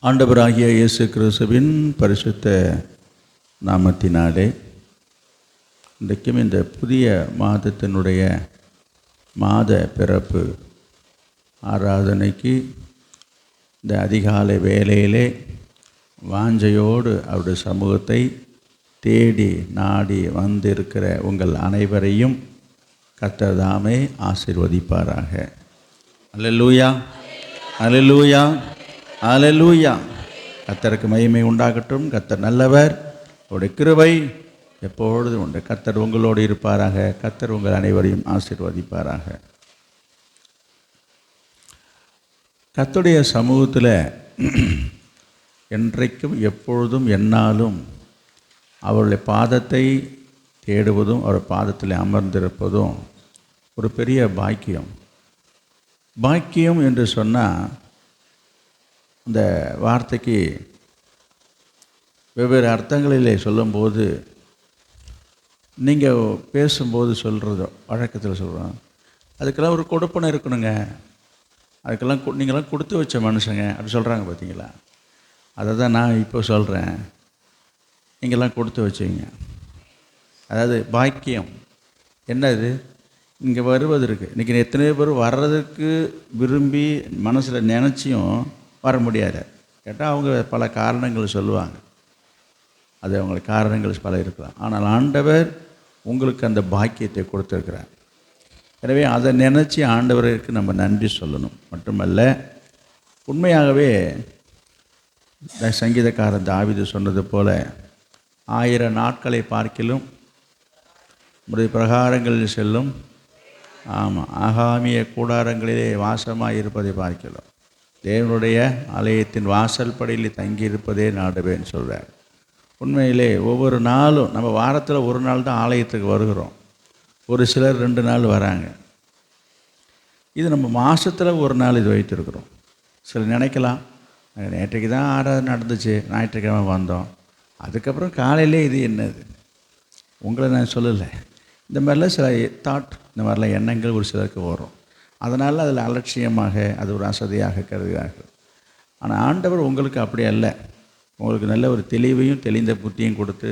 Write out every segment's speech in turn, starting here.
ஆண்டவராகிய இயேசு கிறிஸ்துவின் பரிசுத்த நாமத்தினாலே இன்றைக்கும் இந்த புதிய மாதத்தினுடைய மாத பிறப்பு ஆராதனைக்கு இந்த அதிகாலை வேளையிலே வாஞ்சையோடு அவருடைய சமூகத்தை தேடி நாடி வந்திருக்கிற உங்கள் அனைவரையும் கர்த்தர் தாமே ஆசீர்வதிப்பாராக. அல்லேலூயா, அல்லேலூயா, அல்லேலூயா. கர்த்தருக்கு மகிமை உண்டாகட்டும். கர்த்தர் நல்லவர், அவருடைய கிருபை எப்பொழுதும் உண்டு. கர்த்தர் உங்களோடு இருப்பாராக. கர்த்தர் உங்கள் அனைவரையும் ஆசீர்வதிப்பாராக. கர்த்தருடைய சமூகத்தில் என்றைக்கும் எப்பொழுதும் எந்நாளும் அவருடைய பாதத்தை தேடுவதும் அவர் பாதத்தில் அமர்ந்திருப்பதும் ஒரு பெரிய பாக்கியம். பாக்கியம் என்று சொன்னால் இந்த வார்த்தைக்கு வெவ்வேறு அர்த்தங்களிலே சொல்லும்போது, நீங்கள் பேசும்போது சொல்கிறதோ வழக்கத்தில் சொல்கிறோம், அதுக்கெல்லாம் ஒரு கொடுப்பனை இருக்கணுங்க, அதுக்கெல்லாம் நீங்களாம் கொடுத்து வச்ச மனுஷங்க அப்படி சொல்கிறாங்க பார்த்தீங்களா. அதை தான் நான் இப்போ சொல்கிறேன், நீங்கள்லாம் கொடுத்து வச்சிங்க. அதாவது பாக்கியம் என்னது, இங்கே வருவதற்கு இன்றைக்கி எத்தனையோ பேர் வர்றதுக்கு விரும்பி மனசில் நினச்சியும் வர முடியாது. கேட்டால் அவங்க பல காரணங்கள் சொல்லுவாங்க, அது அவங்களுக்கு காரணங்கள் பல இருக்கலாம். ஆனால் ஆண்டவர் உங்களுக்கு அந்த பாக்கியத்தை கொடுத்துருக்கிறார். எனவே அதை நினச்சி ஆண்டவருக்கு நம்ம நன்றி சொல்லணும். மட்டுமல்ல, உண்மையாகவே சங்கீதக்காரன் தாவீது சொன்னது போல் 1000 நாட்களை பார்க்கிலும் உடைய பிரகாரங்களில் செல்லும், ஆமாம், ஆகாமிய கூடாரங்களிலே வாசமாக இருப்பதை பார்க்கலாம், தேவனுடைய ஆலயத்தின் வாசல் படியில் தங்கியிருப்பதே நாடுவேன்னு சொல்கிறார். உண்மையிலே ஒவ்வொரு நாளும் நம்ம வாரத்தில் ஒரு நாள் தான் ஆலயத்துக்கு வருகிறோம், ஒரு சிலர் 2 நாள் வராங்க. இது நம்ம மாதத்தில் ஒரு நாள் இது வைத்திருக்கிறோம். சிலர் நினைக்கலாம், நேற்றைக்கு தான் ஆராதனை நடந்துச்சு, ஞாயிற்றுக்கிழமை வந்தோம், அதுக்கப்புறம் காலையிலே இது என்னது. உங்களை நான் சொல்லலை, இந்த மாதிரிலாம் சில தாட், இந்த மாதிரிலாம் எண்ணங்கள் ஒரு சிலருக்கு வரும். அதனால் அதில் அலட்சியமாக அது ஒரு அசதியாக கருதுகிறார்கள். ஆனால் ஆண்டவர் உங்களுக்கு அப்படி அல்ல. உங்களுக்கு நல்ல ஒரு தெளிவையும் தெளிந்த புத்தியும் கொடுத்து,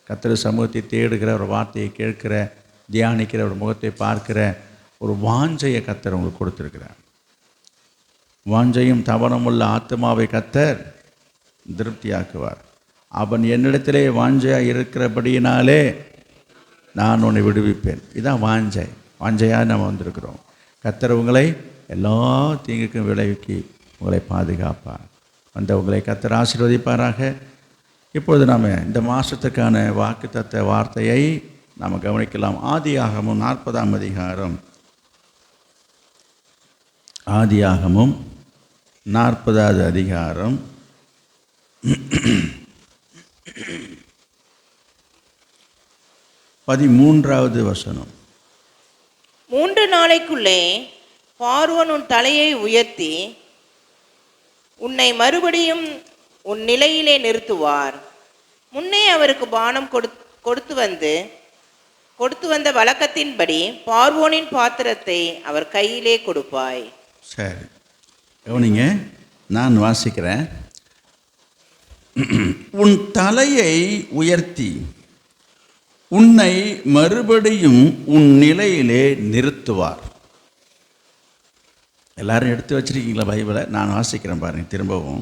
கர்த்தர் சமூகத்தை தேடுகிற ஒரு வார்த்தையை கேட்கிற, தியானிக்கிற ஒரு முகத்தை பார்க்கிற ஒரு வாஞ்சையை கர்த்தர் உங்களுக்கு கொடுத்துருக்கிறார். வாஞ்சையும் தவணமுள்ள ஆத்மாவை கர்த்தர் திருப்தியாக்குவார். அவன் என்னிடத்திலே வாஞ்சையாக இருக்கிறபடியினாலே நான் உன்னை விடுவிப்பேன். இதுதான் வாஞ்சை. வாஞ்சையாக நம்ம வந்திருக்கிறோம். கர்த்தர் உங்களை எல்லா தீங்குக்கும் விளைவிக்கி உங்களை பாதுகாப்பார். உங்களை கர்த்தர் ஆசீர்வதிப்பாராக. இப்பொழுது நாம் இந்த மாதத்துக்கான வாக்குத்தத்த வார்த்தையை நாம் கவனிக்கலாம். ஆதியாகமம் 40ஆம் அதிகாரம், ஆதியாகமம் 40வது அதிகாரம் 13வது வசனம். 3 நாளைக்குள்ளே பார்வோன் உன் தலையை உயர்த்தி உன்னை மறுபடியும் உன் நிலையிலே நிறுத்துவார். முன்னே அவருக்கு பானம் கொடுத்து வந்த வழக்கத்தின்படி பார்வோனின் பாத்திரத்தை அவர் கையிலே கொடுப்பாய். சரி, கவனிங்க, நான் வாசிக்கிறேன். உன் தலையை உயர்த்தி உன்னை மறுபடியும் உன் நிலையிலே நிறுத்துவார். எல்லாரும் எடுத்து வச்சிருக்கீங்களா பைபிளை? நான் வாசிக்கிறேன் பாருங்கள் திரும்பவும்.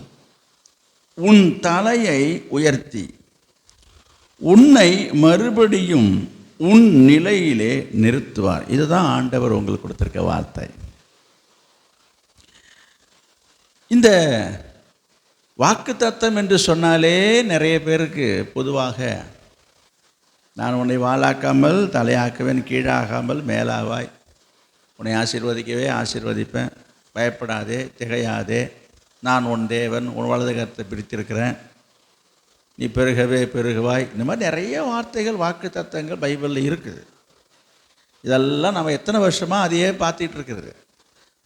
உன் தலையை உயர்த்தி உன்னை மறுபடியும் உன் நிலையிலே நிறுத்துவார். இதுதான் ஆண்டவர் உங்களுக்கு கொடுத்துருக்க வார்த்தை. இந்த வாக்குத்தத்தம் என்று சொன்னாலே நிறைய பேருக்கு பொதுவாக, நான் உன்னை வாளாக்காமல் தலையாக்குவேன், கீழாகாமல் மேலாவாய், உன்னை ஆசீர்வதிக்கவே ஆசீர்வதிப்பேன், பயப்படாதே திகையாதே, நான் உன் தேவன், உன் வலது கரத்தை பிடித்திருக்கிறேன், நீ பெருகவே பெருகுவாய். இந்த மாதிரி நிறைய வார்த்தைகள் வாக்குத்தத்தங்கள் பைபிளில் இருக்குது. இதெல்லாம் நம்ம எத்தனை வருஷமாக அதையே பார்த்துட்டு இருக்கிறது.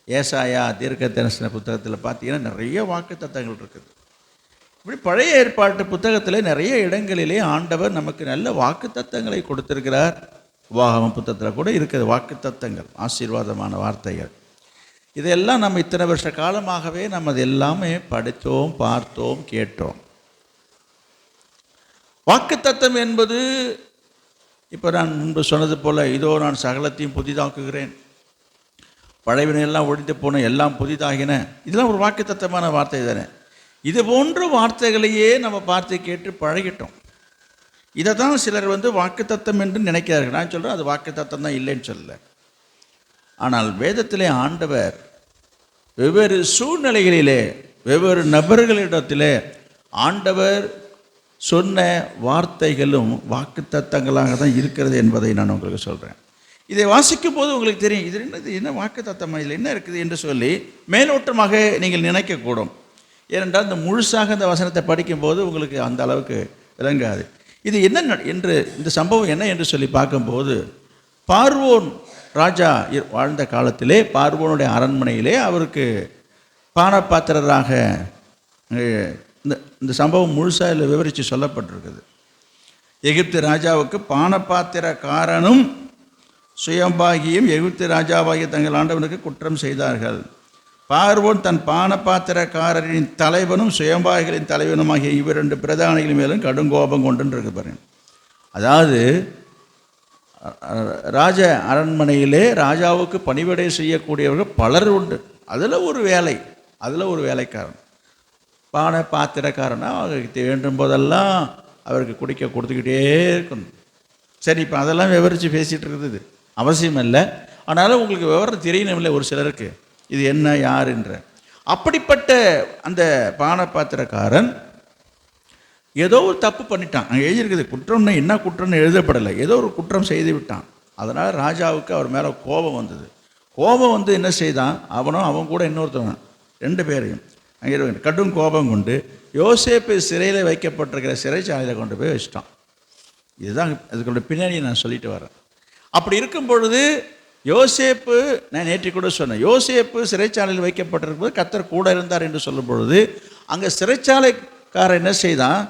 ஏசாயா தீர்க்க தரிசன புத்தகத்தில் பார்த்தீங்கன்னா நிறைய வாக்குத்தத்தங்கள் இருக்குது. இப்படி பழைய ஏற்பாட்டு புத்தகத்தில் நிறைய இடங்களிலே ஆண்டவர் நமக்கு நல்ல வாக்குத்தத்தங்களை கொடுத்திருக்கிறார். உபாகம புத்தகத்தில் கூட இருக்குது வாக்குத்தத்தங்கள், ஆசீர்வாதமான வார்த்தைகள். இதெல்லாம் நம்ம இத்தனை வருஷ காலமாகவே நம்ம அது எல்லாமே படித்தோம், பார்த்தோம், கேட்டோம். வாக்குத்தத்தம் என்பது இப்போ நான் முன்பு சொன்னது போல், இதோ நான் சகலத்தையும் புதிதாக்குகிறேன், பழையவனையெல்லாம் ஒழிந்து போன, எல்லாம் புதிதாகின, இதெல்லாம் ஒரு வாக்குத்தத்தமான வார்த்தை தானே. இது போன்ற வார்த்தைகளையே நம்ம பார்த்து கேட்டு பழகிட்டோம். இதை தான் சிலர் வாக்குத்தத்தம் என்று நினைக்கிறார்கள். நான் சொல்கிறேன், அது வாக்குத்தத்தம் தான், இல்லைன்னு சொல்லலை. ஆனால் வேதத்திலே ஆண்டவர் வெவ்வேறு சூழ்நிலைகளிலே வெவ்வேறு நபர்களிடத்திலே ஆண்டவர் சொன்ன வார்த்தைகளும் வாக்குத்தத்தங்களாக தான் இருக்கிறது என்பதை நான் உங்களுக்கு சொல்கிறேன். இதை வாசிக்கும் போது உங்களுக்கு தெரியும், இது என்ன வாக்குத்தத்தமாக, இதில் என்ன இருக்குது என்று சொல்லி மேலோட்டமாக நீங்கள் நினைக்கக்கூடும். ஏனென்றால் இந்த முழுசாக இந்த வசனத்தை படிக்கும்போது உங்களுக்கு அந்த அளவுக்கு விளங்காது. இது என்ன என்று, இந்த சம்பவம் என்ன என்று சொல்லி பார்க்கும்போது, பார்வோன் ராஜா வாழ்ந்த காலத்திலே பார்வோனுடைய அரண்மனையிலே அவருக்கு பானபாத்திரராக இந்த சம்பவம் முழுசாக இதில் விவரித்து சொல்லப்பட்டிருக்குது. எகிப்து ராஜாவுக்கு பானபாத்திரக்காரனும் சுயம்பாகியும் எகிப்து ராஜாவாகிய தங்கள் ஆண்டவனுக்கு குற்றம் செய்தார்கள். பார்வோன் தன் பானபாத்திரக்காரரின் தலைவனும் சுயம்பாகிகளின் தலைவனுமாகிய இவ்விரண்டு பிரதானிகள் மேலும் கடுங்கோபம் கொண்டுருக்கு பாருங்க. அதாவது ராஜ அரண்மனையிலே ராஜாவுக்கு பணிவிடை செய்யக்கூடியவர்கள் பலர் உண்டு. அதில் ஒரு வேலைக்காரன், பானை பாத்திரக்காரனா, அவருக்கு வேண்டும் போதெல்லாம் அவருக்கு குடிக்க கொடுத்துக்கிட்டே இருக்கணும். சரி, இப்போ அதெல்லாம் விவரித்து பேசிகிட்டு இருக்குது அவசியம் இல்லை. ஆனாலும் உங்களுக்கு விவரம் தெரியணுமில்லை ஒரு சிலருக்கு இது என்ன யார் என்ற. அப்படிப்பட்ட அந்த பானை பாத்திரக்காரன் ஏதோ ஒரு தப்பு பண்ணிட்டான். அங்கே எழுதியிருக்குது, குற்றம்னு என்ன குற்றம்னு எழுதப்படலை, ஏதோ ஒரு குற்றம் செய்து விட்டான். அதனால் ராஜாவுக்கு அவர் மேலே கோபம் வந்தது. கோபம் என்ன செய்தான், அவன் கூட இன்னொருத்தவன், ரெண்டு பேரையும் அங்கே கடும் கோபம் கொண்டு யோசேப்பு சிறையில் வைக்கப்பட்டிருக்கிற சிறைச்சாலையில் கொண்டு போய் வச்சிட்டான். இதுதான் அதுக்குள்ள பின்னாடி நான் சொல்லிட்டு வரேன். அப்படி இருக்கும் பொழுது யோசேப்பு, நான் நேற்று கூட சொன்னேன், யோசேப்பு சிறைச்சாலையில் வைக்கப்பட்டிருக்கும் போது கர்த்தர் கூட இருந்தார் என்று சொல்லும் பொழுது, அங்கே சிறைச்சாலைக்காரன் என்ன செய்தான்,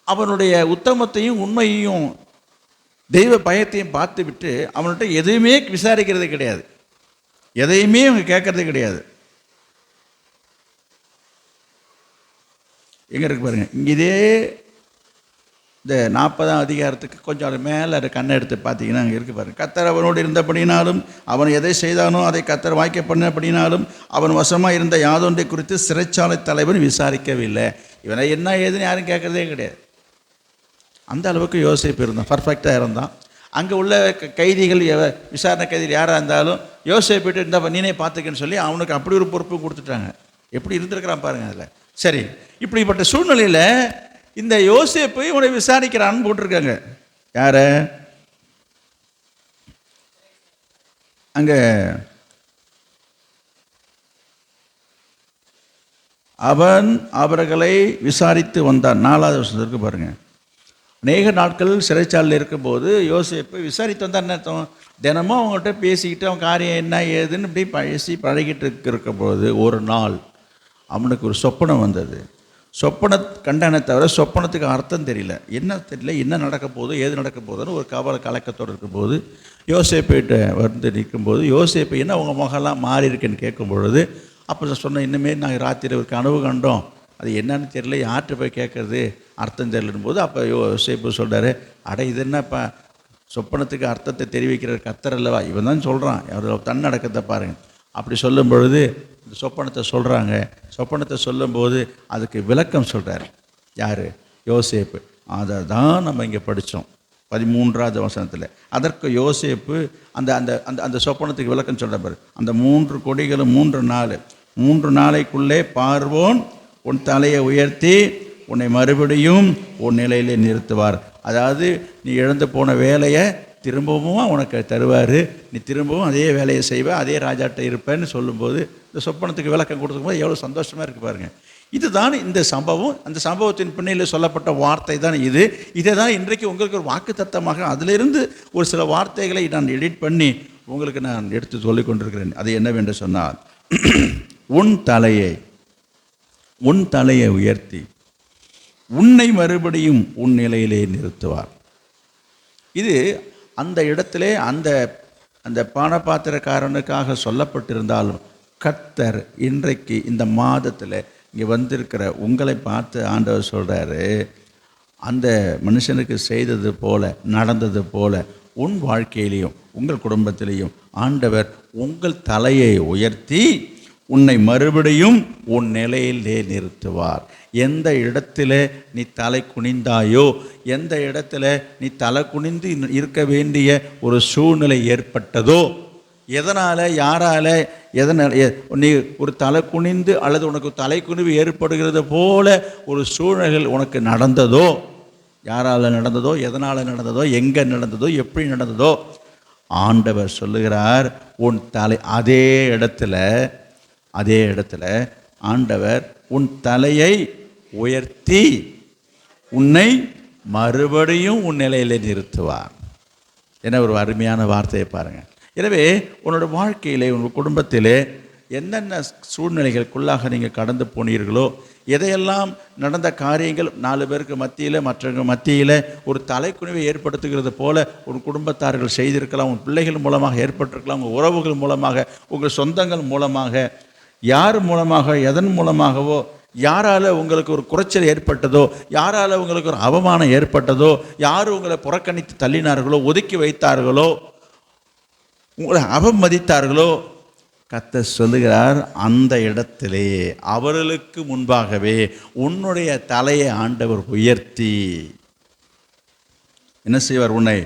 அவனுடைய உத்தமத்தையும் உண்மையையும் தெய்வ பயத்தையும் பார்த்து விட்டு அவன்கிட்ட எதையுமே விசாரிக்கிறது கிடையாது, எதையுமே அவங்க கேட்கறது கிடையாது. எங்கே இருக்கு பாருங்க, இதே இந்த 40ஆம் அதிகாரத்துக்கு கொஞ்சம் அது மேலே அதை கண்ணை எடுத்து பார்த்தீங்கன்னா அங்கே இருக்குது பாருங்கள். கர்த்தர் அவனோடு இருந்தபடினாலும் அவன் எதை செய்தானோ அதை கர்த்தர் வாய்க்க பண்ணபடினாலும் அவன் வசமாக இருந்த யாதொன்றை குறித்து சிறைச்சாலை தலைவன் விசாரிக்கவில்லை. இவனை என்ன ஏதுன்னு யாரும் கேட்குறதே கிடையாது. அந்த அளவுக்கு யோசேப்பு இருந்தான், பர்ஃபெக்டாக இருந்தான். அங்கே உள்ள கைதிகள், விசாரணை கைதிகள் யாராக இருந்தாலும் யோசேப்பிட்டு இருந்தால் நீனே பார்த்துக்கன்னு சொல்லி அவனுக்கு அப்படி ஒரு பொறுப்பு கொடுத்துட்டாங்க. எப்படி இருந்திருக்கிறான் பாருங்கள் அதில். சரி, இப்படிப்பட்ட சூழ்நிலையில் இந்த யோசேப்பு இவனை விசாரிக்கிறான்னு போட்டிருக்காங்க. யார அங்கே அவன் அவர்களை விசாரித்து வந்தான். 4வது வருஷத்துக்கு பாருங்க. அநேக நாட்கள் சிறைச்சாலையில் இருக்கும்போது யோசேப்பு விசாரித்து வந்தான். என்ன அர்த்தம், தினமும் அவங்கள்ட்ட பேசிக்கிட்டு அவன் காரியம் என்ன ஏதுன்னு இப்படி பழகிட்டு இருக்கும்போது ஒரு நாள் அவனுக்கு ஒரு சொப்பனம் வந்தது. சொப்பன கண்டனை தவிர சொப்பனத்துக்கு அர்த்தம் தெரியல, என்ன நடக்க போகுது, ஏது நடக்க போகுதுன்னு ஒரு கவலை கலக்கத்தோடு இருக்கும்போது யோசேப்பிட்ட நிற்கும்போது, யோசேப்பு என்ன உங்கள் முகம்லாம் மாறி இருக்குன்னு கேட்கும் பொழுது, அப்போ சொன்ன இன்னுமே நாங்கள் ராத்திரி ஒரு கனவு கண்டோம், அது என்னன்னு தெரியல, யார்கிட்ட போய் கேட்குறது, அர்த்தம் தெரியலன்னு போது அப்போ யோசேப்பு சொல்கிறாரு, இது என்னப்பா சொப்பனத்துக்கு அர்த்தத்தை தெரிவிக்கிற கர்த்தர் அல்லவா, இவன் தான் சொல்கிறான், அவர் தன்னடக்கத்தை பாருங்கள். அப்படி சொல்லும் பொழுது இந்த சொப்பனத்தை சொல்கிறாங்க. சொப்பனத்தை சொல்லும்போது அதுக்கு விளக்கம் சொல்கிறார் யார், யோசேப்பு. அதை தான் நம்ம இங்கே படித்தோம் 13வது வசனத்தில். அதற்கு யோசேப்பு அந்த அந்த அந்த அந்த சொப்பனத்துக்கு விளக்கம் சொல்கிறார். அந்த 3 கொடிகளும் 3 நாளைக்குள்ளே பார்வோன் உன் தலையை உயர்த்தி உன்னை மறுபடியும் உன் நிலையிலே நிறுத்துவார். அதாவது நீ இழந்து போன வேலையை திரும்பவும் உனக்கு தருவார், நீ திரும்பவும் அதே வேலையை செய்வ, அதே ராஜாட்ட இருப்பேன்னு சொல்லும்போது இந்த சொப்பனத்துக்கு விளக்கம் கொடுக்கும்போது எவ்வளோ சந்தோஷமாக இருக்குது பாருங்கள். இதுதான் இந்த சம்பவம். அந்த சம்பவத்தின் பின்னில் சொல்லப்பட்ட வார்த்தை தான் இது. இதை தான் இன்றைக்கு உங்களுக்கு ஒரு வாக்குத்தத்தமாக அதிலிருந்து ஒரு சில வார்த்தைகளை நான் எடிட் பண்ணி உங்களுக்கு நான் எடுத்து சொல்லிக் கொண்டிருக்கிறேன். அது என்னவென்று சொன்னால், உன் தலையை உயர்த்தி உன்னை மறுபடியும் உன் நிலையிலே நிறுத்துவார். இது அந்த இடத்திலே அந்த அந்த பானபாத்திரக்காரனுக்காக சொல்லப்பட்டிருந்தாலும் கர்த்தர் இன்றைக்கு இந்த மாதத்தில் இங்கே வந்திருக்கிற உங்களை பார்த்து ஆண்டவர் சொல்கிறாரு, அந்த மனுஷனுக்கு செய்தது போல நடந்தது போல உன் வாழ்க்கையிலையும் உங்கள் குடும்பத்திலையும் ஆண்டவர் உங்கள் தலையை உயர்த்தி உன்னை மறுபடியும் உன் நிலையிலே நிறுத்துவார். எந்த இடத்துல நீ தலை குனிந்தாயோ, எந்த இடத்துல நீ தலை குனிந்து இருக்க வேண்டிய ஒரு சூழ்நிலை ஏற்பட்டதோ, எதனால் யாரால் எதனால் நீ ஒரு தலை குனிந்து அல்லது உனக்கு தலை குனிவு ஏற்படுகிறது போல ஒரு சூழ்நிலைகள் உனக்கு நடந்ததோ, யாரால் நடந்ததோ, எதனால் நடந்ததோ, எங்கே நடந்ததோ, எப்படி நடந்ததோ, ஆண்டவர் சொல்லுகிறார் உன் தலை அதே இடத்துல ஆண்டவர் உன் தலையை உயர்த்தி உன்னை மறுபடியும் உன் நிலையிலே நிறுத்துவார். என ஒரு அருமையான வார்த்தையை பாருங்கள். எனவே உன்னோட வாழ்க்கையிலே உங்கள் குடும்பத்திலே என்னென்ன சூழ்நிலைகளுக்குள்ளாக நீங்கள் கடந்து போனீர்களோ, எதையெல்லாம் நடந்த காரியங்கள் 4 பேருக்கு மத்தியில் மற்றவங்க மத்தியில் ஒரு தலைக்குனிவை ஏற்படுத்துகிறது போல ஒரு குடும்பத்தார்கள் செய்திருக்கலாம், உங்கள் பிள்ளைகள் மூலமாக ஏற்பட்டிருக்கலாம், உங்கள் உறவுகள் மூலமாக, உங்கள் சொந்தங்கள் மூலமாக, யார் மூலமாக எதன் மூலமாகவோ யாரால் உங்களுக்கு ஒரு குறைச்சல் ஏற்பட்டதோ, யாரால் உங்களுக்கு ஒரு அவமானம் ஏற்பட்டதோ, யார் உங்களை புறக்கணித்து தள்ளினார்களோ, ஒதுக்கி வைத்தார்களோ, உங்களை அவமதித்தார்களோ, கர்த்தர் சொல்லுகிறார் அந்த இடத்திலே அவர்களுக்கு முன்பாகவே உன்னுடைய தலையை ஆண்டவர் உயர்த்தி என்ன செய்வார்? உன்னை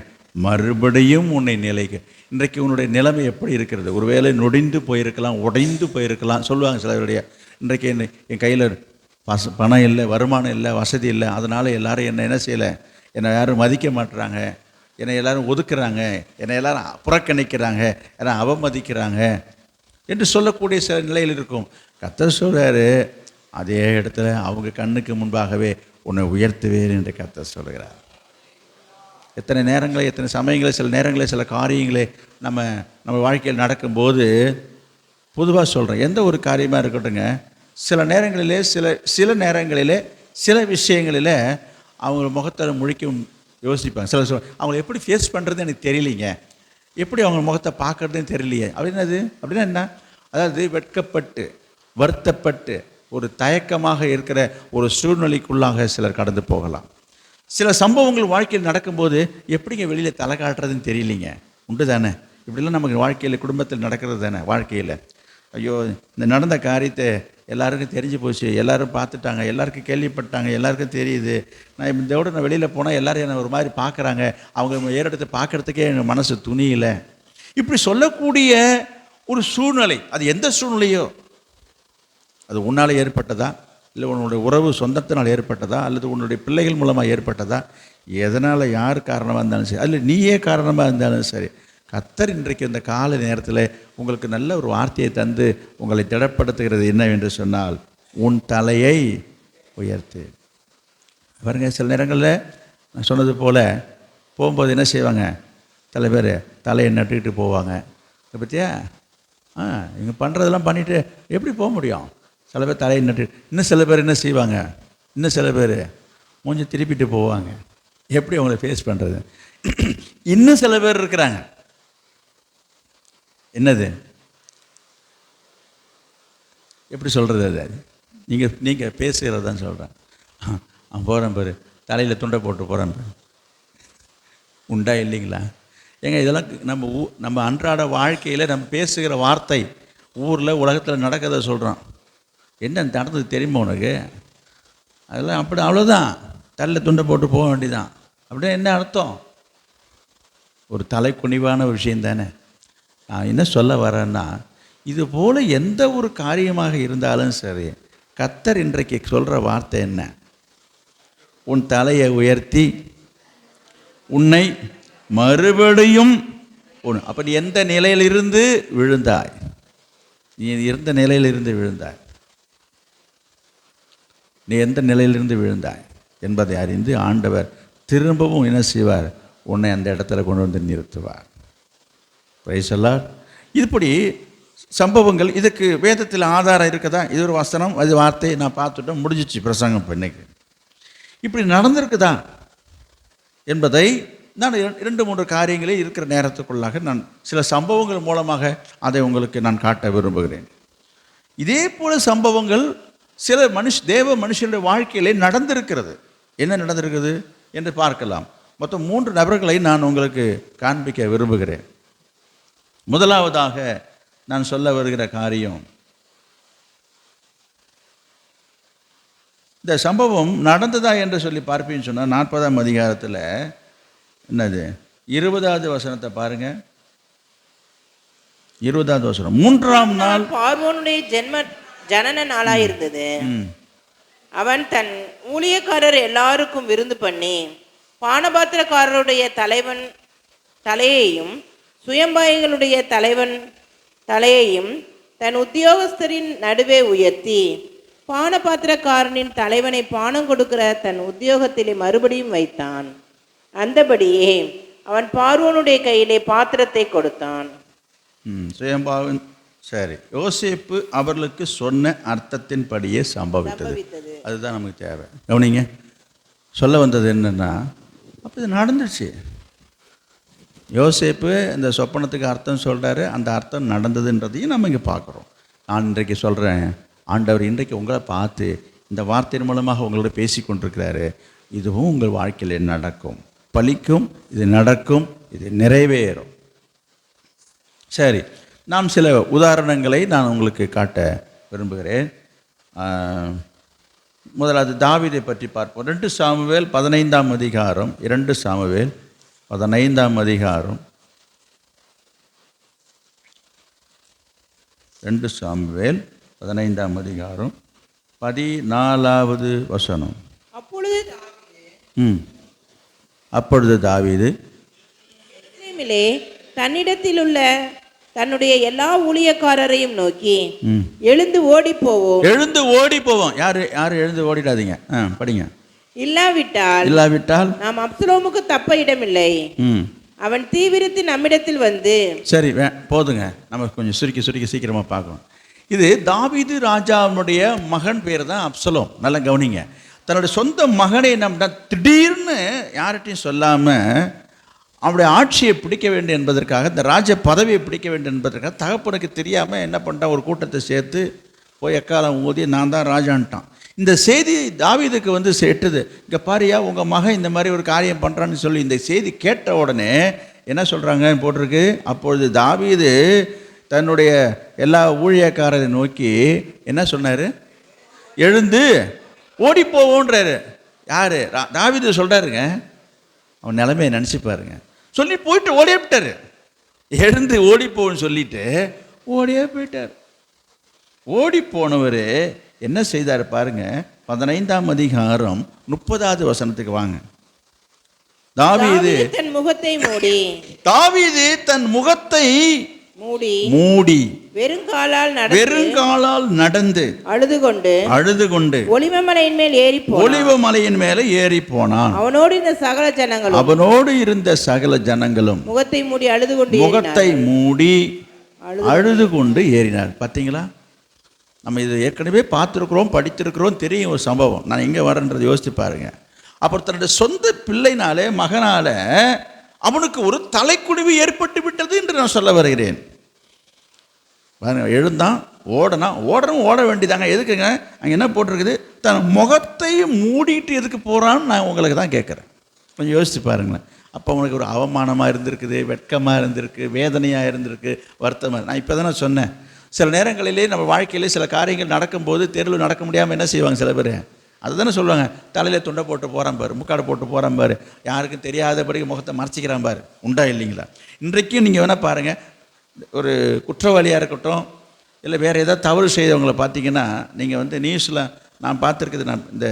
மறுபடியும் உன்னை நிலைக்கு. இன்றைக்கு உன்னுடைய நிலைமை எப்படி இருக்கிறது? ஒருவேளை நொடிந்து போயிருக்கலாம், உடைந்து போயிருக்கலாம். சொல்லுவாங்க சிலருடைய, இன்றைக்கு என் கையில் பணம் இல்லை, வருமானம் இல்லை, வசதி இல்லை, அதனால் எல்லாரும் என்ன செய்யலை, என்னை யாரும் மதிக்க மாட்டுறாங்க, என்னை எல்லோரும் ஒதுக்குறாங்க, என்னை எல்லோரும் புறக்கணிக்கிறாங்க, எல்லாம் அவமதிக்கிறாங்க என்று சொல்லக்கூடிய சில நிலையில் இருக்கும். கர்த்தர் சொல்கிறாரு அதே இடத்துல அவங்க கண்ணுக்கு முன்பாகவே உன்னை உயர்த்துவேன் என்று கர்த்தர் சொல்கிறார். எத்தனை நேரங்களில், எத்தனை சமயங்களில், சில நேரங்களில் சில காரியங்களே நம்ம வாழ்க்கையில் நடக்கும்போது, பொதுவாக சொல்கிறேன், எந்த ஒரு காரியமாக இருக்கட்டுங்க, சில நேரங்களிலே சில நேரங்களிலே சில விஷயங்களில் அவங்க முகத்தை முழிக்கும் யோசிப்பாங்க. சில அவங்கள எப்படி ஃபேஸ் பண்ணுறது எனக்கு தெரியலிங்க, எப்படி அவங்க முகத்தை பார்க்குறதுன்னு தெரியலையே. அப்படின்னா என்ன? அதாவது வெட்கப்பட்டு வருத்தப்பட்டு ஒரு தயக்கமாக இருக்கிற ஒரு சூழ்நிலைக்குள்ளாக சிலர் கடந்து போகலாம். சில சம்பவங்கள் வாழ்க்கையில் நடக்கும்போது எப்படிங்க வெளியில் தலை காட்டுறதுன்னு தெரியலிங்க. உண்டு தானே? இப்படிலாம் நமக்கு வாழ்க்கையில் குடும்பத்தில் நடக்கிறது தானே. வாழ்க்கையில் ஐயோ இந்த நடந்த காரியத்தை எல்லாருக்கும் தெரிஞ்சு போச்சு, எல்லோரும் பார்த்துட்டாங்க, எல்லாருக்கும் கேள்விப்பட்டாங்க, எல்லாருக்கும் தெரியுது, நான் இதோட நான் வெளியில் போனால் எல்லோரும் என்னை ஒரு மாதிரி பார்க்குறாங்க, அவங்க ஏறெடுத்து பார்க்குறதுக்கே எங்கள் மனசு துணியில்லை. இப்படி சொல்லக்கூடிய ஒரு சூழ்நிலை, அது எந்த சூழ்நிலையோ, அது உன்னால் ஏற்பட்டதா, இல்லை உன்னுடைய உறவு சொந்தத்தினால் ஏற்பட்டதா, அல்லது உன்னுடைய பிள்ளைகள் மூலமாக ஏற்பட்டதா, எதனால் யார் காரணமாக இருந்தாலும் சரி, அதில் நீயே காரணமாக இருந்தாலும் சரி, கர்த்தர் இன்றைக்கு இந்த கால நேரத்தில் உங்களுக்கு நல்ல ஒரு வார்த்தையை தந்து உங்களை திடப்படுத்துகிறது என்னவென்று சொன்னால், உன் தலையை உயர்த்து. பாருங்க, சில நேரங்களில் நான் சொன்னது போல் போகும்போது என்ன செய்வாங்க, சில பேர் தலையை நட்டுக்கிட்டு போவாங்க. பற்றியா இங்கே பண்ணுறதெல்லாம் பண்ணிவிட்டு எப்படி போக முடியும்? சில பேர் தலையை நட்டு, இன்னும் சில பேர் என்ன செய்வாங்க, இன்னும் சில பேர் மூஞ்சி திருப்பிட்டு போவாங்க. எப்படி அவங்கள ஃபேஸ் பண்ணுறது? இன்னும் சில பேர் இருக்கிறாங்க, என்னது எப்படி சொல்கிறது, அது நீங்கள் பேசுகிறதான் சொல்கிறேன். போகிறேன் பாரு, தலையில் துண்டை போட்டு போகிறேன் பாரு, உண்டா இல்லைங்களா? ஏங்க இதெல்லாம் நம்ம அன்றாட வாழ்க்கையில் நம்ம பேசுகிற வார்த்தை, ஊரில் உலகத்தில் நடக்கிறத சொல்கிறோம். என்ன நடந்தது தெரியுமா உனக்கு? அதெல்லாம் அப்படி அவ்வளோதான், தலையில் துண்டை போட்டு போக வேண்டியதான். அப்படின்னா என்ன அர்த்தம்? ஒரு தலை குனிவான விஷயம் தானே. நான் என்ன சொல்ல வரேன்னா, இது போல் எந்த ஒரு காரியமாக இருந்தாலும் சரி, கர்த்தர் இன்றைக்கு சொல்கிற வார்த்தை என்ன? உன் தலையை உயர்த்தி உன்னை மறுபடியும் அப்போ நீ எந்த நிலையிலிருந்து விழுந்தாய், நீ இருந்த நிலையிலிருந்து விழுந்தாய், நீ எந்த நிலையிலிருந்து விழுந்தாய் என்பதை அறிந்து ஆண்டவர் திரும்பவும் என்ன செய்வார்? உன்னை அந்த இடத்துல கொண்டு வந்து நிறுத்துவார். Price the Lord. இப்படி சம்பவங்கள், இதுக்கு வேதத்தில் ஆதாரம் இருக்குதா? இது ஒரு வசனம், அது வார்த்தை, நான் பார்த்துட்டோம், முடிஞ்சிச்சு பிரசங்கம். இப்போ இன்னைக்கு இப்படி நடந்திருக்குதா என்பதை நான் 2-3 காரியங்களே இருக்கிற நேரத்துக்குள்ளாக நான் சில சம்பவங்கள் மூலமாக அதை உங்களுக்கு நான் காட்ட விரும்புகிறேன். இதே போல சம்பவங்கள் சில தேவ மனுஷனுடைய வாழ்க்கையிலே நடந்திருக்கிறது. என்ன நடந்திருக்குது என்று பார்க்கலாம். மொத்தம் 3 நபர்களை நான் உங்களுக்கு காண்பிக்க விரும்புகிறேன். முதலாவதாக நான் சொல்ல வருகிற காரியம், இந்த சம்பவம் நடந்ததா என்று சொல்லி பார்ப்பீன்னு சொன்னால் 40ஆம் அதிகாரத்தில் என்னது 20வது வசனத்தை பாருங்க. 20வது வசனம், 3ஆம் நாள் பார்வோனுடைய ஜனன நாளாயிருந்தது. அவன் தன் ஊழியக்காரர் எல்லாருக்கும் விருந்து பண்ணி பானபாத்திரக்காரருடைய தலைவன் தலையையும் சுயம்பாய்களுடைய தலைவன் தலையையும் தன் உத்தியோகஸ்தரின் நடுவே உயர்த்தி பானபாத்திரக்காரனின் தலைவனை பானம் கொடுக்கிற தன் உத்தியோகத்திலே மறுபடியும் வைத்தான். அந்தபடியே அவன் பார்வோனுடைய கையிலே பாத்திரத்தை கொடுத்தான். சுயம்பாவின் சரி, யோசேப்பு அவர்களுக்கு சொன்ன அர்த்தத்தின்படியே சம்பவித்தது. அதுதான் நமக்கு தேவை. கவனிங்க, சொல்ல வந்தது என்னன்னா, அப்போ இது நடந்துச்சு. யோசேப்பு இந்த சொப்பனத்துக்கு அர்த்தம் சொல்கிறாரு, அந்த அர்த்தம் நடந்ததுன்றதையும் நம்ம இங்கே பார்க்குறோம். நான் இன்றைக்கு சொல்கிறேன், ஆண்டவர் இன்றைக்கு உங்களை பார்த்து இந்த வார்த்தையின் மூலமாக உங்களோட பேசி கொண்டிருக்கிறாரு. இதுவும் உங்கள் வாழ்க்கையில் நடக்கும், பலிக்கும், இது நடக்கும், இது நிறைவேறும். சரி, நாம் சில உதாரணங்களை நான் உங்களுக்கு காட்ட விரும்புகிறேன். முதலாவது தாவீதை பற்றி பார்ப்போம். 2 சாமுவேல் 15ஆம் அதிகாரம். 2 சாமுவேல் 15ஆம் அதிகாரம். 2 சாமுவேல் 15ஆம் அதிகாரம் 14வது வசனம். அப்பொழுது தாவீது தன்னிடத்தில் உள்ள தன்னுடைய எல்லா ஊழியக்காரரையும் நோக்கி எழுந்து ஓடி போவோம். எழுந்து ஓடி போவோம். யாரு எழுந்து ஓடிடாதீங்க, படிங்க. இல்லாவிட்டால் நாம் அப்சலோமுக்கு தப்ப இடமில்லை. அவன் தீவிரத்து நம்மிடத்தில் வந்து. சரி, போதுங்க, நம்ம கொஞ்சம் சுருக்கி சீக்கிரமா பார்க்கணும். இது தாவீது ராஜாவுடைய மகன் பேர் தான் அப்சலோம். நல்லா கவனிங்க. தன்னுடைய சொந்த மகனை நம்ம திடீர்னு யார்கிட்டையும் சொல்லாமல் அவருடைய ஆட்சியை பிடிக்க வேண்டும் என்பதற்காக, இந்த ராஜ பதவியை பிடிக்க வேண்டும் என்பதற்காக தகப்பனுக்கு தெரியாமல் என்ன பண்ணிட்டான், ஒரு கூட்டத்தை சேர்த்து போய் எக்காலம் ஊதி நான் தான் ராஜான்ட்டான். இந்த செய்தி தாவீதுக்கு வந்து எட்டுது. இங்கே பாரியா, உங்கள் மகன் இந்த மாதிரி ஒரு காரியம் பண்ணுறான்னு சொல்லி இந்த செய்தி கேட்ட உடனே என்ன சொல்கிறாங்க போட்டிருக்கு. அப்பொழுது தாவீது தன்னுடைய எல்லா ஊழியக்காரரை நோக்கி என்ன சொன்னார், எழுந்து ஓடி போவோன்றாரு. யார்? தாவீது சொல்கிறாருங்க. அவன் நிலைமையை நினச்சி பாருங்க. சொல்லி போயிட்டு ஓடியே போயிட்டார். எழுந்து ஓடி போன்னு சொல்லிட்டு ஓடியே போயிட்டார். ஓடி போனவர் என்ன செய்தார் பாருங்க. 15ஆம் அதிகாரம் 30வது வசனத்துக்கு வாங்க. தாவீது தன் முகத்தை மூடி வெறுங்காலால் நடந்து அழுது கொண்டு ஒலிவமலையின் மேலே ஏறி போனான். அவனோடு இருந்த சகல ஜனங்களும் முகத்தை மூடி அழுது கொண்டு ஏறினார். பார்த்தீங்களா, நம்ம இது ஏற்கனவே பார்த்துருக்குறோம், படித்திருக்கிறோம், தெரியும் ஒரு சம்பவம். நான் எங்கே வரேன்றது யோசித்து பாருங்க. அப்புறம் தன்னுடைய சொந்த பிள்ளைனாலே மகனால அவனுக்கு ஒரு தலைக்குடிவு ஏற்பட்டு விட்டது என்று நான் சொல்ல வருகிறேன். எழுந்தான், ஓட வேண்டியதாங்க. எதுக்குங்க, அங்கே என்ன போட்டிருக்குது, தன் முகத்தை மூடிட்டு எதுக்கு போகிறான்னு நான் உங்களுக்கு தான் கேட்குறேன். கொஞ்சம் யோசித்து பாருங்களேன். அப்போ அவனுக்கு ஒரு அவமானமாக இருந்திருக்குது, வெட்கமாக இருந்திருக்கு, வேதனையாக இருந்திருக்கு, வருத்தமாக. நான் இப்போ தானே சொன்னேன், சில நேரங்களிலே நம்ம வாழ்க்கையிலே சில காரியங்கள் நடக்கும்போது தெருவில் நடக்க முடியாமல் என்ன செய்வாங்க சில பேர், அதுதானே சொல்லுவாங்க, தலையில் துண்டை போட்டு போகிறான் பாரு, முக்காடை போட்டு போகிறான் பாரு, யாருக்கும் தெரியாதபடி முகத்தை மறைச்சிக்கிறான் பாரு. உண்டா இல்லைங்களா? இன்றைக்கும் நீங்கள் வேணால் பாருங்கள், ஒரு குற்றவாளியாக இருக்கட்டும், இல்லை வேறு ஏதாவது தவறு செய்தவங்களை பார்த்தீங்கன்னா, நீங்கள் வந்து நியூஸில் நான் பார்த்துருக்குது. நான் இந்த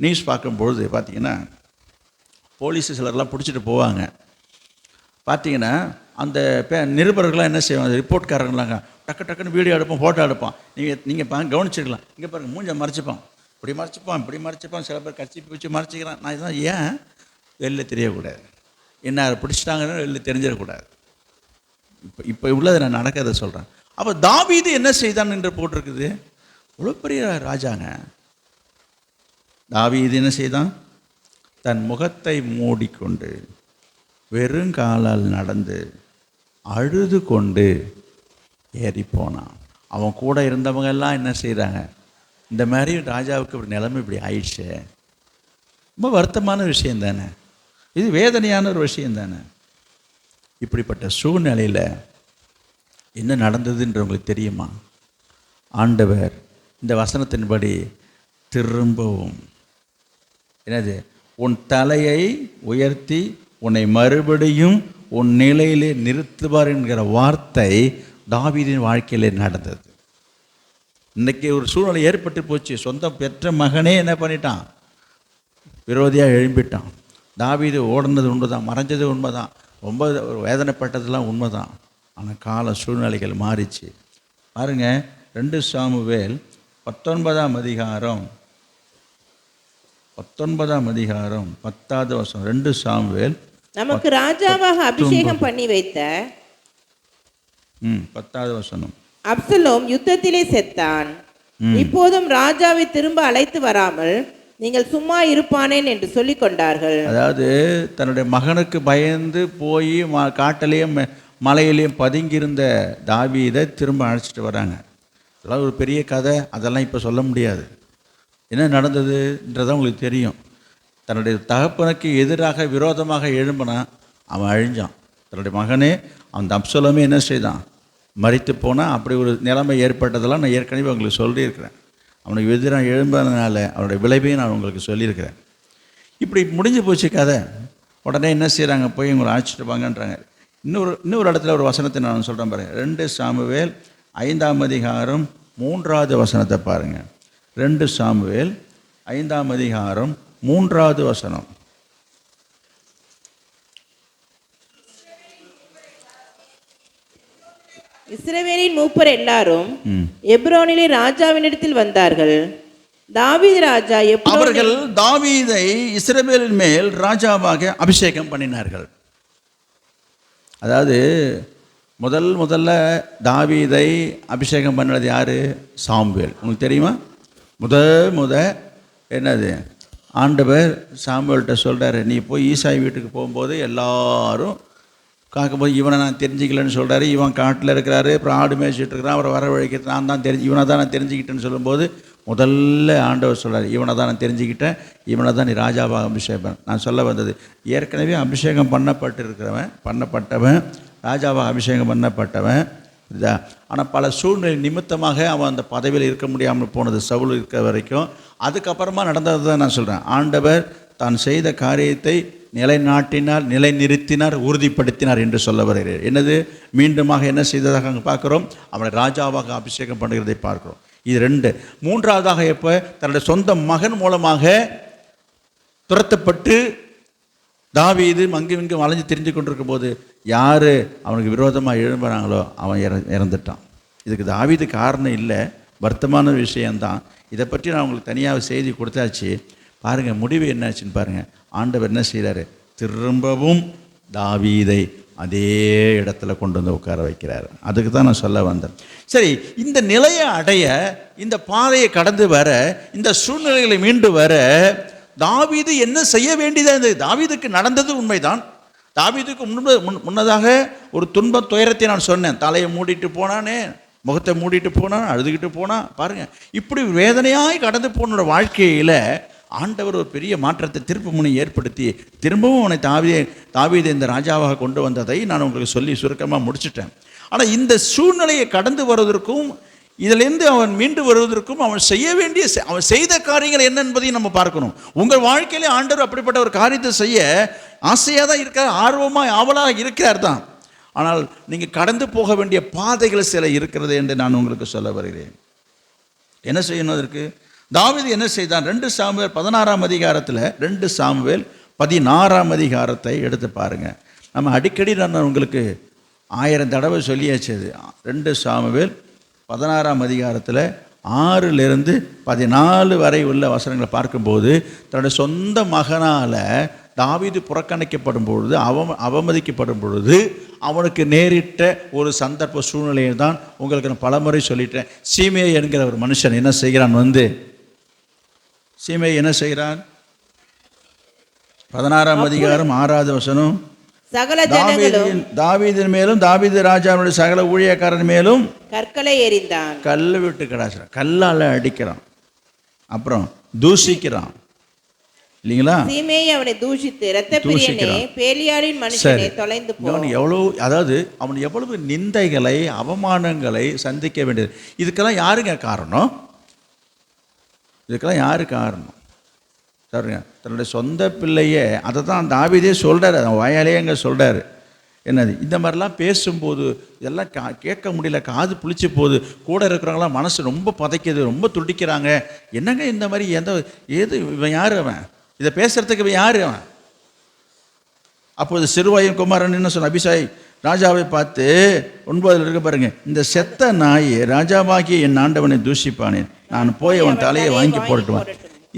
நியூஸ் பார்க்கும்பொழுது பார்த்தீங்கன்னா, போலீஸு சிலர்லாம் பிடிச்சிட்டு போவாங்க. பார்த்தீங்கன்னா அந்த நிருபர்கள்லாம் என்ன செய்வாங்க, ரிப்போர்ட்காரங்களாங்க டக்குன்னு வீடியோ எடுப்போம், ஃபோட்டோ எடுப்போம். நீங்கள் கவனிச்சிருக்கலாம். இங்கே பாருங்கள், மூஞ்சை மறைச்சிப்பான், இப்படி மறைச்சிப்பான். சில பேர் கட்சி வச்சு மறைச்சிக்கிறான். நான் இதுதான் ஏன் வெளில தெரியக்கூடாது, என்ன பிடிச்சிட்டாங்கன்னு வெளில தெரிஞ்சிடக்கூடாது. இப்போ உள்ளதை நான் நடக்கிறத சொல்கிறேன். அப்போ தாவீது என்ன செய்தான் என்று போட்டிருக்குது. இவ்வளோ பெரிய ராஜாங்க. தாவீது என்ன செய்தான், தன் முகத்தை மூடிக்கொண்டு வெறுங்காலால் நடந்து அழுது கொண்டு ஏறி போனான். அவன் கூட இருந்தவங்க எல்லாம் என்ன செய்கிறாங்க, இந்த மாதிரி ராஜாவுக்கு இப்படி நிலைமை இப்படி ஆயிடுச்சு. ரொம்ப வருத்தமான விஷயம் தானே, இது வேதனையான ஒரு விஷயம் தானே. இப்படிப்பட்ட சூழ்நிலையில் என்ன நடந்ததுன்ற உங்களுக்கு தெரியுமா? ஆண்டவர் இந்த வசனத்தின்படி திரும்பவும் என்னது, உன் தலையை உயர்த்தி உன்னை மறுபடியும் உன் நிலையிலே நிறுத்துவார் என்கிற வார்த்தை தாவீதின் வாழ்க்கையிலே நடந்தது. இன்றைக்கி ஒரு சூழ்நிலை ஏற்பட்டு போச்சு. சொந்தம் பெற்ற மகனே என்ன பண்ணிட்டான், விரோதியாக எழும்பிட்டான். தாவீது ஓடுனது உண்மைதான், மறைஞ்சது உண்மைதான், ரொம்ப வேதனைப்பட்டதெல்லாம் உண்மைதான். ஆனால் கால சூழ்நிலைகள் மாறிச்சு. பாருங்கள், 2 சாமுவேல் 19ஆம் அதிகாரம் 10வது வசனம். 2 சாமுவேல் நமக்கு ராஜாவாக அபிஷேகம் பண்ணி வைத்த 10வது வசனம். அப்சலோம் யுத்தத்திலே செத்தான். இப்போதும் ராஜாவை திரும்ப அழைத்து வராமல் நீங்கள் சும்மா இருப்பானேன் என்று சொல்லிக் கொண்டார்கள். அதாவது தன்னுடைய மகனுக்கு பயந்து போய் காட்டிலையும் மலையிலையும் பதுங்கியிருந்த தாவீதை திரும்ப அழைச்சிட்டு வராங்க. அதெல்லாம் ஒரு பெரிய கதை, அதெல்லாம் இப்போ சொல்ல முடியாது. என்ன நடந்ததுன்றதான் உங்களுக்கு தெரியும். தன்னுடைய தகப்பனுக்கு எதிராக விரோதமாக எழும்பினா அவன் அழிஞ்சான். தன்னுடைய மகனே அந்த அப்சலோமே என்ன செய்தான், மரித்து போனால். அப்படி ஒரு நிலைமை ஏற்பட்டதெல்லாம் நான் ஏற்கனவே உங்களுக்கு சொல்லியிருக்கிறேன். அவனுக்கு எதிராக எழும்புறதுனால அவனுடைய விளைவையும் நான் உங்களுக்கு சொல்லியிருக்கிறேன். இப்படி முடிஞ்சு போச்சு கதை. உடனே என்ன செய்கிறாங்க, போய் உங்களை அழைச்சிட்டு வாங்கன்றாங்க. இன்னொரு இடத்துல ஒரு வசனத்தை நான் சொல்கிறேன் பாருங்கள். 2 சாமுவேல் 5ஆம் அதிகாரம் 3வது வசனத்தை பாருங்கள். 2 சாமுவேல் 5ஆம் அதிகாரம் 3வது வசனம். இஸ்ரவேலின் மூப்பர் எல்லாரும் எப்ரோனிலே ராஜாவினிடத்தில் வந்தார்கள். தாவீது ராஜா அவர்கள் தாவீதை இஸ்ரவேலின் மேல் ராஜாவாக அபிஷேகம் பண்ணினார்கள். அதாவது முதல்ல தாவீதை அபிஷேகம் பண்ணது யாரு? சாமுவேல். உங்களுக்கு தெரியுமா? என்னது, ஆண்டவர் சாமுவேல்கிட்ட சொல்கிறாரு, நீ போய் ஈசாய் வீட்டுக்கு போகும்போது எல்லாரும் காக்கும்போது இவனை நான் தெரிஞ்சிக்கலன்னு சொல்கிறாரு. இவன் காட்டில் இருக்கிறாரு, அப்புறம் ஆடு மேய்ச்சிட்டு இருக்கிறான், அவரை வரவழைக்கிறது நான் தான் இவனை தான் நான் தெரிஞ்சுக்கிட்டேன்னு சொல்லும்போது முதல்ல ஆண்டவர் சொல்கிறார், இவனை தான் நான் தெரிஞ்சுக்கிட்டேன், இவனை தான் நீ ராஜாவாக அபிஷேகம். நான் சொல்ல வந்தது, ஏற்கனவே அபிஷேகம் பண்ணப்பட்டவன் ராஜாவாக அபிஷேகம் பண்ணப்பட்டவன் இதா. ஆனால் பல சூழ்நிலை நிமித்தமாக அவன் அந்த பதவியில் இருக்க முடியாமல் போனது, சவுல் இருக்கிற வரைக்கும். அதுக்கப்புறமா நடந்தது தான் நான் சொல்கிறேன். ஆண்டவர் தான் செய்த காரியத்தை நிலைநாட்டினார், நிலைநிறுத்தினார், உறுதிப்படுத்தினார் என்று சொல்ல வருகிறார். என்னது, மீண்டுமாக என்ன செய்ததாக அங்கே பார்க்குறோம், அவனை ராஜாவாக அபிஷேகம் பண்ணுகிறதை பார்க்குறோம். இது 2. 3வதாக எப்போ தன்னுடைய சொந்த மகன் மூலமாக துரத்தப்பட்டு தாவீது இங்கும் வளைஞ்சு தெரிஞ்சு கொண்டிருக்கும் போது யார் அவனுக்கு விரோதமாக எழும்புறாங்களோ அவன் இறந்துட்டான். இதுக்கு தாவீது காரணம் இல்லை, வருத்தமான விஷயந்தான். இதை பற்றி நான் உங்களுக்கு தனியாக செய்தி கொடுத்தாச்சு. பாருங்கள் முடிவு என்னாச்சுன்னு பாருங்கள். ஆண்டவர் என்ன செய்கிறாரு, திரும்பவும் தாவீதை அதே இடத்துல கொண்டு வந்து உட்கார வைக்கிறார். அதுக்கு தான் நான் சொல்ல வந்தேன். சரி, இந்த நிலையை அடைய, இந்த பாதையை கடந்து வர, இந்த சூழ்நிலைகளை மீண்டு வர தாவீது என்ன செய்ய வேண்டியதாக இருந்தது? தாவீதுக்கு நடந்தது உண்மைதான். தாவீதுக்கு முன்னதாக ஒரு துன்ப துயரத்தை நான் சொன்னேன். தலையை மூடிட்டு போனானே, முகத்தை மூடிட்டு போனான், அழுதுகிட்டு போனான். பாருங்கள், இப்படி வேதனையாய் கடந்து போன வாழ்க்கையில் ஆண்டவர் ஒரு பெரிய மாற்றத்தை திருப்பு முனை ஏற்படுத்தி திரும்பவும் அவனை தாவீதை இந்த ராஜாவாக கொண்டு வந்ததை நான் உங்களுக்கு சொல்லி சுருக்கமாக முடிச்சிட்டேன். ஆனால் இந்த சூழ்நிலையை கடந்து வருவதற்கும் இதிலிருந்து அவன் மீண்டு வருவதற்கும் அவன் செய்ய வேண்டிய அவன் செய்த காரியங்கள் என்ன என்பதையும் நம்ம பார்க்கணும். உங்கள் வாழ்க்கையிலே ஆண்டவர் அப்படிப்பட்ட ஒரு காரியத்தை செய்ய ஆசையாக தான் இருக்கிறார், ஆர்வமாக ஆவலாக இருக்கிறார் தான். ஆனால் நீங்கள் கடந்து போக வேண்டிய பாதைகள் சில இருக்கிறது என்று நான் உங்களுக்கு சொல்ல வருகிறேன். என்ன செய்யணும் அதற்கு? தாவீது என்ன செய்தான்? 2 சாமுவேல் 16ஆம் அதிகாரத்தில் 2 சாமுவேல் 16ஆம் அதிகாரத்தை எடுத்து பாருங்கள். நம்ம அடிக்கடி நான் உங்களுக்கு 1000 தடவை சொல்லியாச்சு. அது 2 சாமுவேல் 16ஆம் அதிகாரத்தில் 6லிருந்து 14 வரை உள்ள வசனங்களை பார்க்கும்போது தன்னுடைய சொந்த மகனால் தாவீது புறக்கணிக்கப்படும் பொழுது, அவமதிக்கப்படும் பொழுது அவனுக்கு நேரிட்ட ஒரு சந்தர்ப்ப சூழ்நிலையை தான் உங்களுக்கு நான் பலமுறை சொல்லிட்டேன். சீமேய் என்கிற ஒரு மனுஷன் என்ன செய்கிறான்? சீமேய் என்ன செய்கிறான்? 16ஆம் அதிகாரம் 6வது வசனம். சகல ஜனங்களும் தாவீதின் மேலும் தாவீது ராஜாவுடைய சகல ஊழியக்காரன் மேலும் கற்களை எறிந்தான். கல்லை விட்டு கடாசுறான், கல்லால் அடிக்கிறான், அப்புறம் தூஷிக்கிறான் இல்லைங்களா? சீமேய் அவனை தூஷித்து, இரத்தப்பிரியனே, பேலியாளின் மனுஷனே, தொலைந்து போ. எவ்வளவு, அதாவது அவன் எவ்வளவு நிந்தைகளை அவமானங்களை சந்திக்க வேண்டியது. இதுக்கெல்லாம் யாருங்க காரணம்? இதுக்கெல்லாம் யாரு காரணம்? சரிங்க, தன்னுடைய சொந்த பிள்ளையே, அதை தான் தாவீதே சொல்கிறார், அவன் வாயாலேயே அங்கே சொல்கிறாரு. என்னது, இந்த மாதிரிலாம் பேசும்போது இதெல்லாம் கேட்க முடியல, காது புளிச்சு போகுது, கூட இருக்கிறவங்களாம் மனசு ரொம்ப பதைக்குது, ரொம்ப துடிக்கிறாங்க. என்னங்க இந்த மாதிரி ஏது இவன் யார், அவன் இதை பேசுகிறதுக்கு இவன் யார் அவன்? அப்போது சிறுவாயின் குமாரன் என்ன சொன்ன, அபிஷாய் ராஜாவை பார்த்து 9 இருக்க பாருங்க, இந்த செத்த நாய் ராஜாவாகி என் ஆண்டவனை தூஷிப்பானேன், நான் போய் அவன் தலையை வாங்கி போட்டுவான்.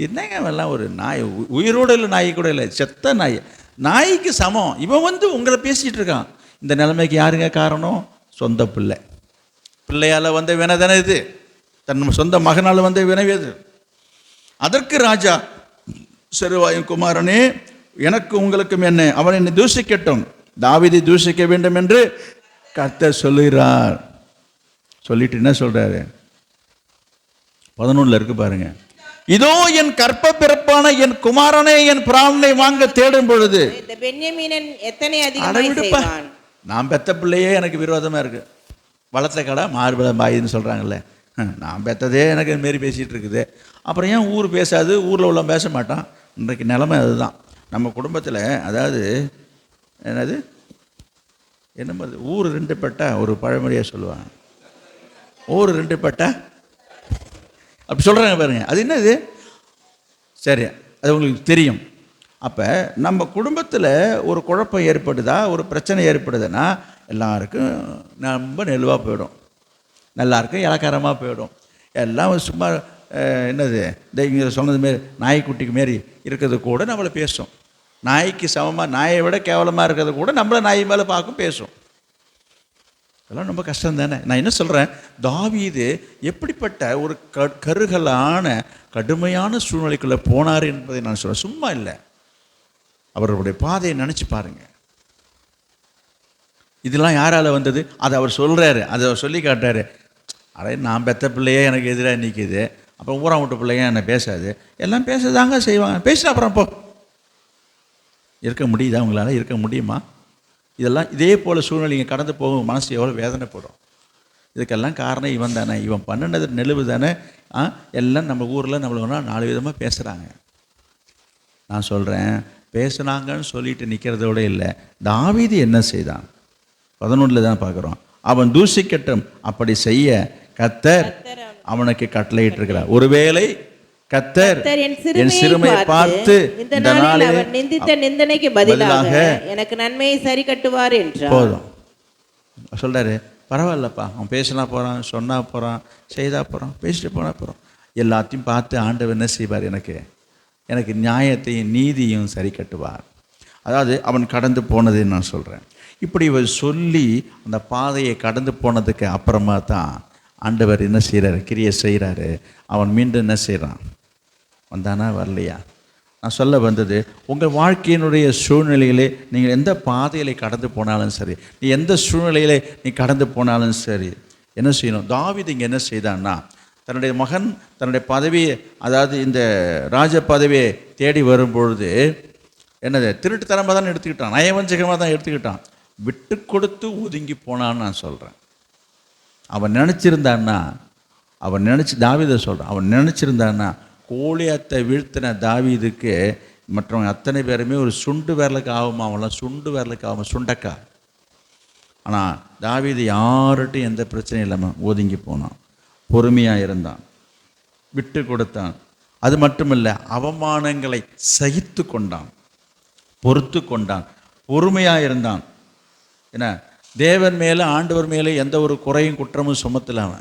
என்னங்க அவெல்லாம் ஒரு நாய், உயிரோடு இல்லை, நாய் கூட இல்லை, செத்த நாய், நாய்க்கு சமம். இவன் உங்களை பேசிகிட்டு இருக்கான். இந்த நிலைமைக்கு யாருங்க காரணம்? சொந்த பிள்ளையால் வந்த வினை தானே இது, தன் சொந்த மகனால் வந்த வினைவேது. அதற்கு ராஜா, சிறுவாயின் குமாரனே, எனக்கு உங்களுக்கும் என்ன, அவன் என்னை தூஷிக்கட்டும், தாவீதை தூஷிக்க வேண்டும் என்று கர்த்தர் சொல்லுகிறார். சொல்லிட்டு என்ன சொல்றாரு, 11 இருக்கு பாருங்க, இதோ என் கற்ப பிறப்பான என் குமாரனை என் பிராணனை வாங்க தேடும் பொழுது, இந்த பென்யமீனன் எத்தனை அதிகமாய் செய்வான். நான் பெத்த பிள்ளையே எனக்கு விரோதமா இருக்கு, வளர்த்த கடை மார்பல பாயின்னு சொல்றாங்கல்ல, நான் பெத்ததே எனக்கு மாரி பேசிகிட்டு இருக்குது, அப்புறம் ஏன் ஊர் பேசாது, ஊரில் உள்ள பேச மாட்டான். இன்றைக்கு நிலைமை அதுதான் நம்ம குடும்பத்தில். அதாவது என்னது, என்ன ஊர் 2 பட்டா, ஒரு பழமொழியாக சொல்லுவாங்க, ஊர் 2 பட்டா அப்படி சொல்கிறாங்க பாருங்க. அது என்னது, சரி, அது உங்களுக்கு தெரியும். அப்போ நம்ம குடும்பத்தில் ஒரு குழப்பம் ஏற்படுதா, ஒரு பிரச்சனை ஏற்படுதுன்னா எல்லாருக்கும் ரொம்ப நெல்வாக போயிடும், எல்லாருக்கும் இலக்காரமாக போயிடும். எல்லாம் சும்மா என்னது, இங்கே சொன்னது மாரி நாய்க்குட்டிக்கு மாரி இருக்கிறது கூட நம்மளை பேசும், நாய்க்கு சமமாக, நாயை விட கேவலமாக இருக்கிறது கூட நம்மளை நாய் மேலே பார்க்கும், பேசும். இதெல்லாம் ரொம்ப கஷ்டம் தானே. நான் என்ன சொல்கிறேன், தாவீது எப்படிப்பட்ட ஒரு கருகலான கடுமையான சூழ்நிலைக்குள்ளே போனார் என்பதை நான் சொல்கிறேன், சும்மா இல்லை. அவருடைய பாதையை நினச்சி பாருங்க. இதெல்லாம் யாரால் வந்தது? அதை அவர் சொல்கிறாரு, அதை அவர் சொல்லி காட்டாரு. அடே, நான் பெத்த பிள்ளையே எனக்கு எதிராக நிற்கிது, அப்புறம் ஊரா விட்டு பிள்ளைங்க என்ன பேசாது, எல்லாம் பேசதாங்க செய்வாங்க, பேசினா அப்புறம் போ. இருக்க முடியுதா உங்களால்? இருக்க முடியுமா? இதெல்லாம் இதே போல் சூழ்நிலைங்க கடந்து போகும், மனசு எவ்வளோ வேதனைப்படும். இதுக்கெல்லாம் காரணம் இவன் தானே, இவன் பண்ணினது நெளிவு தானே. எல்லாம் நம்ம ஊரில் நம்மளை 4 விதமாக பேசுகிறாங்க. நான் சொல்கிறேன், பேசுனாங்கன்னு சொல்லிட்டு நிற்கிறதோட இல்லை, தாவீது என்ன செய்தான் 11 தான் பார்க்குறோம். அவன் தூஷிக்கட்டும், அப்படி செய்ய கர்த்தர் அவனுக்கு கட்டளையிட்டிருக்கிறார். ஒருவேளை கர்த்தர் என் சிறுமையை பார்த்து இந்த நாளில் நிந்தித்த நிந்தனைக்கு பதிலாக எனக்கு நன்மையை சரி கட்டுவார் என்றார். போதும் சொல்றாரு, பரவாயில்லப்பா, அவன் பேசினா போகிறான், சொன்னா போகிறான், செய்தா போகிறான், பேசிட்டு போனா போகிறான், எல்லாத்தையும் பார்த்து ஆண்டவர் என்ன செய்வார், எனக்கு நியாயத்தையும் நீதியும் சரி கட்டுவார். அதாவது அவன் கடந்து போனதுன்னு நான் சொல்கிறேன். இப்படி இவர் சொல்லி அந்த பாதையை கடந்து போனதுக்கு அப்புறமா தான் ஆண்டவர் என்ன செய்கிறாரு, கிரியை செய்கிறாரு. அவன் மீண்டும் என்ன செய்கிறான், வந்தானா வரலையா? நான் சொல்ல வந்தது, உங்கள் வாழ்க்கையினுடைய சூழ்நிலையிலே நீங்கள் எந்த பாதையில் கடந்து போனாலும் சரி, நீ எந்த சூழ்நிலையிலே நீ கடந்து போனாலும் சரி, என்ன செய்யணும்? தாவீது இங்கே என்ன செய்தான்னா, தன்னுடைய மகன் தன்னுடைய பதவியை, அதாவது இந்த ராஜ பதவியை தேடி வரும்பொழுது என்னது, திருட்டுத்தனமாக தான் எடுத்துக்கிட்டான், நயவஞ்சகமாக தான் எடுத்துக்கிட்டான், விட்டு கொடுத்து ஒதுங்கி போனான்னு நான் சொல்கிறேன். அவன் நினச்சிருந்தான்னா, தாவீதை சொல்கிறான், அவன் நினச்சிருந்தான்னா கோலியாத்தை வீழ்த்தின தாவீதுக்கு மற்றவங்க அத்தனை பேருமே ஒரு சுண்டு விரலுக்கு ஆகுமா, அவங்களாம் சுண்டு விரலுக்கு ஆகுமா, சுண்டக்கா. ஆனால் தாவீது யார்கிட்டையும் எந்த பிரச்சனையும் இல்லாமல் ஒதுங்கி போனான், பொறுமையாக இருந்தான், விட்டு கொடுத்தான். அது மட்டுமில்லை, அவமானங்களை சகித்து கொண்டான், பொறுத்து கொண்டான், பொறுமையாக இருந்தான். ஏன்னா தேவன் மேலே ஆண்டவர் மேலே எந்த ஒரு குறையும் குற்றமும் சுமத்தலாம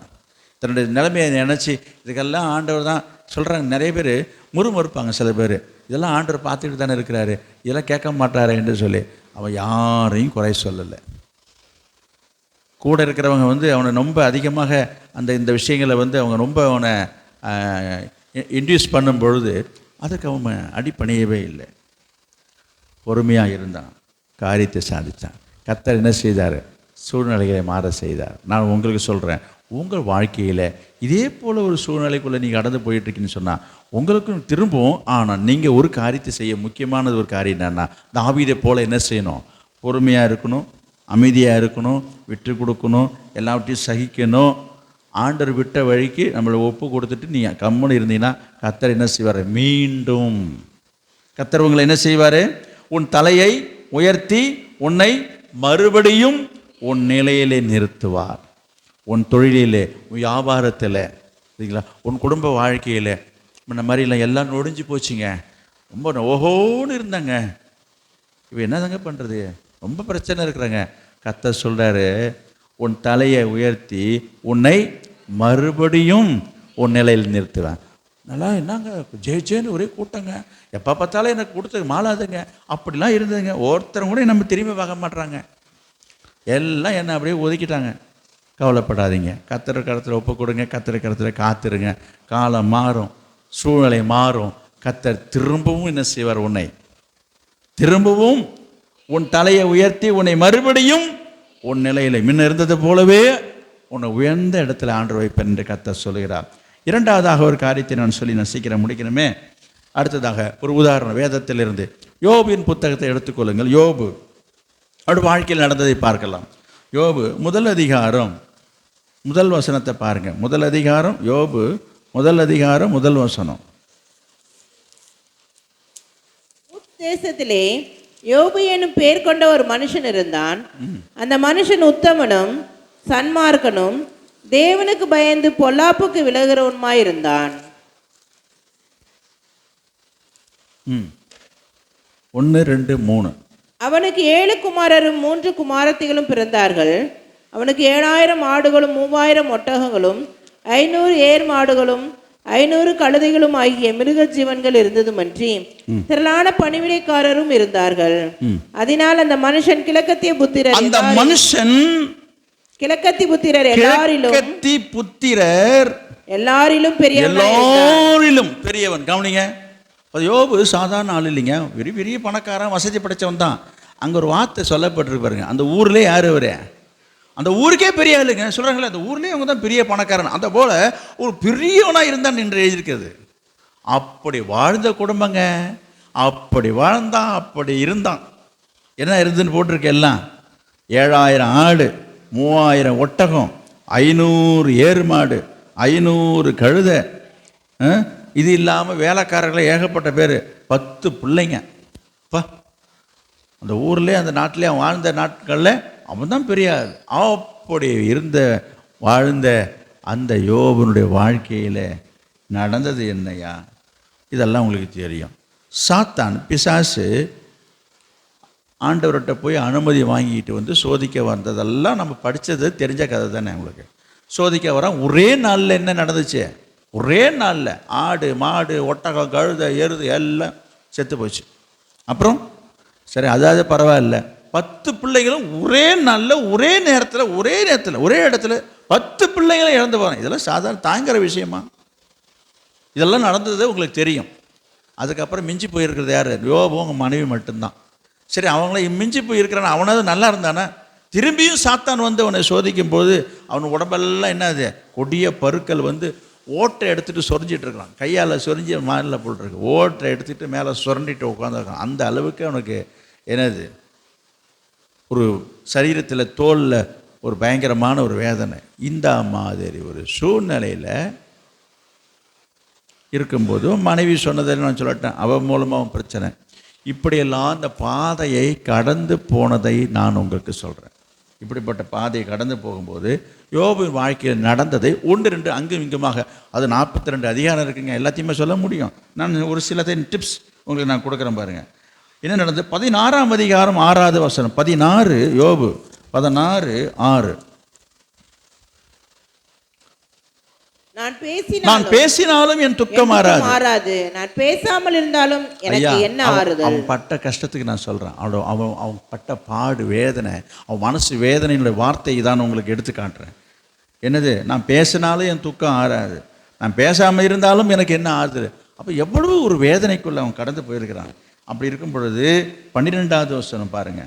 தன்னுடைய நிலைமையை நினச்சி, இதுக்கெல்லாம் ஆண்டவர் தான் சொல்கிறாங்க. நிறைய பேர் முறுமுறுப்பாங்க, சில பேர் இதெல்லாம் ஆண்டவர் பார்த்துக்கிட்டு தானே இருக்கிறாரு, இதெல்லாம் கேட்க மாட்டாரு என்று சொல்லி அவன் யாரையும் குறை சொல்லலை. கூட இருக்கிறவங்க அவனை ரொம்ப அதிகமாக இந்த விஷயங்களை அவங்க ரொம்ப அவனை இன்டியூஸ் பண்ணும் பொழுது அதுக்கு அவன் அடிப்பணியவே இல்லை, பொறுமையாக இருந்தான். காரியத்தை சாதித்தான். கர்த்தர் என்ன செய்தார்? சூழ்நிலைகளை மாற செய்தார். நான் உங்களுக்கு சொல்கிறேன், உங்கள் வாழ்க்கையில் இதே போல் ஒரு சூழ்நிலைக்குள்ளே நீங்கள் கடந்து போயிட்டுருக்கீங்கன்னு சொன்னால் உங்களுக்கும் திரும்பவும் ஆனால் நீங்கள் ஒரு காரியத்தை செய்ய முக்கியமானது ஒரு காரியம் என்னென்னா, தாவீதை போல் என்ன செய்யணும்? பொறுமையாக இருக்கணும், அமைதியாக இருக்கணும், விட்டு கொடுக்கணும், எல்லாவற்றையும் சகிக்கணும். ஆண்டவர் விட்ட வழிக்கு நம்மளை ஒப்பு கொடுத்துட்டு நீ கம்முன்னு இருந்தீங்கன்னா கர்த்தர் என்ன செய்வார்? மீண்டும் கர்த்தர் உங்களை என்ன செய்வார்? உன் தலையை உயர்த்தி உன்னை மறுபடியும் உன் நிலையிலே நிறுத்துவார். உன் தொழிலிலே, உன் வியாபாரத்தில், சரிங்களா, உன் குடும்ப வாழ்க்கையில். இந்த மாதிரிலாம் எல்லாம் நொடிஞ்சு போச்சுங்க. ரொம்ப ஓஹோன்னு இருந்தாங்க. இப்போ என்னதாங்க பண்ணுறது? ரொம்ப பிரச்சனை இருக்கிறாங்க. கர்த்தர் சொல்கிறாரு, உன் தலையை உயர்த்தி உன்னை மறுபடியும் உன் நிலையில் நிறுத்துவேன். நல்லா என்னங்க ஜெயிச்சேன்னு ஒரே கூட்டங்க, எப்போ பார்த்தாலும் எனக்கு கொடுத்து மாளாதுங்க, அப்படிலாம் இருந்ததுங்க. ஒருத்தரும் கூட நம்ம திரும்பி பார்க்க மாட்றாங்க. எல்லாம் என்னை அப்படியே ஒதுக்கிட்டாங்க. கவலைப்படாதீங்க, கர்த்தர் கருத்தில் ஒப்பு கொடுங்க, கர்த்தர் கருத்தில் காத்துருங்க. காலம் மாறும், சூழ்நிலை மாறும். கர்த்தர் திரும்பவும் என்ன செய்வார்? உன்னை திரும்பவும் உன் தலையை உயர்த்தி உன்னை மறுபடியும் உன் நிலையில் முன்ன இருந்தது போலவே உன்னை உயர்ந்த இடத்துல ஆண்டு வைப்பேன் என்று கர்த்தர் சொல்கிறார். இரண்டாவதாக ஒரு காரியத்தை நான் சொல்லி நான் சீக்கிரம் முடிக்கணுமே. அடுத்ததாக ஒரு உதாரணம் வேதத்திலிருந்து யோபின் புத்தகத்தை எடுத்துக்கொள்ளுங்கள். யோபு அவருடைய வாழ்க்கையில் நடந்ததை பார்க்கலாம். யோபு முதல் அதிகாரம் முதல் வசனத்தை பாருங்க. முதல் அதிகாரம் யோபு முதல் அதிகாரம் முதல் வசனம். தேசத்திலே யோபு எனும் பேர் கொண்ட ஒரு மனுஷன் இருந்தான். அந்த மனுஷன் உத்தமனும் சன்மார்க்கனும் தேவனுக்கு பயந்து பொல்லாப்புக்கு விலகிறவனுமாயிருந்தான். 1, 2, 3. அவனுக்கு 7 குமாரரும் 3 குமாரத்திகளும் பிறந்தார்கள். அவனுக்கு 7000 ஆடுகளும் 3000 ஒட்டகங்களும் 500 ஏர் மாடுகளும் 500 கழுதைகளும் ஆகிய மிருக ஜீவன்கள் இருந்ததுமன்றி திரளான பணிவிடைக்காரரும் இருந்தார்கள். அதனால் அந்த மனுஷன் கிழக்கத்திய புத்திரர் புத்திரர் எல்லாரிலும் பெரியவன். கவனிங்க, யோபு சாதாரண ஆள் இல்லைங்க, பெரிய பெரிய பணக்காரன், வசதி படைச்சவன் தான். அங்கே ஒரு வார்த்தை சொல்லப்பட்டிருக்கு பாருங்க. அந்த ஊர்லேயே யார் அவரு? அந்த ஊருக்கே பெரிய ஆளுங்க சொல்கிறாங்களே, அந்த ஊர்லேயே அவங்க தான் பெரிய பணக்காரன். அந்த போல் ஒரு பெரியவனாக இருந்தான் என்று எழுதியிருக்கிறது. அப்படி வாழ்ந்த குடும்பங்க, அப்படி வாழ்ந்தான், அப்படி இருந்தான். என்ன இருந்துன்னு போட்டிருக்கு எல்லாம்? 7000 ஆடு, 3000 ஒட்டகம், 500 ஏறு மாடு, 500 கழுதை. இது இல்லாமல் வேலைக்காரர்களை ஏகப்பட்ட பேர், 10 பிள்ளைங்க. அந்த ஊர்லேயே அந்த நாட்டிலே அவன் வாழ்ந்த நாட்களில் அவன் தான் பெரிய ஆள். அப்படி இருந்த வாழ்ந்த அந்த யோபனுடைய வாழ்க்கையில் நடந்தது என்னையா? இதெல்லாம் உங்களுக்கு தெரியும். சாத்தான் பிசாசு ஆண்டவர்கிட்ட போய் அனுமதி வாங்கிட்டு வந்து சோதிக்க வந்ததெல்லாம் நம்ம படித்தது தெரிஞ்ச கதை தானே உங்களுக்கு. சோதிக்க வரான். ஒரே நாளில் என்ன நடந்துச்சு? ஒரே நாளில் ஆடு மாடு ஒட்டகம் கழுதை எருது எல்லாம் செத்து போச்சு. அப்புறம் சரி, அதாவது பரவாயில்ல, 10 பிள்ளைகளும் ஒரே நாளில் ஒரே நேரத்தில் ஒரே இடத்துல 10 பிள்ளைகளும் இறந்து போகிறாங்க. இதெல்லாம் சாதாரண தாங்கிற விஷயமா? இதெல்லாம் நடந்தது உங்களுக்கு தெரியும். அதுக்கப்புறம் மிஞ்சி போயிருக்கிறது யார்? யோபு உங்கள் மனைவி மட்டும்தான். சரி, அவங்கள மிஞ்சி போயிருக்கிறான், அவனாவது நல்லா இருந்தானே. திரும்பியும் சாத்தான் வந்து அவனை சோதிக்கும் போது அவன் உடம்பெல்லாம் என்னது? கொடிய பருக்கள் வந்து ஓட்டை எடுத்துகிட்டு சொரிஞ்சிட்டு இருக்கிறான். கையால் சொரிஞ்சி மாரில் போட்டுருக்கு. ஓட்டை எடுத்துகிட்டு மேலே சுரண்டிட்டு உட்காந்துருக்கான். அந்த அளவுக்கு அவனுக்கு என்னது? ஒரு சரீரத்தில் தோலில் ஒரு பயங்கரமான ஒரு வேதனை. இந்த மாதிரி ஒரு சூழ்நிலையில் இருக்கும்போது மனைவி சொன்னதை நான் சொல்லட்டேன், அவன் மூலமாக பிரச்சனை. இப்படியெல்லாம் அந்த பாதையை கடந்து போனதை நான் உங்களுக்கு சொல்கிறேன். இப்படிப்பட்ட பாதையை கடந்து போகும்போது யோபுவின் வாழ்க்கையில் நடந்ததை 1, 2 அங்கும் இங்குமாக, அது 42 அதிகாரம் இருக்குங்க, எல்லாத்தையுமே சொல்ல முடியும். நான் ஒரு சில டிப்ஸ் உங்களுக்கு நான் கொடுக்குறேன் பாருங்கள். என்ன நடந்தது? 16ஆம் அதிகாரம் 6வது வசனம். 16 யோபு 16:6. நான் பேசினாலும் என் துக்கம் மாறாது, நான் பேசாமல் இருந்தாலும் எனக்கு என்ன ஆறுதல். அவன் பட்ட கஷ்டத்துக்கு நான் சொல்றேன். அவன் பட்ட பாடு வேதனை, அவன் மனசு வேதனையினுடைய வார்த்தை தான் உங்களுக்கு எடுத்து காட்டுறேன். என்னது? நான் பேசினாலும் என் துக்கம் ஆறாது, நான் பேசாமல் இருந்தாலும் எனக்கு என்ன ஆறுதல். அப்போ எவ்வளவு ஒரு வேதனைக்குள்ள அவன் கடந்து போயிருக்கிறான். அப்படி இருக்கும் பொழுது 12வது வசனம் பாருங்க.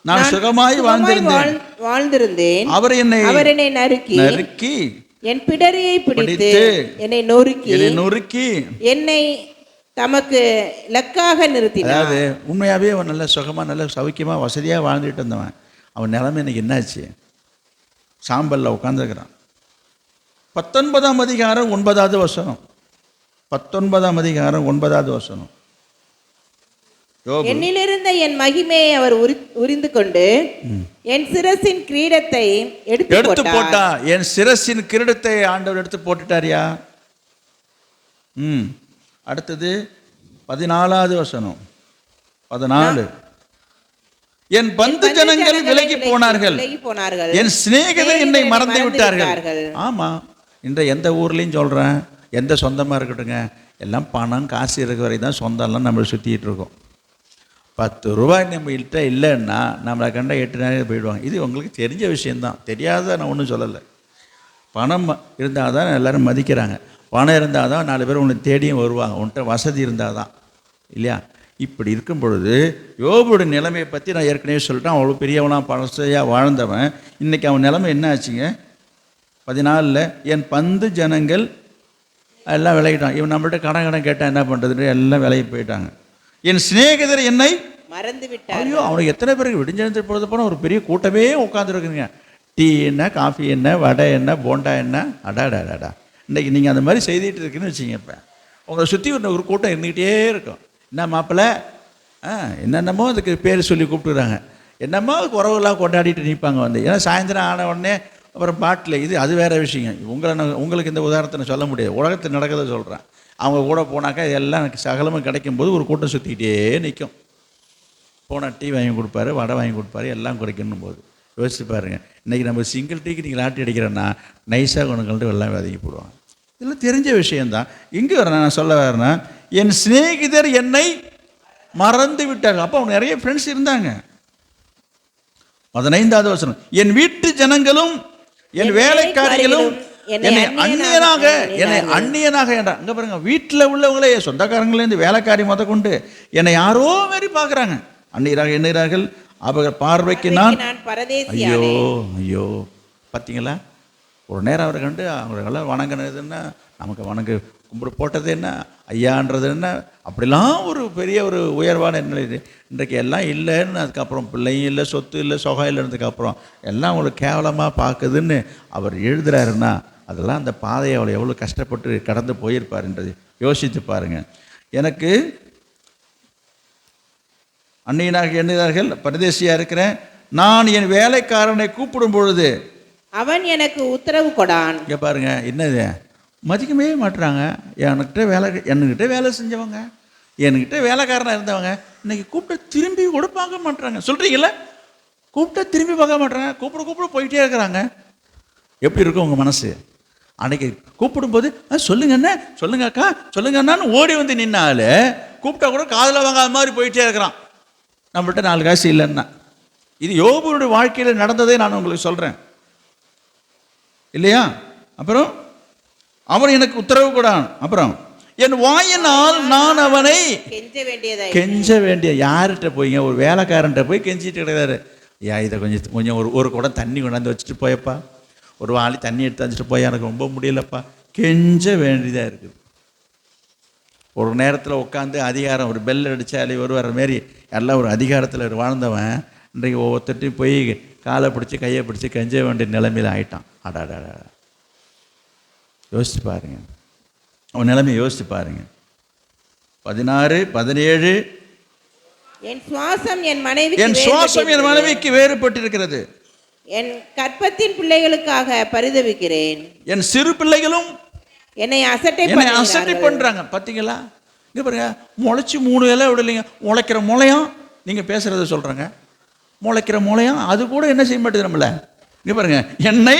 நான் சுகமாய் வாழ்ந்திருந்தேன். அவர் என்னை நறுக்கி என் பிடரியை பிடித்து என்னை நொறுக்கி என்னை தமக்கு லக்காக நிறுத்தினார். அதாவது உண்மையாகவே அவன் நல்ல சுகமாக நல்ல சௌக்கியமாக வசதியாக வாழ்ந்துட்டு இருந்தவன். அவன் நிலைமை இன்னைக்கு என்னாச்சு? சாம்பலில் உட்காந்துருக்கிறான். 19ஆம் அதிகாரம் 9வது வசனம். 19ஆம் அதிகாரம் 9வது வசனம். என்னிலிருந்த என் மகிமையை அவர் உரிந்து கொண்டு என் சிரசின் கிரீடத்தை எடுத்து போட்டா. என் சிரசின் கிரீடத்தை ஆண்டவர் எடுத்து போட்டுட்டாரியா? அடுத்தது 14வது வசனம். 14. என் பந்து ஜனங்கள் விலகி போனார்கள், என் சிநேகிதர் என்னை மறந்து விட்டார்கள். ஆமா, இந்த எந்த ஊர்லேயும் சொல்கிறேன், எந்த சொந்தமாக இருக்கட்டுங்க, எல்லாம் பணம் காசு இருக்கிற வரை தான் சொந்தம்லாம் நம்மளை சுற்றிட்டு இருக்கோம். 10 ரூபாய் நம்மகிட்ட இல்லைன்னா நம்மளை கண்ட 8 நேரம் போயிடுவாங்க. இது உங்களுக்கு தெரிஞ்ச விஷயந்தான், தெரியாத நான் ஒன்றும் சொல்லலை. பணம் இருந்தால் தான் எல்லோரும் மதிக்கிறாங்க. பணம் இருந்தால் தான் 4 பேர் உன்னை தேடியும் வருவாங்க. உன்கிட்ட வசதி இருந்தால் தான், இல்லையா? இப்படி இருக்கும் பொழுது யோபுடைய நிலைமையை பற்றி நான் ஏற்கனவே சொல்லிட்டேன். அவ்வளோ பெரியவனாக பழசையாக வாழ்ந்தவன். இன்றைக்கி அவன் நிலைமை என்ன ஆச்சுங்க? 14. என் பந்து ஜனங்கள் எல்லாம் விலகிட்டான். இவன் நம்மள்ட்ட கடன் கேட்டால் என்ன பண்ணுறதுன்னு எல்லாம் விலகி போயிட்டாங்க. என் சிநேகிதர் என்னை மறந்து விட்டார். ஐயோ, அவனுக்கு எத்தனை பேருக்கு விடிஞ்செழுந்து பொழுது போனால் ஒரு பெரிய கூட்டமே உட்காந்துருக்குங்க. டீ என்ன, காஃபி என்ன, வடை என்ன, போண்டா என்ன, அடாடாடாடா. இன்றைக்கி நீங்கள் அந்த மாதிரி செய்துட்டு இருக்குன்னு வச்சிங்க. இப்போ உங்களை சுற்றி ஒரு கூட்டம் இருந்துக்கிட்டே இருக்கும். என்ன மாப்பிள்ளை, என்னென்னமோ அதுக்கு பேர் சொல்லி கூப்பிட்டுறாங்க. என்னமோ குறவுலாம் கொண்டாடிட்டு நிற்பாங்க வந்து. ஏன்னா சாயந்தரம் ஆன உடனே அப்புறம் பாட்டில் இது அது வேறு விஷயம். உங்களுக்கு இந்த உதாரணத்தை நான் சொல்ல முடியாது, உலகத்தில் நடக்கிறத சொல்கிறேன். அவங்க கூட போனாக்கா இதெல்லாம் எனக்கு சகலமும் கிடைக்கும்போது ஒரு கூட்டம் சுற்றிக்கிட்டே நிற்கும். போனால் டீ வாங்கி கொடுப்பாரு, வடை வாங்கி கொடுப்பாரு, எல்லாம் குறைக்கணும் போது யோசிச்சு பாருங்கள். இன்றைக்கி நம்ம சிங்கிள் டீக்கு நீங்கள் லாட்டி அடிக்கிறேன்னா நைஸாக கொண்டுகள்ட்டு எல்லாம் விதைக்கி போடுவாங்க. இதெல்லாம் தெரிஞ்ச விஷயந்தான். இங்கே வரேன், நான் சொல்ல வரேன்னா, என் சிநேகிதர் என்னை மறந்து விட்டார்கள். அப்போ அவங்க நிறைய ஃப்ரெண்ட்ஸ் இருந்தாங்க. 15வது வசனம். என் வீட்டு ஜனங்களும் என் வேலைக்காரிகளும் என்னை அந்நியனாக என்றார். அங்கே பாருங்க, வீட்டில் உள்ளவங்களே சொந்தக்காரங்களேருந்து வேலைக்காரி முத கொண்டு என்னை யாரோ மாரி பார்க்குறாங்க. அந்நியராக எண்ணுகிறார்கள். அவர்கள் பார்வைக்கு நான் ஐயோ ஐயோ. பார்த்தீங்களா? ஒரு நேரம் அவரை கண்டு அவர்களெல்லாம் வணங்கினதுன்னா நமக்கு வணங்கு கும்பிடு போட்டது என்ன, ஐயான்றது என்ன, அப்படிலாம் ஒரு பெரிய ஒரு உயர்வான நிலை. இன்றைக்கு எல்லாம் இல்லைன்னு, அதுக்கப்புறம் பிள்ளையும் இல்லை, சொத்து இல்லை, சொகம் இல்லைன்றதுக்கப்புறம் எல்லாம் அவங்களுக்கு கேவலமாக பார்க்குதுன்னு அவர் எழுதுறாருன்னா அதெல்லாம் அந்த பாதையை அவளை எவ்வளோ கஷ்டப்பட்டு கடந்து போயிருப்பாருன்றது யோசித்து பாருங்கள். எனக்கு அந்நியனாக எண்ணுகிறார்கள், பரதேசியாக இருக்கிறேன். நான் என் வேலைக்காரனை கூப்பிடும் பொழுது அவன் எனக்கு உத்தரவு கொடான். இங்கே பாருங்க, என்னது மதிக்கவே மாட்டுறாங்க. என்கிட்ட வேலை செஞ்சவங்க, என்கிட்ட வேலைக்காரனாக இருந்தவங்க இன்னைக்கு கூப்பிட்டு திரும்பி கூட பார்க்க மாட்டுறாங்க. சொல்கிறீங்கள, கூப்பிட்டா திரும்பி பார்க்க மாட்டுறாங்க. கூப்பிட போயிட்டே இருக்கிறாங்க. எப்படி இருக்கும் உங்கள் மனசு? அன்னைக்கு கூப்பிடும்போது சொல்லுங்க அண்ணா, சொல்லுங்க அக்கா, சொல்லுங்க அண்ணான்னு ஓடி வந்து நின்னாலே கூப்பிட்டா கூட காதில் வாங்காத மாதிரி போயிட்டே இருக்கிறான். நம்மள்கிட்ட 4 காசு இல்லைன்னா. இது யோபுடைய வாழ்க்கையில் நடந்ததே நான் உங்களுக்கு சொல்கிறேன், இல்லையா? அப்புறம் அவன் எனக்கு உத்தரவு கூடான். அப்புறம் என் வாயினால் நான் அவனை கெஞ்ச வேண்டிய. யார்கிட்ட போய்ங்க? ஒரு வேலைக்காரன்ட்ட போய் கெஞ்சிட்டு கிடையாது. இதை கொஞ்சம் ஒரு குடம் தண்ணி கொண்டாந்து வச்சுட்டு போயப்பா, ஒரு வாளி தண்ணி எடுத்து வச்சுட்டு போய், எனக்கு ரொம்ப முடியலப்பா. கெஞ்ச வேண்டியதாக இருக்குது. ஒரு நேரத்தில் உட்காந்து அதிகாரம் ஒரு பெல் அடித்தாலே வர மாரி எல்லாம் ஒரு அதிகாரத்தில் வாழ்ந்தவன் இன்றைக்கு ஒவ்வொருத்தையும் போய் காலை பிடிச்சி கையை பிடிச்சி கெஞ்ச வேண்டிய நிலைமையில் ஆயிட்டான். அடாடா, யோசிச்சு பாருங்க, அவன் நிலைமையை யோசிச்சு பாருங்க. 16, 17. என் சுவாசம் என் மனைவிக்கு வேறுபட்டிருக்கிறது. என் கற்பத்தின் பிள்ளைகளுக்காக பரிதவிக்கிறேன். என் சிறு பிள்ளைகளும் என்னை அசட்டை பண்றாங்க. பார்த்தீங்களா? இங்க பாருங்க, முளைச்சி 3 இலை விடலைங்க. முளைக்கிற முளையம் நீங்க பேசுறத சொல்றாங்க. முளைக்கிற முளையம் அது கூட என்ன செய்ய மாட்டேது நம்மள. இங்க பாருங்க, என்னை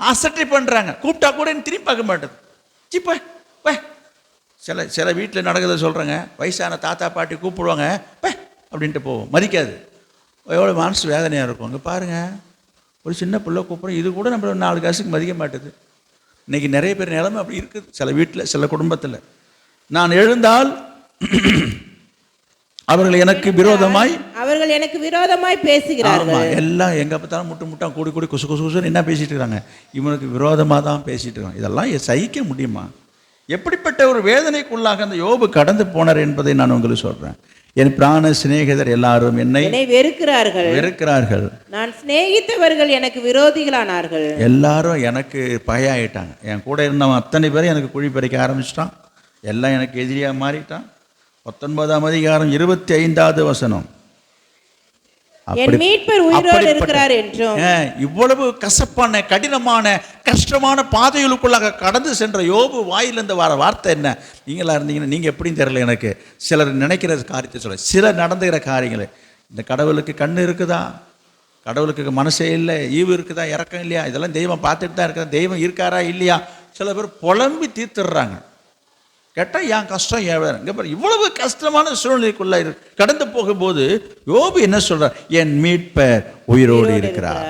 அசட்டை பண்றாங்க. கூப்பிட்டா கூட திரும்பி பார்க்க மாட்டேது. சிப்ப சில வீட்டில் நடக்கிறத சொல்கிறேங்க. வயசான தாத்தா பாட்டி கூப்பிடுவாங்க, அப்படின்ட்டு போவோம், மதிக்காது. எவ்வளோ மனசு வேதனையாக இருக்கும். இங்கே பாருங்கள், ஒரு சின்ன பிள்ளை கூப்பிட்றோம், இது கூட நம்ம 4 காசுக்கு மதிக்க மாட்டேது. இன்றைக்கி நிறைய பேர் நிலைமை அப்படி இருக்குது. சில வீட்டில், சில குடும்பத்தில். நான் எழுந்தால் அவர்கள் எனக்கு விரோதமாய் பேசுகிறார்கள். எல்லாம் எங்க பார்த்தாலும் முட்டா கூடி கூடி குசு குசு குசுன்னு என்ன பேசிட்டு இருக்காங்க, இவனுக்கு விரோதமாக தான் பேசிட்டு இருக்காங்க. இதெல்லாம் சகிக்க முடியுமா? எப்படிப்பட்ட ஒரு வேதனைக்குள்ளாக அந்த யோபு கடந்து போனார் என்பதை நான் உங்களுக்கு சொல்றேன். என் பிராண சிநேகிதர் எல்லாரும் என்னை வெறுக்கிறார்கள். நான் சிநேகித்தவர்கள் எனக்கு விரோதிகளானார்கள். எல்லாரும் எனக்கு பகையாயிட்டாங்க. என் கூட இருந்தவன் அத்தனை பேரும் எனக்கு குழி பறிக்க ஆரம்பிச்சிட்டான். எல்லாம் எனக்கு எதிரியாக மாறிட்டான். 19ஆம் அதிகாரம் 25வது வசனம். என் மீட்பர் உயிரோடு இருக்கிறார் என்றும். இவ்வளவு கசப்பான கடினமான கஷ்டமான பாதைகளுக்குள்ளாக கடந்து சென்ற யோபு வாயிலிருந்து வர வார்த்தை என்ன? நீங்களா இருந்தீங்கன்னா நீங்கள் எப்படின்னு தெரியல எனக்கு. சிலர் நினைக்கிற காரியத்தை சொல்ல, சிலர் நடந்துகிற காரியங்களை, இந்த கடவுளுக்கு கண்ணு இருக்குதா, கடவுளுக்கு மனசே இல்லை, ஈவு இருக்குதா, இறக்கம் இல்லையா, இதெல்லாம் தெய்வம் பார்த்துட்டு தான் இருக்குதா, தெய்வம் இருக்காரா இல்லையா, சில பேர் புலம்பி தீர்த்துடுறாங்க. கேட்டால் என் கஷ்டம் ஏன் வேறு. இங்கே பாரு, இவ்வளவு கஷ்டமான சூழ்நிலைக்குள்ள கடந்து போகும்போது யோபு என்ன சொல்றார்? என் மீட்பர் உயிரோடு இருக்கிறார்,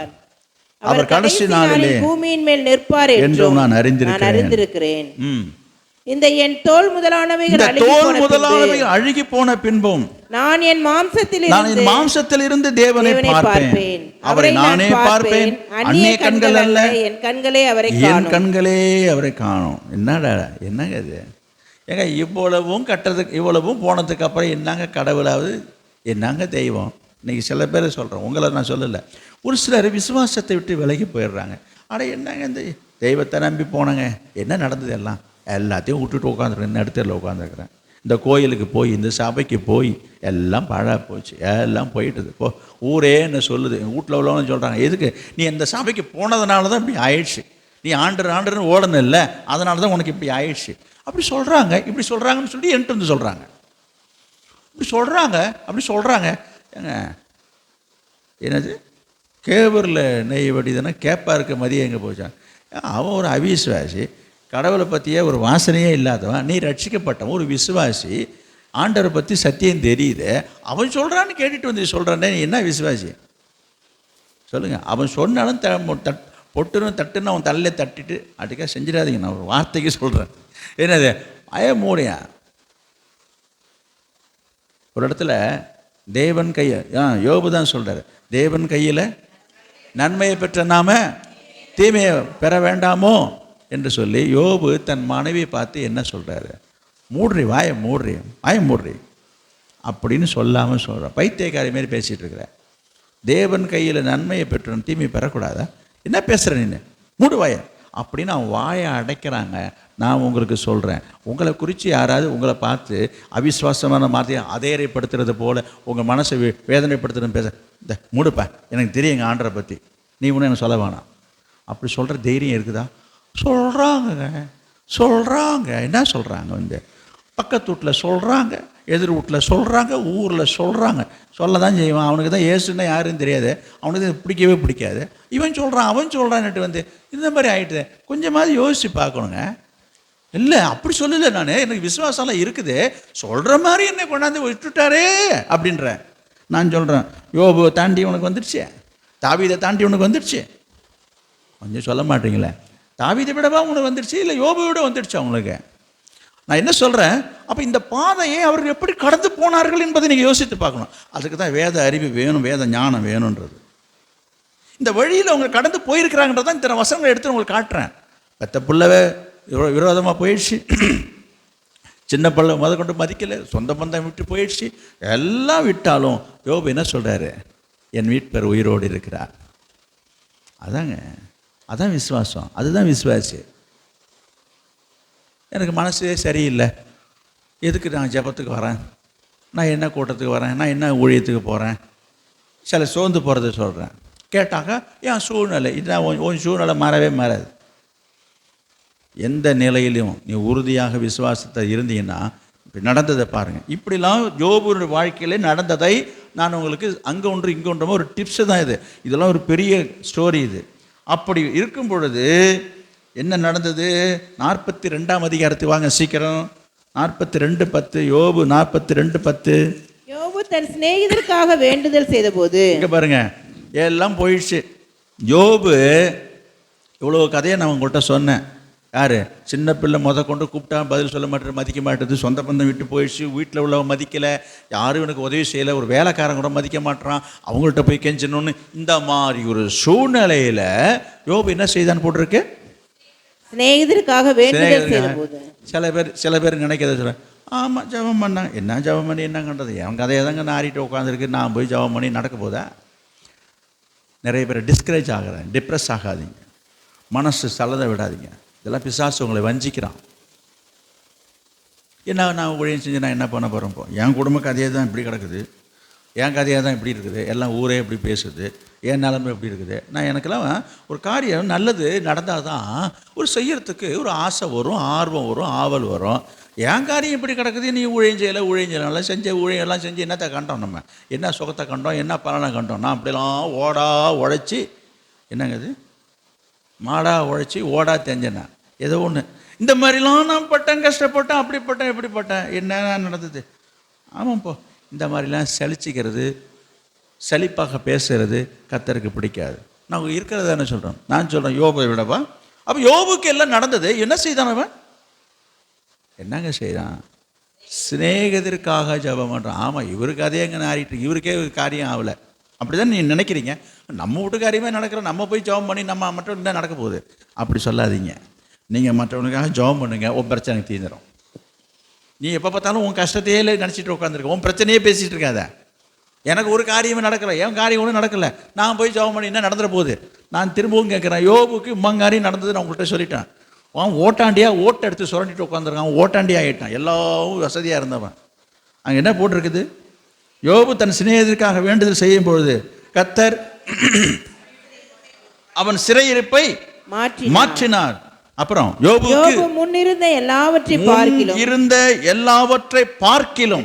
அவர் கடைசி நாளிலே பூமியின் மேல் நிற்பார் என்றும் நான் அறிந்திருக்கிறேன். இந்த என் தோல் முதலானவைகள் அழுகி போன பின்பும் நான் என் மாம்சத்தில் இருந்து தேவனை பார்ப்பேன், அவரை நானே பார்ப்பேன், அந்நிய கண்கள் அல்ல, என் கண்களே அவரை காணும். என்னங்க இது? ஏங்க இவ்வளவும் இவ்வளவும் போனதுக்கு அப்புறம் என்னங்க கடவுளாவது, என்னங்க தெய்வம்? இன்னைக்கு சில பேர் சொல்கிறேன், உங்களை நான் சொல்லலை, ஒரு சிலர் விசுவாசத்தை விட்டு விலகி போயிடுறாங்க. ஆனால் என்னங்க இந்த தெய்வத்தை நம்பி போனங்க, என்ன நடந்தது? எல்லாத்தையும் விட்டுட்டு உட்காந்துருக்கேன், இந்த இடத்துல உட்காந்துருக்குறேன். இந்த கோயிலுக்கு போய், இந்த சபைக்கு போய் எல்லாம் பழா போச்சு, எல்லாம் போயிட்டுது. இப்போ ஊரே என்ன சொல்லுது, வீட்டில் உள்ளவங்க சொல்கிறாங்க, எதுக்கு நீ இந்த சபைக்கு போனதுனால தான் இப்படி ஆயிடுச்சு, நீ ஆண்டுன்னு ஓடணும் இல்லை, அதனால தான் உனக்கு இப்படி ஆயிடுச்சு. அப்படி சொல்கிறாங்க, இப்படி சொல்கிறாங்கன்னு சொல்லி என்கிட்ட வந்து சொல்கிறாங்க. அப்படி சொல்கிறாங்க. ஏங்க என்னது கேவரில் நெய் வடிதானே கேப்பாருக்கு மதியம் எங்கே போச்சான்? அவன் ஒரு அவிசுவாசி, கடவுளை பற்றியே ஒரு வாசனையே இல்லாதவன். நீ ரட்சிக்கப்பட்டவன் ஒரு விசுவாசி, ஆண்டவரை பற்றி சத்தியம் தெரியுது, அவன் சொல்கிறான்னு கேட்டுட்டு வந்து சொல்கிறானே, நீ என்ன விசுவாசி சொல்லுங்கள்? அவன் சொன்னாலும் பொட்டுன்னு தட்டுன்னு அவன் தலையில் தட்டிட்டு அதுக்காக செஞ்சிடாதீங்க. நான் ஒரு வார்த்தைக்கு சொல்கிறேன். என்னது மூடியா? ஒரு இடத்துல தேவன் கையை யோபு தான் சொல்கிறார், தேவன் கையில் நன்மையை பெற்ற நாம தீமையை பெற வேண்டாமோ என்று சொல்லி யோபு தன் மனைவியை பார்த்து என்ன சொல்கிறாரு? வாயை மூடுறி அப்படின்னு சொல்லாமல் சொல்கிறார். பைத்தியக்காரி மாரி பேசிகிட்டு இருக்கிற. தேவன் கையில் நன்மையை பெற்ற தீமையை பெறக்கூடாதா? என்ன பேசுகிற நீ? மூடு வாயை அப்படின்னு அவன் வாயை அடைக்கிறாங்க. நான் உங்களுக்கு சொல்கிறேன், உங்களை குறித்து யாராவது உங்களை பார்த்து அவிசுவாசமான வார்த்தையை அதேறைப்படுத்துறது போல் உங்கள் மனசை வேதனைப்படுத்துறதுன்னு பேச, இந்த மூடுப்பா, எனக்கு தெரியும் எங்கள் ஆண்டரை பற்றி, நீ ஒன்றும் எனக்கு சொல்ல வேணாம் அப்படி சொல்கிற தைரியம் இருக்குதா? சொல்கிறாங்க. என்ன சொல்கிறாங்க? வந்து பக்கத்து வீட்டில் சொல்கிறாங்க, எதிர் வீட்டில் சொல்கிறாங்க, ஊரில் சொல்கிறாங்க. சொல்ல தான் செய்வான். அவனுக்கு தான் ஏசுன்னா யாருன்னு தெரியாது, அவனுக்கு பிடிக்கவே பிடிக்காது. இவன் சொல்கிறான், அவன் சொல்கிறான்னுட்டு வந்து இந்த மாதிரி ஆகிட்டு கொஞ்சமாவது யோசித்து பார்க்கணுங்க. இல்லை அப்படி சொல்லலை, நான் எனக்கு விசுவாசம்லாம் இருக்குது, சொல்கிற மாதிரி என்னை கொண்டாந்து விட்டுட்டாரே அப்படின்ற. நான் சொல்கிறேன், யோபுவை தாண்டி உனக்கு வந்துடுச்சு, தாவீதை தாண்டி உனக்கு வந்துடுச்சு. கொஞ்சம் சொல்ல மாட்டீங்களே, தாவீதை விடவா உனக்கு வந்துடுச்சு, இல்லை யோபுவை விட வந்துடுச்சு அவங்களுக்கு? நான் என்ன சொல்கிறேன், அப்போ இந்த பாதையை அவர்கள் எப்படி கடந்து போனார்கள் என்பதை நீங்கள் யோசித்து பார்க்கணும். அதுக்கு தான் வேத அறிவு வேணும், வேத ஞானம் வேணுன்றது. இந்த வழியில் அவங்க கடந்து போயிருக்கிறாங்கன்றதான் இத்தனை வசனங்களை எடுத்து உங்களுக்கு காட்டுறேன். பெத்த பிள்ளவே விரோதமாக போயிடுச்சு, சின்ன பிள்ளை கொண்டு மதிக்கலை, சொந்த பந்தம் விட்டு போயிடுச்சு, எல்லாம் விட்டாலும் யோபு என்ன சொல்கிறாரு? என் மீட்பர் உயிரோடு இருக்கிறார். அதான் விசுவாசம், அதுதான் விசுவாசி. எனக்கு மனசே சரியில்லை, எதுக்கு நான் ஜெபத்துக்கு வரேன், நான் என்ன கூட்டத்துக்கு வரேன், நான் என்ன ஊழியத்துக்கு போகிறேன், சில சோர்ந்து போகிறத சொல்கிறேன். கேட்டாக்கா என் சூழ்நிலை இதுதான், உன் சூழ்நிலை மாறாது. எந்த நிலையிலும் நீ உறுதியாக விசுவாசத்தை இருந்தீங்கன்னா இப்படி நடந்ததை பாருங்கள். இப்படிலாம் யோபுடைய வாழ்க்கையிலே நடந்ததை நான் உங்களுக்கு அங்கே ஒன்று இங்கே ஒன்றுமோ ஒரு டிப்ஸு தான் இது. இதெல்லாம் ஒரு பெரிய ஸ்டோரி இது. அப்படி இருக்கும் பொழுது என்ன நடந்தது? 42ஆம் அதிகாரத்துக்கு வாங்க சீக்கிரம். 42:10. யோபு 42:10. யோபு தன் சிநேகிதருக்காக வேண்டுதல் செய்த போது, இங்கே பாருங்க, எல்லாம் போயிடுச்சு. யோபு இவ்வளோ கதையை நான் உங்கள்கிட்ட சொன்னேன். யார்? சின்ன பிள்ளை கொண்டு கூப்பிட்டா பதில் சொல்ல மாட்டேன், மதிக்க மாட்டேது, சொந்த பந்தம் விட்டு போயிடுச்சு, வீட்டில் உள்ளவங்க மதிக்கலை, யாரும் எனக்கு உதவி செய்யலை, ஒரு வேலைக்காரன் கூட மதிக்க மாட்டேறான், அவங்கள்ட்ட போய் கெஞ்சணும்னு இந்த மாதிரி ஒரு சூழ்நிலையில் யோபு என்ன செய்தான்னு போட்டிருக்கு? சிநேகிதருக்காக வேண்டுதல் செய்தபோது. சில பேர் நினைக்கிறத சொல்ல, ஆமாம் ஜபம் பண்ணாங்க, என்ன ஜபம் பண்ணி என்ன கண்டது, என் கதையை தாங்க நாரிட்டு உட்காந்துருக்கு, நான் போய் ஜபம் பண்ணி நடக்க போதா? நிறைய பேர் டிஸ்கரேஜ் ஆகிறாங்க. டிப்ரெஸ் ஆகாதீங்க, மனசு சலதை விடாதீங்க. இதெல்லாம் பிசாசு உங்களை வஞ்சிக்கிறான். என்ன நான் ஊழியம் செஞ்சு நான் என்ன பண்ண போகிறேன்? என் குடும்ப கதையே தான் இப்படி கிடக்குது, என் கதையாக தான் இப்படி இருக்குது, எல்லாம் ஊரே இப்படி பேசுது, என் நிலைமை எப்படி இருக்குது. நான் எனக்கெல்லாம் ஒரு காரியம் நல்லது நடந்தால் தான் ஒரு செய்யறதுக்கு ஒரு ஆசை வரும், ஆர்வம் வரும், ஆவல் வரும். என் காரியம் இப்படி கிடக்குது, நீ ஊழியம் செய்யலாம் செஞ்ச ஊழியெல்லாம் செஞ்சு என்னத்தை கண்டோம், நம்ம என்ன சுகத்தை கண்டோம், என்ன பலனை கண்டோம்? நான் அப்படிலாம் உழைச்சி என்னங்க இது மாடா உழைச்சி ஓடா தெரிஞ்சேன்னா ஏதோ ஒன்று இந்த மாதிரிலாம் நான் பட்டேன், கஷ்டப்பட்டேன், அப்படிப்பட்டேன், எப்படிப்பட்டேன், என்ன நடந்தது? ஆமாம்ப்போ, இந்த மாதிரிலாம் சலிச்சிக்கிறது, சலிப்பாக பேசுகிறது கர்த்தருக்கு பிடிக்காது. நான் இருக்கிறத தானே சொல்கிறேன். நான் சொல்கிறேன் யோபை விடவா? அப்போ யோபுக்கு எல்லாம் நடந்தது, என்ன செய்தான் அவன்? என்னங்க செய்தான்? சிநேகிதருக்காக ஜெபம் பண்ணுறான். ஆமாம், இவருக்கு அதே எங்கே நாரிட்டு, இவருக்கே காரியம் ஆகலை, அப்படி தான் நீங்கள் நினைக்கிறீங்க. நம்ம வீட்டு காரியமே நடக்கிறோம், நம்ம போய் ஜெபம் பண்ணி நம்ம மட்டும் என்ன நடக்க போகுது? அப்படி சொல்லாதீங்க. நீங்கள் மற்றவனுக்காக ஜெபம் பண்ணுங்க, உன் பிரச்சனை தீர்ந்துடும். நீ எப்போ பார்த்தாலும் உன் கஷ்டத்தையே நினச்சிட்டு உட்காந்துருக்க, உன் பிரச்சனையே பேசிகிட்டு இருக்காத. எனக்கு ஒரு காரியமே நடக்கலை, என் காரியம் ஒன்றும் நடக்கலை, நான் போய் ஜெபம் பண்ணி என்ன நடந்துட போகுது? நான் திரும்பவும் கேட்குறேன், யோபுக்கு இம்மங்காரியம் நடந்தது நான் உங்கள்கிட்ட சொல்லிட்டேன். அவன் ஓட்டை எடுத்து சுரண்டிட்டு உட்காந்துருக்கான், அவன் ஓட்டாண்டி ஆகிட்டான், எல்லாம் வசதியாக இருந்தவன். அங்கே என்ன போட்டிருக்குது? யோபு தன் சிநேகிதருக்காக வேண்டுதல் செய்யும் பொழுது கர்த்தர் அவன் சிறையிருப்பை மாற்றினார். அப்புறம் யோபு முன்னிருந்த எல்லாவற்றை பார்க்கிலும்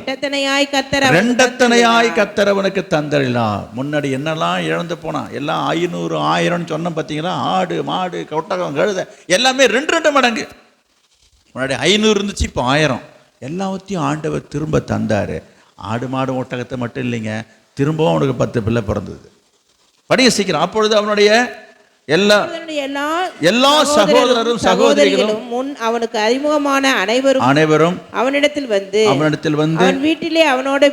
இரண்டத்தனையாய் கர்த்தர் அவனுக்கு தந்தரினார். முன்னாடி என்னெல்லாம் இழந்து போனான், எல்லாம் 500 1000 சொன்ன பார்த்தீங்களா? ஆடு மாடு ஒட்டகம் கழுதை எல்லாமே 2 மடங்கு. முன்னாடி 500 இருந்துச்சு, இப்போ 1000. எல்லாத்தையும் ஆண்டவர் திரும்ப தந்தார். ஆடு மாடு ஒட்டகத்தை மட்டும் இல்லைங்க, திரும்பவும் அவனுக்கு 10 பிள்ளை பிறந்தது. படிய சீக்கிரம். அப்பொழுது அவனுடைய எல்லா சகோதரரும் சகோதரிகளும் முன் அவனுக்கு அறிமுகமான அனைவரும் அவனிடத்தில் வந்து அவன் வீட்டிலே அவனோட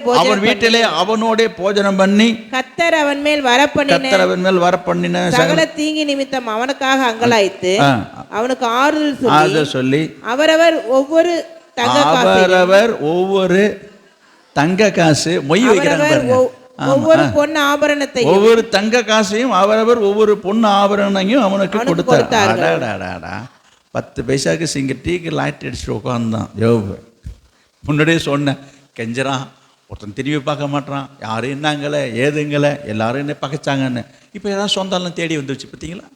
போஜனம் பண்ணி கர்த்தர் அவன் மேல் வரப்பண்ணின சகல தீங்கி நிமித்தம் அவனுக்காக அங்கலாய்த்து அவனுக்கு ஆறுதல் சொல்லி அவரவர் ஒவ்வொரு தங்க காசு மொய் வைக்கிறாங்க. ஒவ்வொரு பொண்ணு ஆபரணத்தையும் ஒவ்வொரு தங்க காசையும் அவரவர் ஒவ்வொரு பொண்ணு ஆபரணையும் அவனுக்கு கொடுத்தார். 10 பைசாக்கு சிங்க டீக்கு லாய்ட் அடிச்சுட்டு உட்காந்தான் யோபு. முன்னாடியே சொன்னேன், கெஞ்சறான், ஒருத்தன் திரும்பி பார்க்க மாட்டான், யாரும் என்னங்கலை ஏதுங்கலை, எல்லாரும் என்ன பகைச்சாங்கன்னு. இப்போ ஏதாவது சொந்தம்லாம் தேடி வந்துருச்சு பார்த்தீங்களா?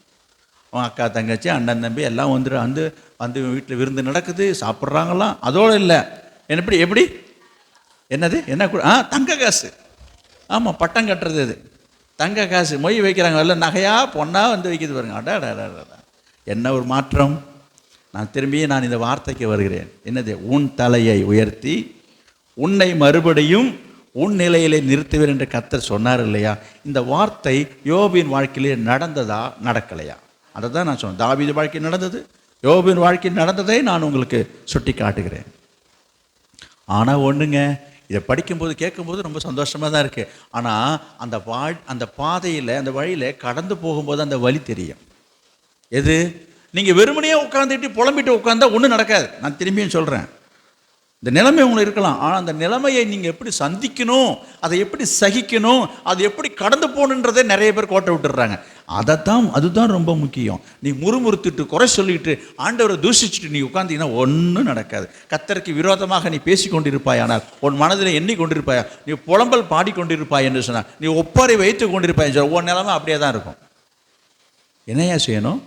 அவன் அக்கா தங்கச்சி அண்ணன் தம்பி எல்லாம் வந்து வீட்டில் விருந்து நடக்குது, சாப்பிட்றாங்களாம். அதோடு இல்லை, எப்படி என்னது என்ன தங்க காசு. ஆமாம், பட்டம் கட்டுறது அது தங்க காசு மொய் வைக்கிறாங்க, இல்லை நகையா பொண்ணா வந்து வைக்கிது பாருங்க. அடா என்ன ஒரு மாற்றம். நான் இந்த வார்த்தைக்கு வருகிறேன். என்னது? உன் தலையை உயர்த்தி உன்னை மறுபடியும் உன் நிலையிலே நிறுத்துவேன் என்று கர்த்தர் சொன்னார் இல்லையா? இந்த வார்த்தை யோபின் வாழ்க்கையிலே நடந்ததா நடக்கலையா? அதை தான் நான் சொன்னேன். தாவீது வாழ்க்கை நடந்தது, யோபின் வாழ்க்கை நடந்ததை நான் உங்களுக்கு சுட்டி காட்டுகிறேன். ஆனால் ஒன்றுங்க, இதை படிக்கும்போது கேட்கும்போது ரொம்ப சந்தோஷமாக தான் இருக்குது. ஆனால் அந்த பாதையில் அந்த வழியில் கடந்து போகும்போது அந்த வழி தெரியும். எது? நீங்கள் வெறுமனையே உட்காந்துட்டு புலம்பிட்டு உட்காந்தா ஒன்றும் நடக்காது. நான் திரும்பியும் சொல்கிறேன், இந்த நிலைமை உங்களுக்கு இருக்கலாம், ஆனால் அந்த நிலைமையை நீங்கள் எப்படி சந்திக்கணும், அதை எப்படி சகிக்கணும், அது எப்படி கடந்து போகணுன்றதை நிறைய பேர் கோட்டை விட்டுடுறாங்க. அதுதான் ரொம்ப முக்கியம். நீ முறுமுறுத்துட்டு குறை சொல்லிட்டு ஆண்டவரை தூஷிச்சுட்டு நீ உட்காந்தீங்கன்னா ஒன்றும் நடக்காது. கர்த்தருக்கு விரோதமாக நீ பேசி கொண்டிருப்பாய், ஆனால் உன் மனதில் எண்ணி கொண்டிருப்பாயா, நீ புலம்பல் பாடிக்கொண்டிருப்பாய் என்று சொன்னால், நீ ஒப்பாரி வைத்து கொண்டிருப்பாய், உன் நிலைமை அப்படியே தான் இருக்கும். என்னையா செய்யணும்?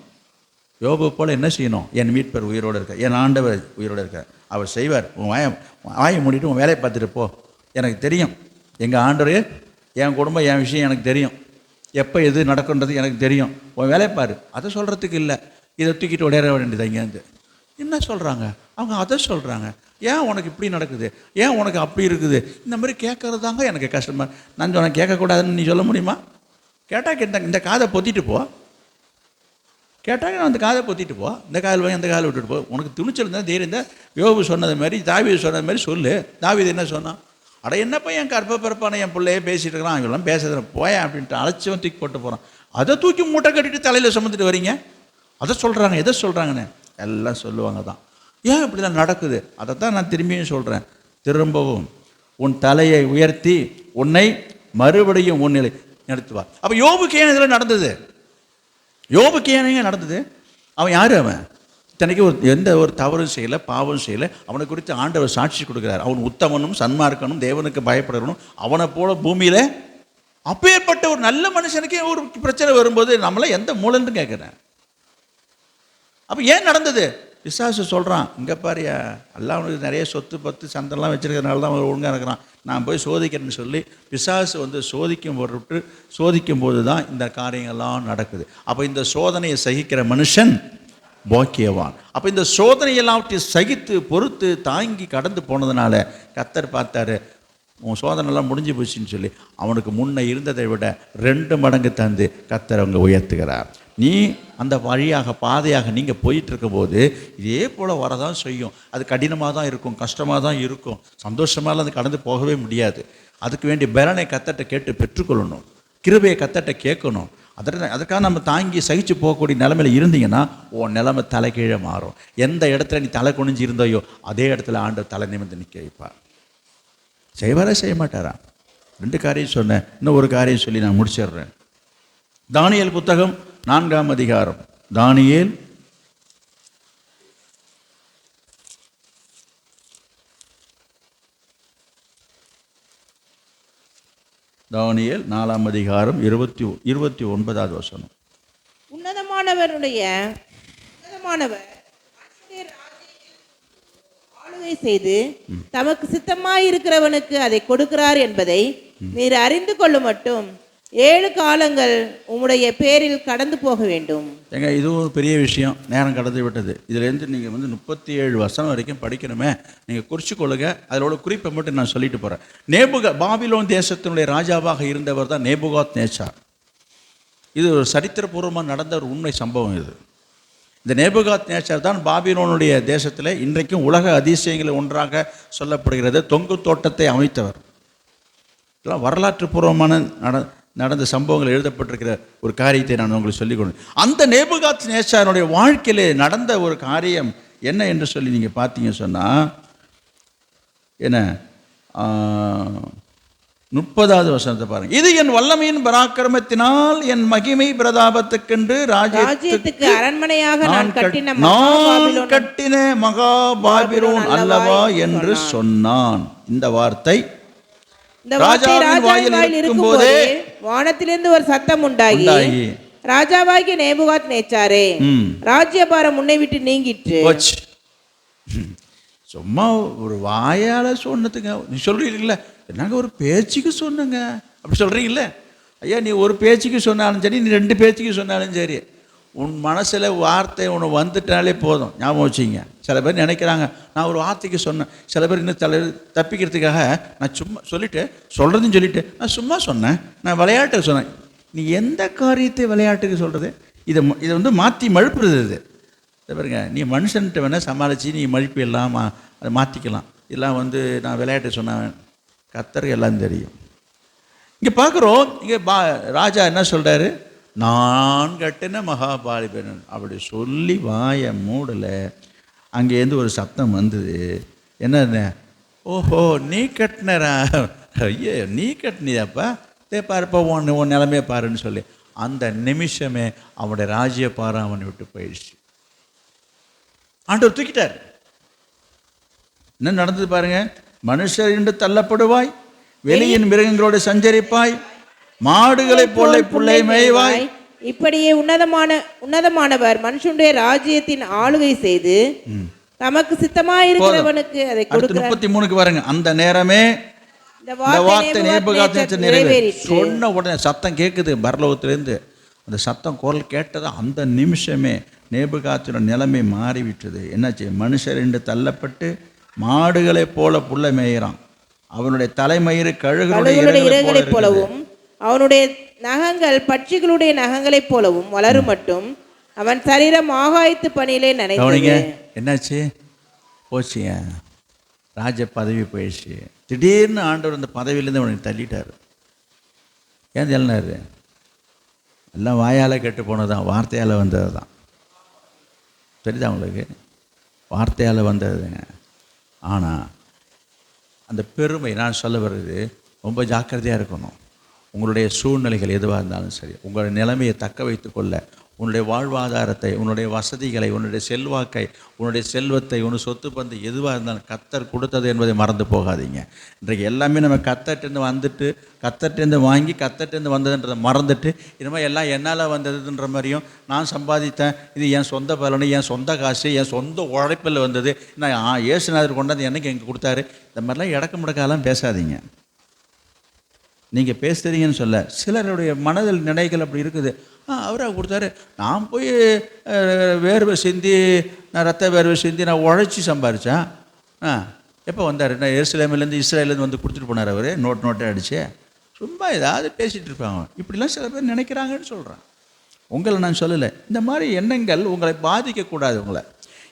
யோபு போல் என்ன செய்யணும்? என் மீட்பர் உயிரோடு இருக்க, என் ஆண்டவர் உயிரோடு இருக்க, அவர் செய்வார். உன் வாயை மூடிட்டு உன் வேலையை பார்த்துட்டு போ. எனக்கு தெரியும், எங்கள் ஆண்டவர், என் குடும்பம், என் விஷயம் எனக்கு தெரியும், எப்போ எது நடக்குன்றது எனக்கு தெரியும், உன் வேலையை பாரு. அதை சொல்கிறதுக்கு இல்லை, இதை தூக்கிட்டு உடையிற வேண்டியது. இங்கேருந்து என்ன சொல்கிறாங்க அவங்க? அதை சொல்கிறாங்க. ஏன் உனக்கு இப்படி நடக்குது, ஏன் உனக்கு அப்படி இருக்குது, இந்த மாதிரி கேட்கறது தாங்க எனக்கு கஷ்டமாக. நான் சொன்ன கேட்கக்கூடாதுன்னு நீ சொல்ல முடியுமா? கேட்டால் இந்த காதை பொத்திட்டு போ, கேட்டாங்க, நான் அந்த காதை பொத்திட்டு போ, இந்த கால் வாங்கி அந்த காலை விட்டுட்டு போ, உனக்கு துணிச்சல் இருந்தால் தைரியம் இருந்தால் யோபு சொன்னது மாதிரி தாவீது சொன்னது மாதிரி சொல்லு. தாவீது என்ன சொன்னான்? அட என்னப்பா என் கற்ப பிறப்பான என் பிள்ளையே பேசிகிட்டு இருக்கிறான், இவெல்லாம் பேசுறதுல போயேன் அப்படின்ட்டு அழைச்சவன் தூக்கி போட்டு போகிறான். அதை தூக்கி மூட்டை கட்டிட்டு தலையில் சுமந்துட்டு வரீங்க, அதை சொல்கிறாங்க. எதை சொல்கிறாங்கன்னு எல்லாம் சொல்லுவாங்க தான். ஏன் இப்படி தான் நடக்குது? அதை தான் நான் திரும்பியும் சொல்கிறேன். திரும்பவும் உன் தலையை உயர்த்தி உன்னை மறுபடியும் உன்னிலை நடத்துவார். அப்போ யோபுக்கு ஏன் இதில் நடந்தது? யோபுக்கு ஏன் நடந்தது? அவன் யார்? அவன் இத்தனைக்கு எந்த ஒரு தவறும் செய்யலை, பாவம் செய்யலை. அவனை குறித்து ஆண்டவர் சாட்சி கொடுக்குறார். அவன் உத்தமனும் சன்மார்க்கனும் தேவனுக்கு பயப்படணும். அவனை போல பூமியில் அப்பேற்பட்ட ஒரு நல்ல மனுஷனுக்கே ஒரு பிரச்சனை வரும்போது நம்மளை எந்த மூலன்னு கேட்குறேன். அப்போ ஏன் நடந்தது? பிசாசு சொல்கிறான், இங்கே பாரியா எல்லாம் அவனுக்கு நிறைய சொத்து பத்து சந்தெல்லாம் வச்சுருக்கிறதுனால தான் அவன் ஒழுங்காக இருக்கிறான், நான் போய் சோதிக்கிறேன்னு சொல்லி பிசாசு வந்து சோதிக்கும் போது தான் இந்த காரியங்கள்லாம் நடக்குது. அப்போ இந்த சோதனையை சகிக்கிற மனுஷன் பாக்கியவான். அப்போ இந்த சோதனையெல்லாம் சகித்து பொறுத்து தாங்கி கடந்து போனதுனால கர்த்தர் பார்த்தாரு, உன் சோதனைலாம் முடிஞ்சு போச்சுன்னு சொல்லி அவனுக்கு முன்னே இருந்ததை விட 2 மடங்கு தந்து கர்த்தர் அவங்க உயர்த்துகிறார். நீ அந்த வழியாக பாதையாக நீங்கள் போயிட்டுருக்கும் போது இதே போல் வரதான் செய்யும். அது கடினமாக தான் இருக்கும், கஷ்டமாக தான் இருக்கும், சந்தோஷமாக அது கடந்து போகவே முடியாது. அதுக்கு வேண்டிய பலனை கர்த்தர்ட்ட கேட்டு பெற்றுக்கொள்ளணும், கிருபையை கர்த்தர்ட்ட கேட்கணும். அதற்காக நம்ம தாங்கி சகிச்சு போகக்கூடிய நிலைமையில் இருந்தீங்கன்னா உன் நிலைமை தலைகீழே மாறும். எந்த இடத்துல நீ தலை குனிஞ்சு இருந்தாயோ அதே இடத்துல ஆண்டவர் தலை நிமிர்ந்து நிற்க வைப்பார். செய்வாரா செய்ய மாட்டாரா? 2 காரியம் சொன்னேன், இன்னும் ஒரு காரியம் சொல்லி நான் முடிச்சிடுறேன். தானியேல் புத்தகம் 4ஆம் அதிகாரம். தானியேல் 4ஆம் அதிகாரம் 29வது வசனம். உன்னதமானவர் ஆளுகை செய்து தமக்கு சித்தமாயிருக்கிறவனுக்கு அதை கொடுக்கிறார் என்பதை நீர் அறிந்து கொள்ளும் மட்டும் 7 காலங்கள் உம்முடைய பேரில் கடந்து போக வேண்டும். ஏங்க இதுவும் ஒரு பெரிய விஷயம், நேரம் கடந்து விட்டது. இதுலேருந்து நீங்கள் வந்து 37 வசனம் வரைக்கும் படிக்கணுமே, நீங்கள் குறிச்சு கொள்ளுங்க. அதோட குறிப்பை மட்டும் நான் சொல்லிட்டு போகிறேன். பாபிலோன் தேசத்தினுடைய ராஜாவாக இருந்தவர் தான் நேபுகாத் நேச்சார். இது ஒரு சரித்திரபூர்வமாக நடந்த ஒரு உண்மை சம்பவம். இந்த நேபுகாத் நேச்சார் தான் பாபிலோனுடைய தேசத்தில் இன்றைக்கும் உலக அதிசயங்களில் ஒன்றாக சொல்லப்படுகிறது தொங்கு தோட்டத்தை அமைத்தவர். இதெல்லாம் வரலாற்று பூர்வமான நடந்த சம்பவங்கள் எழுதப்பட்டிருக்கிற ஒரு காரியத்தை நான் உங்களுக்கு சொல்லிக் கொடுத்தேன். அந்த நேபுகாத் நேச்சாருடைய வாழ்க்கையிலே நடந்த ஒரு காரியம் என்ன என்று சொல்லி நீங்கள் பார்த்தீங்க சொன்னால் என்ன, 30வது வசனத்தை பாருங்க. இது என் வல்லமையின் பராக்கிரமத்தினால் என் மகிமை பிரதாபத்துக்கென்று ராஜ்யத்துக்கு அரண்மனையாக நான் கட்டின மகா பாபிலோன் அல்லவா என்று சொன்னான். இந்த வார்த்தை ராஜாவின் வாயில் இருக்கும்போதே வானத்திலிருந்து ஒரு சத்தம் உண்டாகி, ராஜாவாகிய நேபுகாத் நேச்சாரே, ராஜ்யபாரம் உன்னை விட்டு நீங்கிற்று. சும்மா ஒரு வாயால சொன்னதுங்க. நீ சொல்றீங்களா, என்னங்க ஒரு பேச்சுக்கு சொன்னங்க அப்படி சொல்றீங்கல்ல. ஐயா, நீ ஒரு பேச்சுக்கு சொன்னாலும் சரி, நீ 2 பேச்சுக்கு சொன்னாலும் சரி, உன் மனசில் வார்த்தை ஒன்று வந்துட்டாலே போதும். ஞாபகம் வச்சிங்க. சில பேர் நினைக்கிறாங்க, நான் ஒரு வார்த்தைக்கு சொன்னேன். சில பேர் இன்னும் தப்பிக்கிறதுக்காக நான் சும்மா சொல்கிறதுன்னு சொல்லிட்டு நான் சும்மா சொன்னேன், நான் விளையாட்டுக்கு சொன்னேன். நீ எந்த காரியத்தை விளையாட்டுக்கு சொல்கிறது? இதை வந்து மாற்றி மழுப்புறது. இது பாருங்க, நீ மனுஷன்கிட்ட வேணால் சமாளித்து நீ மழுப்பு எல்லாம் அதை மாற்றிக்கலாம். இதெல்லாம் வந்து நான் விளையாட்டு சொன்னேன், கர்த்தருக்கு எல்லாம் தெரியும். இங்கே பார்க்குறோம், இங்கே ராஜா என்ன சொல்கிறாரு, நான் கட்டின மகாபாலிபன் அப்படி சொல்லி வாயை மூடலை. அங்கேருந்து ஒரு சத்தம் வந்தது. என்ன, ஓஹோ நீ கட்டினரா, ஐயோ நீ கட்டினியாப்பா, பாருப்பா உன் நிலைமையை பாருன்னு சொல்லி அந்த நிமிஷமே அவனுடைய ராஜ்யபாரம் அவனை விட்டு போயிடுச்சு. ஆண்டவர் தூக்கிட்டார். என்ன நடந்தது பாருங்க. மனுஷர் என்று தள்ளப்படுவாய், வெளியின் மிருகங்களோடு சஞ்சரிப்பாய், மாடுகளைப் போல புல்லை மேய்வாய். இப்படியே உன்னதமானவர் மனுஷனுடைய ராஜ்யத்தின் ஆளுகை செய்து தமக்கு சித்தமாயிருக்கிறவனுக்கு அதை கொடுக்கிறார். 33க்கு பாருங்க. அந்த நேரமே இந்த வார்த்தை நேபுகாத்நேச்சார் நிறைவேறிற்று. சொன்ன உடனே சத்தம் கேட்குது பரலோகத்திலிருந்து. அந்த சத்தம் குரல் கேட்டது அந்த நிமிஷமே நேபுகாத்தியோட நிலைமை மாறிவிட்டது. என்னாச்சு? மனுஷர் என்று தள்ளப்பட்டு மாடுகளைப் போல புல்லை மேய்கிறான். அவனுடைய தலைமயிறு கழுகுடைய இறகுகளைப் போலவும் அவனுடைய நகங்கள் பட்சிகளுடைய நகங்களைப் போலவும் வளரும் மட்டும் அவன் சரீரம் ஆகாயத்து பணியிலே கவனிங்க, நனைந்தது. என்னாச்சு? போச்சுங்க, ராஜ பதவி போயிடுச்சு. திடீர்னு ஆண்டவர் அந்த பதவியிலேருந்து அவனுக்கு தள்ளிட்டார். ஏன் தள்ளினார்? எல்லாம் வாயால் கெட்டு போனதான், வார்த்தையால் வந்தது தான். தெரியுதா உங்களுக்கு? வார்த்தையால் வந்ததுங்க. ஆனால் அந்த பெருமை, நான் சொல்ல வர்றது, ரொம்ப ஜாக்கிரதையாக இருக்கணும். உங்களுடைய சூழ்நிலைகள் எதுவாக இருந்தாலும் சரி, உங்களுடைய நிலைமையை தக்க வைத்து கொள்ள, உன்னுடைய வாழ்வாதாரத்தை, உன்னுடைய வசதிகளை, உன்னுடைய செல்வாக்கை, உன்னுடைய செல்வத்தை, உன்னுடைய சொத்து பந்து எதுவாக இருந்தாலும் கர்த்தர் கொடுத்தது என்பதை மறந்து போகாதீங்க. இன்றைக்கு எல்லாமே நம்ம கர்த்தர்ட்டேருந்து வந்துட்டு, கர்த்தர்ட்டேருந்து வாங்கி, கர்த்தர்ட்டேருந்து வந்ததுன்றதை மறந்துட்டு, இனிமேல் எல்லாம் என்னால் வந்ததுன்ற மாதிரியும், நான் சம்பாதித்தேன், இது என் சொந்த பலனு, என் சொந்த காசு, என் சொந்த உழைப்பில் வந்தது, நான் இயேசுநாதர் கொண்டாந்து என்னைக்கு எங்கே கொடுத்தாரு, இந்த மாதிரிலாம் இடக்கு முடக்காலாம் பேசாதீங்க. நீங்கள் பேசுகிறீங்கன்னு சொல்ல, சிலருடைய மனதில் நினைகள் அப்படி இருக்குது. அவராக கொடுத்தாரு, நான் போய் வேர்வை சிந்தி, நான் ரத்த வேர்வை சிந்தி நான் உழைச்சி சம்பாரித்தேன். எப்போ வந்தார்? நான் எருசலேமிலேருந்து இஸ்ரேலேருந்து வந்து கொடுத்துட்டு போனார் அவர், நோட்டை அடித்து. சும்மா ஏதாவது பேசிகிட்டு இருப்பாங்க. இப்படிலாம் சில பேர் நினைக்கிறாங்கன்னு சொல்கிறேன். உங்களை நான் சொல்லலை. இந்த மாதிரி எண்ணங்கள் உங்களை பாதிக்கக்கூடாது. உங்களை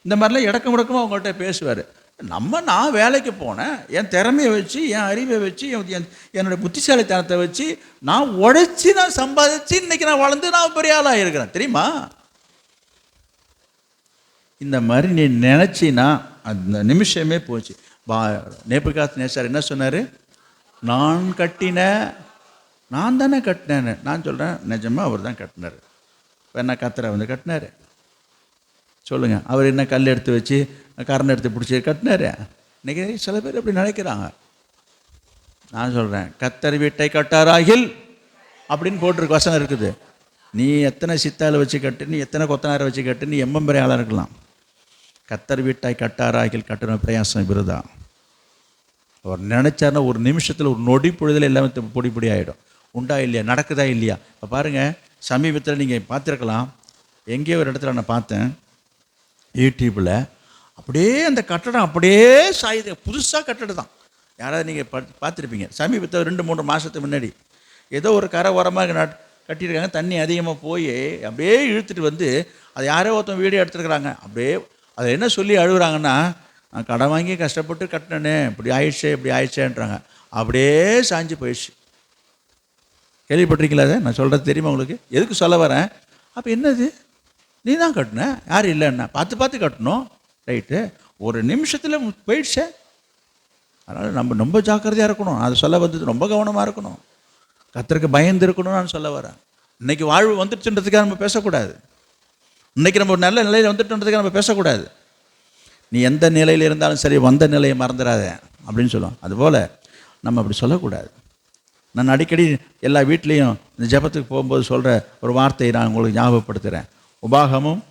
இந்த மாதிரிலாம் இடக்க முடக்கமாக உங்கள்கிட்ட பேசுவார். நான் வேலைக்கு போனேன், என் திறமையை வச்சு, என் அறிவை வச்சு, என்னுடைய புத்திசாலித்தனத்தை வச்சு நான் உழைச்சி, நான் சம்பாதிச்சு, இன்னைக்கு நான் வளர்ந்து நான் பெரிய ஆளாக இருக்கிறேன், தெரியுமா? இந்த மாதிரி நீ நினச்சின்னா அந்த நிமிஷமே போச்சு. நேபுகாத்நேச்சார் என்ன சொன்னார்? நான் தானே கட்டினேன்னு. நான் சொல்கிறேன், நிஜமாக அவர் தான் கட்டினார். என்ன கத்தரை வந்து கட்டினார் சொல்லுங்கள். அவர் என்ன கல் எடுத்து வச்சு, கரணை எடுத்து பிடிச்சி கட்டினார்? இன்றைக்கி சில பேர் அப்படி நினைக்கிறாங்க. நான் சொல்கிறேன், கத்தர் வீட்டை கட்டாராகில் அப்படின்னு போட்டிருக்கு, வசனம் இருக்குது. நீ எத்தனை சித்தாலை வச்சு கட்டு, நீ எத்தனை கொத்தனாரை வச்சு கட்டு, நீ எம்பம்பெரிய ஆளாக இருக்கலாம். கத்தர் வீட்டாய் கட்டாராகில் கட்டுன பிரயாசம் விருதா. அவர் நினச்சார்னா ஒரு நிமிஷத்தில், ஒரு நொடி பொழுதில் எல்லாமே பொடி பொடி ஆகிடும். உண்டா இல்லையா, நடக்குதா இல்லையா? இப்போ பாருங்கள், சமீபத்தில் நீங்கள் பார்த்துருக்கலாம், எங்கேயோ ஒரு இடத்துல நான் பார்த்தேன் யூடியூப்பில், அப்படியே அந்த கட்டடம் அப்படியே சாயுது. புதுசாக கட்டடம் தான். யாராவது நீங்கள் பார்த்துருப்பீங்க. சமீபத்தில் 2-3 மாதத்துக்கு முன்னாடி ஏதோ ஒரு கரை ஓரமாக கட்டியிருக்காங்க. தண்ணி அதிகமாக போய் அப்படியே இழுத்துட்டு வந்து அதை யாரோ ஒருத்தன் வீடியோ எடுத்துருக்குறாங்க. அப்படியே அதை என்ன சொல்லி அழுகுறாங்கன்னா, நான் கடன் வாங்கி கஷ்டப்பட்டு கட்டினேனே, இப்படி ஆயிடுச்சேன்றாங்க. அப்படியே சாஞ்சு போயிடுச்சு. கேள்விப்பட்டிருக்கீங்களா? அதை நான் சொல்கிறது தெரியுமா உங்களுக்கு? எதுக்கு சொல்ல வரேன்? அப்போ என்னது, நீ தான் கட்டின, யாரும் இல்லைன்னா பார்த்து கட்டணும், ரைட்டு, ஒரு நிமிஷத்தில் போயிடுச்சே. அதனால் நம்ம ரொம்ப ஜாக்கிரதையாக இருக்கணும். அதை சொல்ல வந்தது ரொம்ப கவனமாக இருக்கணும். கர்த்தருக்கு பயந்து இருக்கணும்னு நான் சொல்ல வரேன். இன்றைக்கி வாழ்வு வந்துடுச்சுன்றதுக்காக நம்ம பேசக்கூடாது. இன்றைக்கி நம்ம ஒரு நல்ல நிலையில் வந்துட்டுன்றதுக்காக நம்ம பேசக்கூடாது. நீ எந்த நிலையில் இருந்தாலும் சரி, வந்த நிலையை மறந்துடாத அப்படின்னு சொல்லுவோம். அதுபோல் நம்ம அப்படி சொல்லக்கூடாது. நான் அடிக்கடி எல்லா வீட்லேயும் இந்த ஜெபத்துக்கு போகும்போது சொல்கிற ஒரு வார்த்தையை நான் உங்களுக்கு ஞாபகப்படுத்துகிறேன். உபாகமும்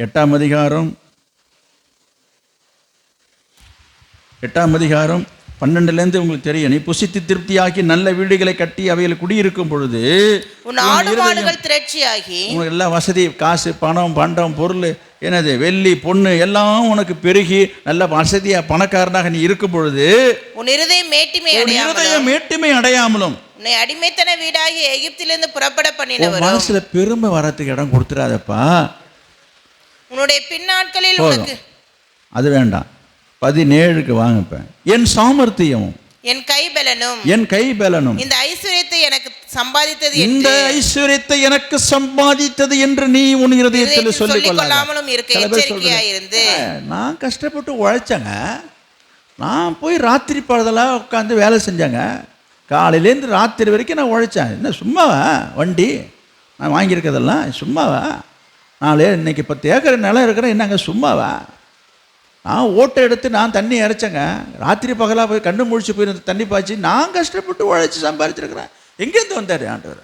8ஆம் அதிகாரம் 12 உங்களுக்கு தெரியும். நீ புசித்து திருப்தியாக்கி நல்ல வீடுகளை கட்டி அவையில் குடியிருக்கும் பொழுது உன் ஆடு மாடுகள் திரட்சியாகி, உனக்கு எல்லாம் வசதி, காசு, பணம், பண்டம், பொருள், என்னது வெள்ளி, பொண்ணு எல்லாம் உனக்கு பெருகி நல்ல வசதியா பணக்காரனாக நீ இருக்கும் பொழுது உன் இருதயம் மேட்டிமை அடையாமலும் உன்னை அடிமைத்தன வீடாகி எகிப்திலிருந்து புறப்பட பண்ணினவர். மனசுல பெருமை வரத்துக்கு இடம் கொடுத்துறாதப்பா. உன்னுடைய பின்னாட்களில் உனக்கு அது வேண்டாம். 17க்கு வாங்கப்ப. என் சாமர்த்தியமும் என் கைபலனும் இந்த ஐஸ்வரியத்தை எனக்கு சம்பாதித்தது என்று நீ உன் இருதயத்தில் சொல்லிக் கொள்ளாமலும் இருக்க எச்சரிக்கையாயிருந்து. நான் கஷ்டப்பட்டு உழைச்சேங்க. நான் போய் ராத்திரி பழுதெல்லாம் உட்காந்து வேலை செஞ்சேங்க. காலையிலேருந்து ராத்திரி வரைக்கும் நான் உழைச்சேன். என்ன சும்மாவா வண்டி நான் வாங்கியிருக்கிறதெல்லாம்? சும்மாவா? இன்னைக்கு 10 ஏக்கர் நிலம் இருக்கிறேன். என்னங்க சும்மாவா? நான் ஓட்டை எடுத்து நான் தண்ணி இறைச்சேங்க. ராத்திரி பகலாக போய் கண்ணு முழிச்சு போய் தண்ணி பாய்ச்சி நான் கஷ்டப்பட்டு உழைச்சி சம்பாதிச்சிருக்கிறேன். எங்கேருந்து வந்தார் ஆண்டவர்?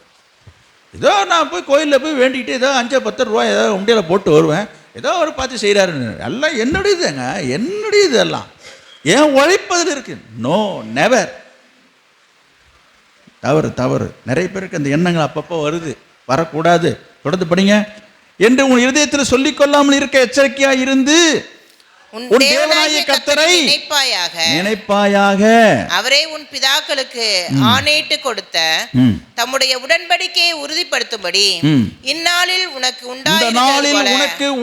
ஏதோ நான் போய் கோயிலில் போய் வேண்டிக்கிட்டு ஏதோ 5-10 ரூபா ஏதோ உண்டியில் போட்டு வருவேன். ஏதோ ஒரு பார்த்து செய்கிறாருன்னு. எல்லாம் என்னுடையதுங்க, என்னுடையது எல்லாம். ஏன் உழைப்பதில் இருக்கு? No, never. தவறு. நிறைய பேருக்கு அந்த எண்ணங்கள் அப்பப்போ வருது. வரக்கூடாது. தொடர்ந்து படிங்க. என்று உன் இருதயத்தில் சொல்லிக்கொள்ளாமல் இருக்க எச்சரிக்கையாக இருந்து உன் தேவனாகிய கர்த்தரை நினைப்பாயாக. அவரே உன் பிதாக்களுக்கு ஆணையிட்டு கொடுத்த தம்முடைய உடன்படிக்கையை உறுதிப்படுத்தும்படி இந்நாளில் உனக்கு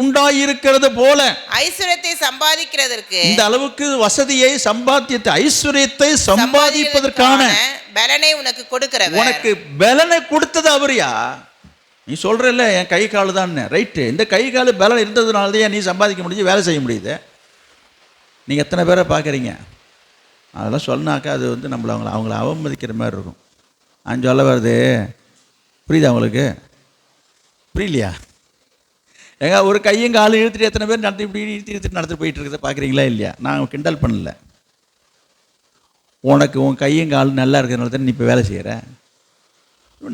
உண்டாயிருக்கிறது போல ஐஸ்வர்யத்தை சம்பாதிக்கிறதற்கு, இந்த அளவுக்கு வசதியை, சம்பாத்தியத்தை, ஐஸ்வர்யத்தை சம்பாதிப்பதற்கான பலனை உனக்கு கொடுக்கிறவர். உனக்கு பலனை கொடுத்தது அவரியா? நீ சொல்றல என் கை கால் தான் ரைட்டு. இந்த கை கால் பலம் இருந்ததுனால தான் நீ சம்பாதிக்க முடிஞ்சு, வேலை செய்ய முடியுது. நீங்கள் எத்தனை பேரை பார்க்குறீங்க? அதெல்லாம் சொன்னாக்கா அது வந்து அவங்கள அவமதிக்கிற மாதிரி இருக்கும். நான் சொல்ல வருது புரியுதா உங்களுக்கு? புரியலையா? ஏங்க ஒரு கையும் காலும் இழுத்துட்டு எத்தனை பேர் நடத்தி இப்படி இழுத்துட்டு நடத்திட்டு போயிட்டு இருக்கிறத பார்க்குறீங்களா இல்லையா? நான் கிண்டல் பண்ணல. உனக்கு உன் கையும் காலும் நல்லா இருக்கிறதுனால தான் நீ இப்போ வேலை செய்கிற.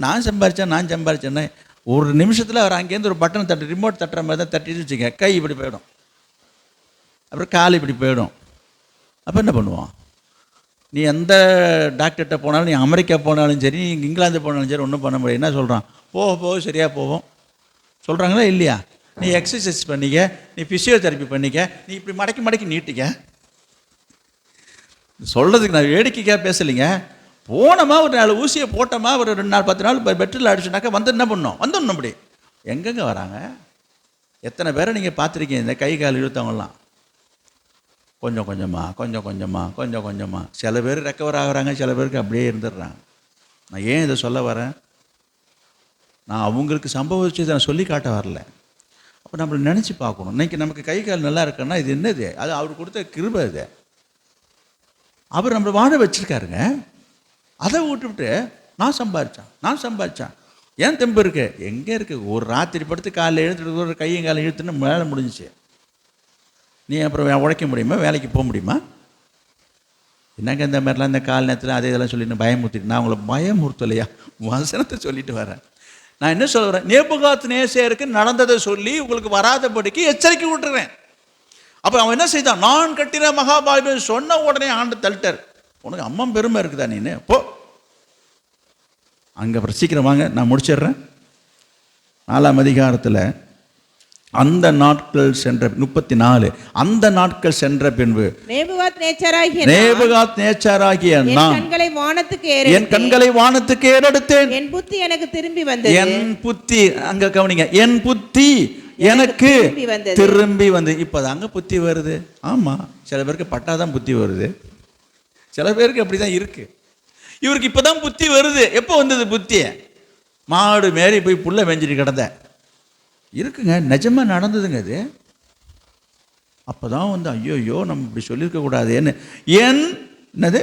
நான் சம்பாரிச்சேன்னா ஒரு நிமிஷத்தில் அவர் அங்கேருந்து ஒரு பட்டன் தட்டு, ரிமோட் தட்டுற மாதிரி தான் தட்டிட்டு வச்சுக்க, கை இப்படி போயிடும், அப்புறம் கால் இப்படி போயிடும். அப்போ என்ன பண்ணுவான்? நீ எந்த டாக்டர்கிட்ட போனாலும், நீ அமெரிக்கா போனாலும் சரி, நீ இங்கிலாந்து போனாலும் சரி, ஒன்றும் பண்ண முடியாது. என்ன சொல்கிறான்? போக சரியாக போவோம் சொல்கிறாங்களா இல்லையா? நீ எக்ஸசைஸ் பண்ணிக்க, நீ ஃபிசியோதெரப்பி பண்ணிக்க, நீ இப்படி மடக்கி நீட்டிக்க. சொல்கிறதுக்கு நான் வேடிக்கைக்காக பேசலைங்க. போனோமா ஒரு 4 ஊசியை போட்டோமா, ஒரு 2 நாள் 10 நாள் பெட்ரில் அடிச்சுனாக்கா வந்து என்ன பண்ணோம்? வந்துடணும். அப்படி எங்கெங்கே வராங்க? எத்தனை பேரை நீங்கள் பார்த்துருக்கீங்க இந்த கை கால் இழுத்தவங்கலாம்? கொஞ்சம் கொஞ்சமாக சில பேர் ரெக்கவர் ஆகுறாங்க, சில பேருக்கு அப்படியே இருந்துடுறாங்க. நான் ஏன் இதை சொல்ல வரேன்? நான் அவங்களுக்கு சம்பவிச்சதை நான் சொல்லி காட்ட வரல. அப்போ நம்மளை நினச்சி பார்க்கணும். இன்றைக்கி நமக்கு கை கால் நல்லா இருக்குன்னா இது என்னது? அது அவர் கொடுத்த கிருபை. இது அவர் நம்மளை வாழ வச்சுருக்காருங்க. அதை விட்டுவிட்டு நான் சம்பாதிச்சேன் ஏன் தெம்பு இருக்கு? எங்கே இருக்குது? ஒரு ராத்திரி படுத்து காலையில் எழுத்துட்டு ஒரு கையும் காலை இழுத்துன்னு மேலே முடிஞ்சிச்சு. நீ அப்புறம் உழைக்க முடியுமா? வேலைக்கு போக முடியுமா? என்னங்க இந்த மாதிரிலாம் இந்த கால நேரத்தில் அதே இதெல்லாம் சொல்லி பயமுறுத்திட்டு, நான் உங்களை பயமுறுத்தலையா? வசனத்தை சொல்லிட்டு வரேன். நான் என்ன சொல்ல வரேன்? நேபுகாத்நேசருக்கு நடந்ததை சொல்லி உங்களுக்கு வராதபடிக்கு எச்சரிக்கை விட்டுறேன். அப்போ அவன் என்ன செய்தான்? நான் கட்டின மகாபாரதம் சொன்ன உடனே ஆண்டு தள்ளிட்டார். உனக்கு அம்மா பெருமை இருக்குதா? நீனு போ அங்கே. அப்புறம் சீக்கிரம் வாங்க, நான் முடிச்சிடுறேன். 4ஆம் அதிகாரத்தில் அந்த நாட்கள் சென்ற 34 அந்த நாட்கள் சென்ற பின்பு நேபுகாத்நேச்சராகிய நான் என் கண்களை வானத்துக்கு ஏறெடுத்தேன். என் புத்தி எனக்கு திரும்பி வந்தது. என் புத்தி, அங்க கவனிங்க, என் புத்தி எனக்கு திரும்பி வந்து. இப்போதாங்க புத்தி வருது. ஆமாம், சில பேருக்கு பட்டாதான் புத்தி வருது, சில பேருக்கு அப்படிதான் இருக்கு. இவருக்கு இப்போதான் புத்தி வருது. எப்போ வந்தது புத்தி? மாடு மேரி போய் புல்ல மேஞ்சிட்டு கிடந்த இருக்குங்க, நிஜமாக நடந்ததுங்க அது. அப்போ தான் வந்து ஐயோ நம்ம இப்படி சொல்லியிருக்க கூடாதுன்னு என்னது,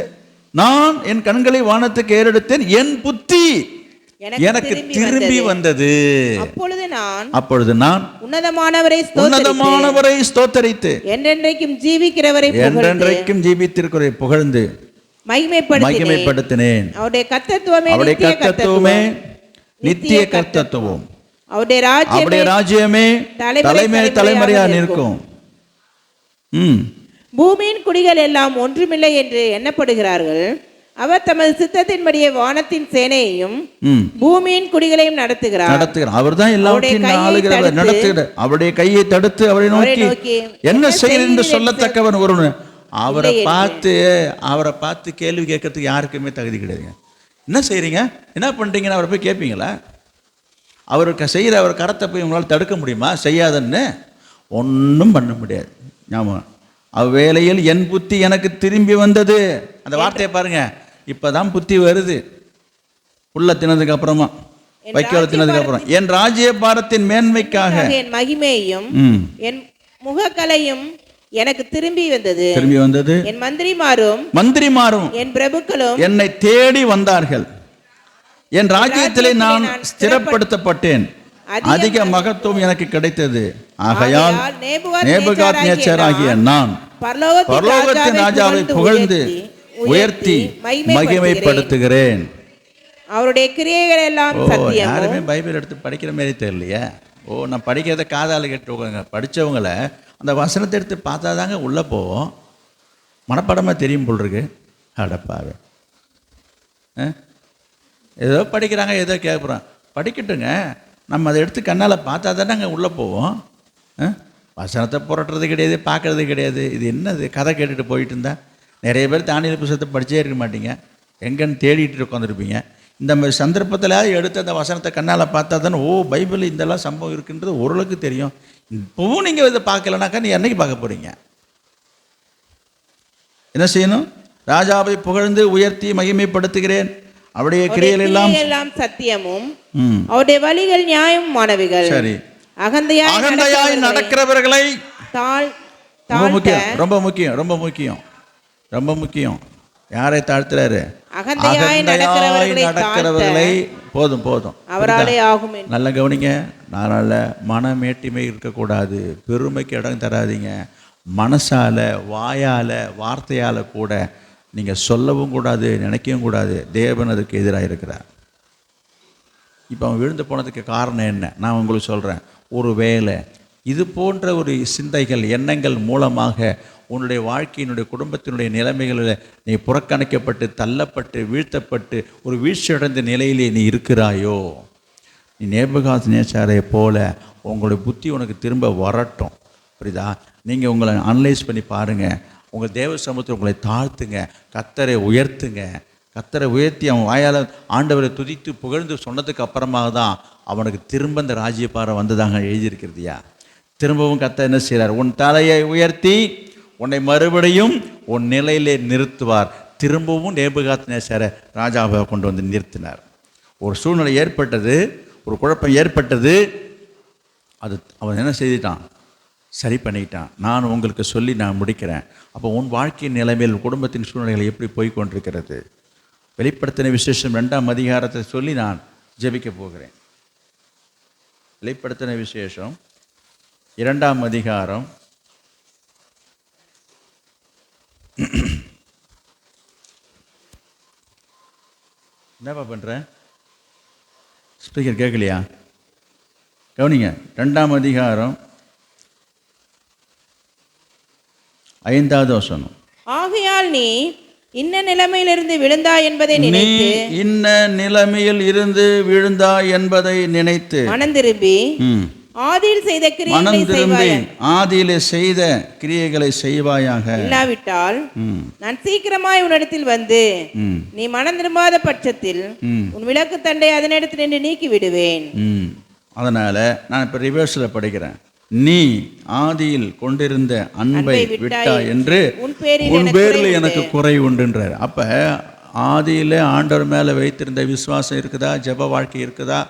நான் என் கண்களை வானத்துக்கு ஏறெடுத்தேன், என் புத்தி எனக்கு திரும்பி வந்தது. அப்பொழுது நான் உன்னதமானவரை ஸ்தோத்தரித்து என்றென்றைக்கும் ஜீவித்திருக்கிறவரை புகழ்ந்து மகிமைப்படுத்தினேன். அவருடைய கர்த்தத்துவமே நித்திய கர்த்தத்துவம், அவருடைய ராஜ்யமே தலைமுறையா நிற்கும். பூமியின் குடிகள் எல்லாம் ஒன்றுமில்லை என்று எண்ணப்படுகிறார்கள். அவர் தமது சித்தத்தின்படியே வானத்தின் சேனையையும் பூமியின் குடிகளையும் நடத்துகிறார். அவர் தான் எல்லாவற்றையும் ஆளுகிறவர், நடத்துகிறார். அவருடைய கையை தடுத்து அவரை நோக்கி என்ன செய்ய என்று சொல்லத்தக்கவன் ஒருவன். அவரை பார்த்து கேள்வி கேட்கறதுக்கு யாருக்குமே தகுதி கிடையாதுங்க. என்ன செய்றீங்க, என்ன பண்றீங்கன்னு அவரை போய் கேட்பீங்களா? அவருக்கு செய்கிற அவர் கரத்தை போய் உங்களால் தடுக்க முடியுமா? செய்யாதன்னு ஒன்றும் பண்ண முடியாது. ஞாபகம், அவ்வேளையில் என் புத்தி எனக்கு திரும்பி வந்தது. அந்த வார்த்தையை பாருங்க, இப்பதான் புத்தி வருது. புல்ல தினதுக்கு அப்புறமா, வைக்கோல தினதுக்கு அப்புறம், என் ராஜ்ய பாரத்தின் மேன்மைக்காக என் மகிமையும் என் முகக்கலையும் எனக்கு திரும்பி வந்தது. என் மந்திரிமாரும் என் பிரபுக்களும் என்னை தேடி வந்தார்கள். என் ராஜ்யத்திலே நான் ஸ்திரப்படுத்தப்பட்டேன், அதிக மகத்துவம் எனக்கு கிடைத்தது. ஆகையால் நேபுகாத்நேச்சராகிய நான் பரலோகத்தின் ராஜாவை புகழ்ந்து உயர்த்தி மகிமைப்படுத்துகிறேன். அவருடைய கிரியைகள் எல்லாம் சத்தியம். யாருமே பைபிள் எடுத்து படிக்கிற மாதிரி தெரியலையா? நான் படிக்கிறத காதால கேட்டு உட்காங்க. படித்தவங்களை அந்த வசனத்தை எடுத்து பார்த்தா தாங்க உள்ளே போவோம். மனப்படமாக தெரியும் போல் இருக்கு. அடப்பாவே, ஏதோ படிக்கிறாங்க, ஏதோ கேட்குறோம். படிக்கட்டுங்க, நம்ம அதை எடுத்து கண்ணால் பார்த்தா தானே அங்கே உள்ளே போவோம். வசனத்தை புரட்டுறது கிடையாது, பார்க்குறது கிடையாது. இது என்னது கதை கேட்டுட்டு போயிட்டு இருந்தா? நிறைய பேர் தானியேல் புத்தகத்தை படித்தே இருக்க மாட்டீங்க, எங்கன்னு தேடிட்டு உட்காந்துருப்பீங்க. இந்த மாதிரி சந்தர்ப்பத்தில் எடுத்து அந்த வசனத்தை கண்ணால் பார்த்தா தானே ஓ பைபிள் இதெல்லாம் சம்பவம் இருக்குன்றது ஓரளவுக்கு தெரியும். இப்போவும் நீங்கள் இதை பார்க்கலனாக்கா நீ என்னைக்கு பார்க்க போகிறீங்க? என்ன செய்யணும்? ராஜாவை புகழ்ந்து உயர்த்தி மகிமைப்படுத்துகிறேன், அவருடைய கிரியைகள் எல்லாம் சத்தியமும் அவருடைய வழிகள் நியாயமானவைகள். சரி, அகந்தையாய் நடக்கிறவர்களை ரொம்ப முக்கியம் ரொம்ப முக்கியம் ரொம்ப முக்கியம். யாரை தாழ்த்துறாரு? அகந்தையாய் நடக்கிறவர்களை. போதும் போதும், அவராலே ஆகும். நல்ல கவனிங்க. அதனால் மனமேட்டிமை இருக்கக்கூடாது, பெருமைக்கு இடம் தராதிங்க. மனசால வாயால் வார்த்தையால் கூட நீங்கள் சொல்லவும் கூடாது, நினைக்கவும் கூடாது. தேவன் அதுக்கு எதிராக இருக்கிறார். இப்போ அவன் விழுந்து போனதுக்கு காரணம் என்ன? நான் உங்களுக்கு சொல்கிறேன். ஒரு வேளை இது போன்ற ஒரு சிந்தைகள் எண்ணங்கள் மூலமாக உன்னுடைய வாழ்க்கையினுடைய குடும்பத்தினுடைய நிலைமைகளில் நீ புறக்கணிக்கப்பட்டு தள்ளப்பட்டு வீழ்த்தப்பட்டு ஒரு வீழ்ச்சியடைந்த நிலையிலே நீ இருக்கிறாயோ, நீ நேபுகாத்நேச்சாரை போல உங்களுடைய புத்தி உனக்கு திரும்ப வரட்டும். புரியுதா? நீங்கள் உங்களை அனலைஸ் பண்ணி பாருங்கள். உங்கள் தேவ சமூகத்தில் உங்களை தாழ்த்துங்க, கர்த்தரை உயர்த்துங்க. கர்த்தரை உயர்த்தி அவன் வாயால் ஆண்டவரை துதித்து புகழ்ந்து சொன்னதுக்கு அப்புறமாக தான் அவனுக்கு திரும்ப இந்த ராஜ்யபாரம் வந்ததாக எழுதியிருக்கிறதுயா. திரும்பவும் கர்த்தர் என்ன செய்கிறார்? உன் தலையை உயர்த்தி உன்னை மறுபடியும் உன் நிலையிலே நிறுத்துவார். திரும்பவும் நேபுகாத்நேச்சாரை ராஜாவை கொண்டு வந்து நிறுத்தினார். ஒரு சூழ்நிலை ஏற்பட்டது, ஒரு குழப்பம் ஏற்பட்டது. அது அவன் என்ன செய்துட்டான்? சரி பண்ணிக்கிட்டான். நான் உங்களுக்கு சொல்லி நான் முடிக்கிறேன். அப்போ உன் வாழ்க்கையின் நிலைமையில் குடும்பத்தின் சூழ்நிலைகள் எப்படி போய்கொண்டிருக்கிறது? வெளிப்படுத்தின விசேஷம் 2ஆம் அதிகாரத்தை சொல்லி நான் ஜெபிக்க போகிறேன். வெளிப்படுத்தின விசேஷம் 2ஆம் அதிகாரம் என்னப்பா பண்ணுறேன்? ஸ்பீக்கர் கேட்கலையா? கவனிங்க. 2ஆம் அதிகாரம் 5வது வசனம். ஆகையால் நீ இன்ன நிலைமையிலிருந்து விழுந்தாய் என்பதை நினைத்து, இன்ன நிலைமையில் இருந்து விழுந்தாய் என்பதை நினைத்து மனம் திரும்பி ஆதியில் செய்த ஆதியிலே செய்த கிரியைகளை செய்வாயாக. இல்லாவிட்டால் நான் சீக்கிரமாய் உன்னிடத்தில் வந்து நீ மனம் திரும்பாத பட்சத்தில் உன் விளக்கு தண்டை அதனிடத்தில் நின்று நீக்கி விடுவேன். அதனால நான் இப்ப ரிவர்ஸ்ல படிக்கிறேன். நீ ஆதியில் கொண்டிருந்த அன்பை விட்டாய் என்று உன் பேரில் எனக்கு குறை உண்டுன்றார். அப்ப ஆதியில ஆண்டவர் மேல வைத்திருந்த விசுவாசம் இருக்குதா? ஜெப வாழ்க்கை இருக்குதா?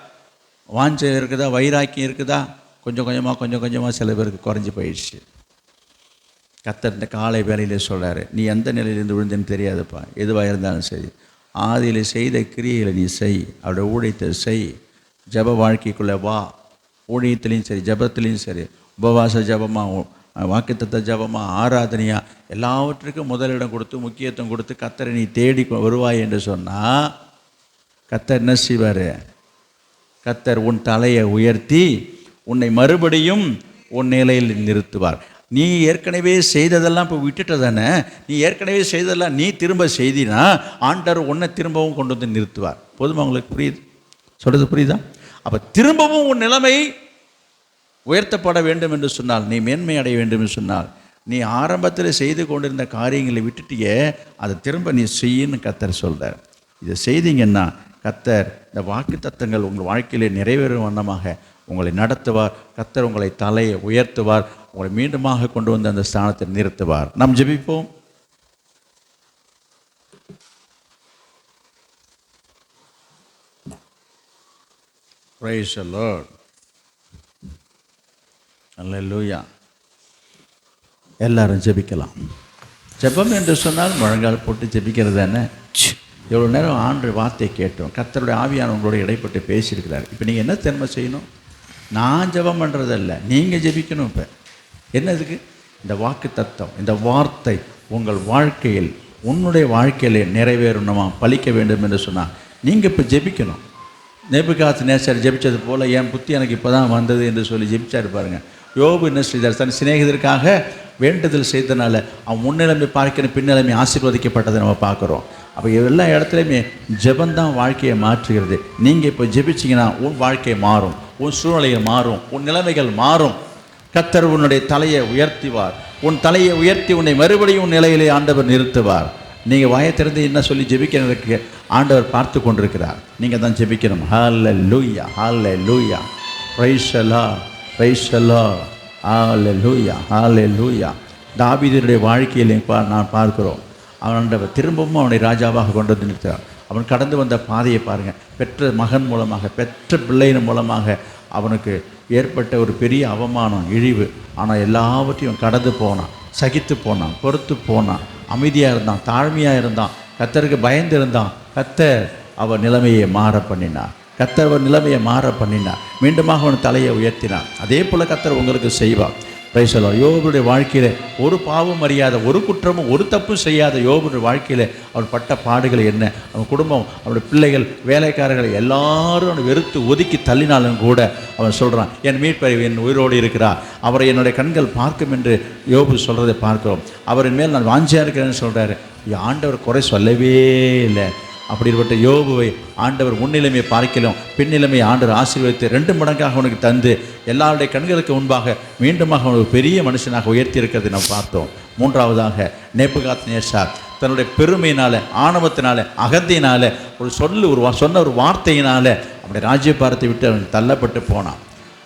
வாஞ்சை இருக்குதா? வைராக்கியம் இருக்குதா? கொஞ்சம் கொஞ்சமாக சில பேருக்கு குறைஞ்சி போயிடுச்சு. கர்த்தர் இந்த காலை வேலையிலே சொல்கிறாரு, நீ எந்த நிலையிலேருந்து விழுந்தேன்னு தெரியாதுப்பா. எதுவாக இருந்தாலும் சரி, ஆதியில் செய்த கிரியைகளை நீ செய், அவருடைய ஊழியத்தை செய். ஜப வாழ்க்கைக்குள்ளே வா. ஊழியத்துலேயும் சரி, ஜபத்துலேயும் சரி, உபவாச ஜபமாக, வாக்குத்தத்த ஜபமாக, ஆராதனையாக, எல்லாவற்றுக்கும் முதலிடம் கொடுத்து முக்கியத்துவம் கொடுத்து கர்த்தரை நீ தேடி வருவாய் என்று சொன்னால் கர்த்தர் என்ன செய்வார்? கர்த்தர் உன் தலையை உயர்த்தி உன்னை மறுபடியும் உன் நிலையில் நிறுத்துவார். நீ ஏற்கனவே செய்ததெல்லாம் இப்போ விட்டுட்ட தானே? நீ ஏற்கனவே செய்ததெல்லாம் நீ திரும்ப செய்தினா ஆண்டவர் உன்னை திரும்பவும் கொண்டு வந்து நிறுத்துவார். போதுமா? உங்களுக்கு புரியுது? சொல்கிறது புரியுதா? அப்போ திரும்பவும் உன் நிலைமை உயர்த்தப்பட வேண்டும் என்று சொன்னால், நீ மேன்மை அடைய வேண்டும் என்று சொன்னால், நீ ஆரம்பத்தில் செய்து கொண்டிருந்த காரியங்களை விட்டுட்டியே, அதை திரும்ப நீ செய்யின்னு கர்த்தர் சொல்கிறார். இதை செய்தீங்கன்னா கர்த்தர் இந்த வாக்கு தத்தங்கள் உங்கள் வாழ்க்கையிலே நிறைவேறும் வண்ணமாக உங்களை நடத்துவார். கர்த்தர் உங்களை தலையை உயர்த்துவார், உங்களை மீண்டுமாக கொண்டு வந்து அந்த ஸ்தானத்தை நிறுத்துவார். நாம் ஜெபிப்போம். Praise the Lord. Hallelujah. எல்லாரும் ஜெபிக்கலாம். ஜெபம் என்று சொன்னால் முழங்கால் போட்டு ஜெபிக்கிறது தானே. எவ்வளோ நேரம் ஆண்டு வார்த்தையை கேட்டோம். கர்த்தருடைய ஆவியான உங்களோட இடைப்பட்டு பேசியிருக்கிறார். இப்போ நீங்கள் என்ன திறமை செய்யணும்? நான் ஜெபம் பண்ணுறதில்ல, நீங்கள் ஜெபிக்கணும். இப்போ என்னதுக்கு? இந்த வாக்கு தத்தம், இந்த வார்த்தை உங்கள் வாழ்க்கையில், உன்னுடைய வாழ்க்கையில் நிறைவேறணுமா, பலிக்க வேண்டும் என்று சொன்னால் நீங்கள் இப்போ ஜெபிக்கணும். நேபுகாத்நேச்சார் ஜெபிச்சது போல் என் புத்தி எனக்கு இப்போ தான் வந்தது என்று சொல்லி ஜெபிச்சார் பாருங்க. யோபு என்ன செய்தார்? தன் சிநேகிதருக்காக வேண்டுதல் செய்தனால அவன் முன்னிலைமை பார்க்கணும், பின்னிலைமை ஆசீர்வதிக்கப்பட்டதை நம்ம பார்க்குறோம். அப்போ எல்லா இடத்துலையுமே ஜெபந்தான் வாழ்க்கையை மாற்றுகிறது. நீங்கள் இப்போ ஜெபிச்சிங்கன்னா உன் வாழ்க்கை மாறும், உன் சூழ்நிலைகள் மாறும், உன் நிலைமைகள் மாறும். கர்த்தர் உன்னுடைய தலையை உயர்த்துவார். உன் தலையை உயர்த்தி உன்னை மறுபடியும் உன் நிலையிலே ஆண்டவர் நிறுத்துவார். நீங்கள் வாயை திறந்து என்ன சொல்லி ஜெபிக்கிறதுக்கு ஆண்டவர் பார்த்து கொண்டிருக்கிறார். நீங்கள் தான் ஜெபிக்கணும். Hallelujah, hallelujah, praise the Lord, praise the Lord, hallelujah, hallelujah. தாவீதுடைய வாழ்க்கையில் நான் பார்க்கிறோம். அவன் திரும்பவும் அவனை ராஜாவாக கொண்டு வந்து நிறுத்துகிறார். அவன் கடந்து வந்த பாதையை பாருங்கள். பெற்ற மகன் மூலமாக, பெற்ற பிள்ளையின் மூலமாக அவனுக்கு ஏற்பட்ட ஒரு பெரிய அவமானம், இழிவு. ஆனால் எல்லாவற்றையும் கடந்து போனான், சகித்து போனான், பொறுத்து போனான், அமைதியாக இருந்தான், தாழ்மையாக இருந்தான், கர்த்தருக்கு பயந்து இருந்தான். கர்த்தர் அவன் நிலைமையை மாற பண்ணினார். கர்த்தர் அவன் நிலைமையை மாற பண்ணினார். மீண்டுமாக அவன் தலையை உயர்த்தினார். அதே போல் கர்த்தர் உங்களுக்கு செய்வார். Price the Lord. யோபுடைய வாழ்க்கையில் ஒரு பாவம் அறியாத, ஒரு குற்றமும் ஒரு தப்பும் செய்யாத யோபுடைய வாழ்க்கையில் அவன் பட்ட பாடுகள் என்ன, அவன் குடும்பம், அவனுடைய பிள்ளைகள், வேலைக்காரர்கள் எல்லாரும் அவனை வெறுத்து ஒதுக்கி தள்ளினாலும் கூட அவன் சொல்கிறான், என் மீட்பர் என் உயிரோடு இருக்கிறார், அவரை என்னுடைய கண்கள் பார்க்கும் என்று யோபு சொல்கிறதை பார்க்கிறோம். அவரின் மேல் நான் வாஞ்சியாக இருக்கிறேன்னு சொல்கிறாரு. ஆண்டவர் குறை சொல்லவே இல்லை. அப்படிப்பட்ட யோபுவை ஆண்டவர் முன்னிலைமையை பார்க்கலாம், பின்னிலைமையை ஆண்டவர் ஆசீர்வதித்து 2 மடங்காக அவனுக்கு தந்து எல்லாருடைய கண்களுக்கு முன்பாக மீண்டுமாக அவனுக்கு பெரிய மனுஷனாக உயர்த்தி இருக்கிறதை நாம் பார்த்தோம். 3ஆவதாக நேபுகாத்நேச்சார் தன்னுடைய பெருமையினால், ஆணவத்தினால, அகந்தையினால், சொன்ன ஒரு வார்த்தையினால் அவனுடைய ராஜ்யபாரத்தை விட்டு அவன் தள்ளப்பட்டு போனான்.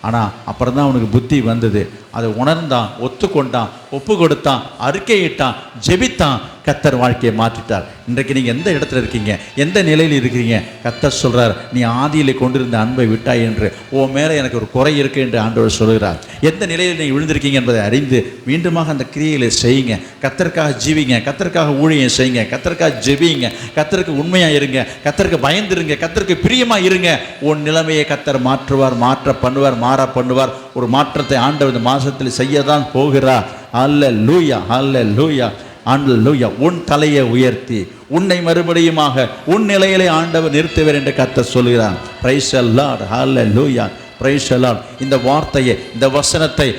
ஆனால் அப்புறம் தான் அவனுக்கு புத்தி வந்தது. அதை உணர்ந்தான், ஒத்துக்கொண்டான், ஒப்பு கொடுத்தான், அறிக்கையிட்டான், ஜெபித்தான். கர்த்தர் வாழ்க்கையை மாற்றிட்டார். இன்றைக்கு நீங்கள் எந்த இடத்துல இருக்கீங்க, எந்த நிலையில் இருக்கிறீங்க? கர்த்தர் சொல்கிறார், நீ ஆதியிலே கொண்டிருந்த அன்பை விட்டாய் என்று, உன் மேலே எனக்கு ஒரு குறை இருக்குது என்று ஆண்டவர் சொல்கிறார். எந்த நிலையில் நீங்கள் விழுந்திருக்கீங்க என்பதை அறிந்து மீண்டுமாக அந்த கிரியைகளை செய்யுங்க. கர்த்தருக்காக ஜீவிங்க, கர்த்தருக்காக ஊழியம் செய்யுங்க, கர்த்தருக்காக ஜெபிங்க, கர்த்தருக்கு உண்மையாக இருங்க, கர்த்தருக்கு பயந்துருங்க, கர்த்தருக்கு பிரியமாக இருங்க. உன் நிலைமையை கர்த்தர் மாற்றுவார், மாற்ற பண்ணுவார், மாற பண்ணுவார். ஒரு மாற்றத்தை ஆண்டவர் இந்த மாதத்தில் செய்ய தான் போகிறார். ஹல்லேலூயா, ஹல்லேலூயா, ஹல்லேலூயா. உன் தலையை உயர்த்தி உன்னை மறுபடியுமாக உன் நிலையிலே ஆண்டவர் நிறுத்துவார் என்று கர்த்தர் சொல்கிறார். Price the Lord, hallelujah, praise the Lord. இந்த வார்த்தையை, இந்த வசனத்தை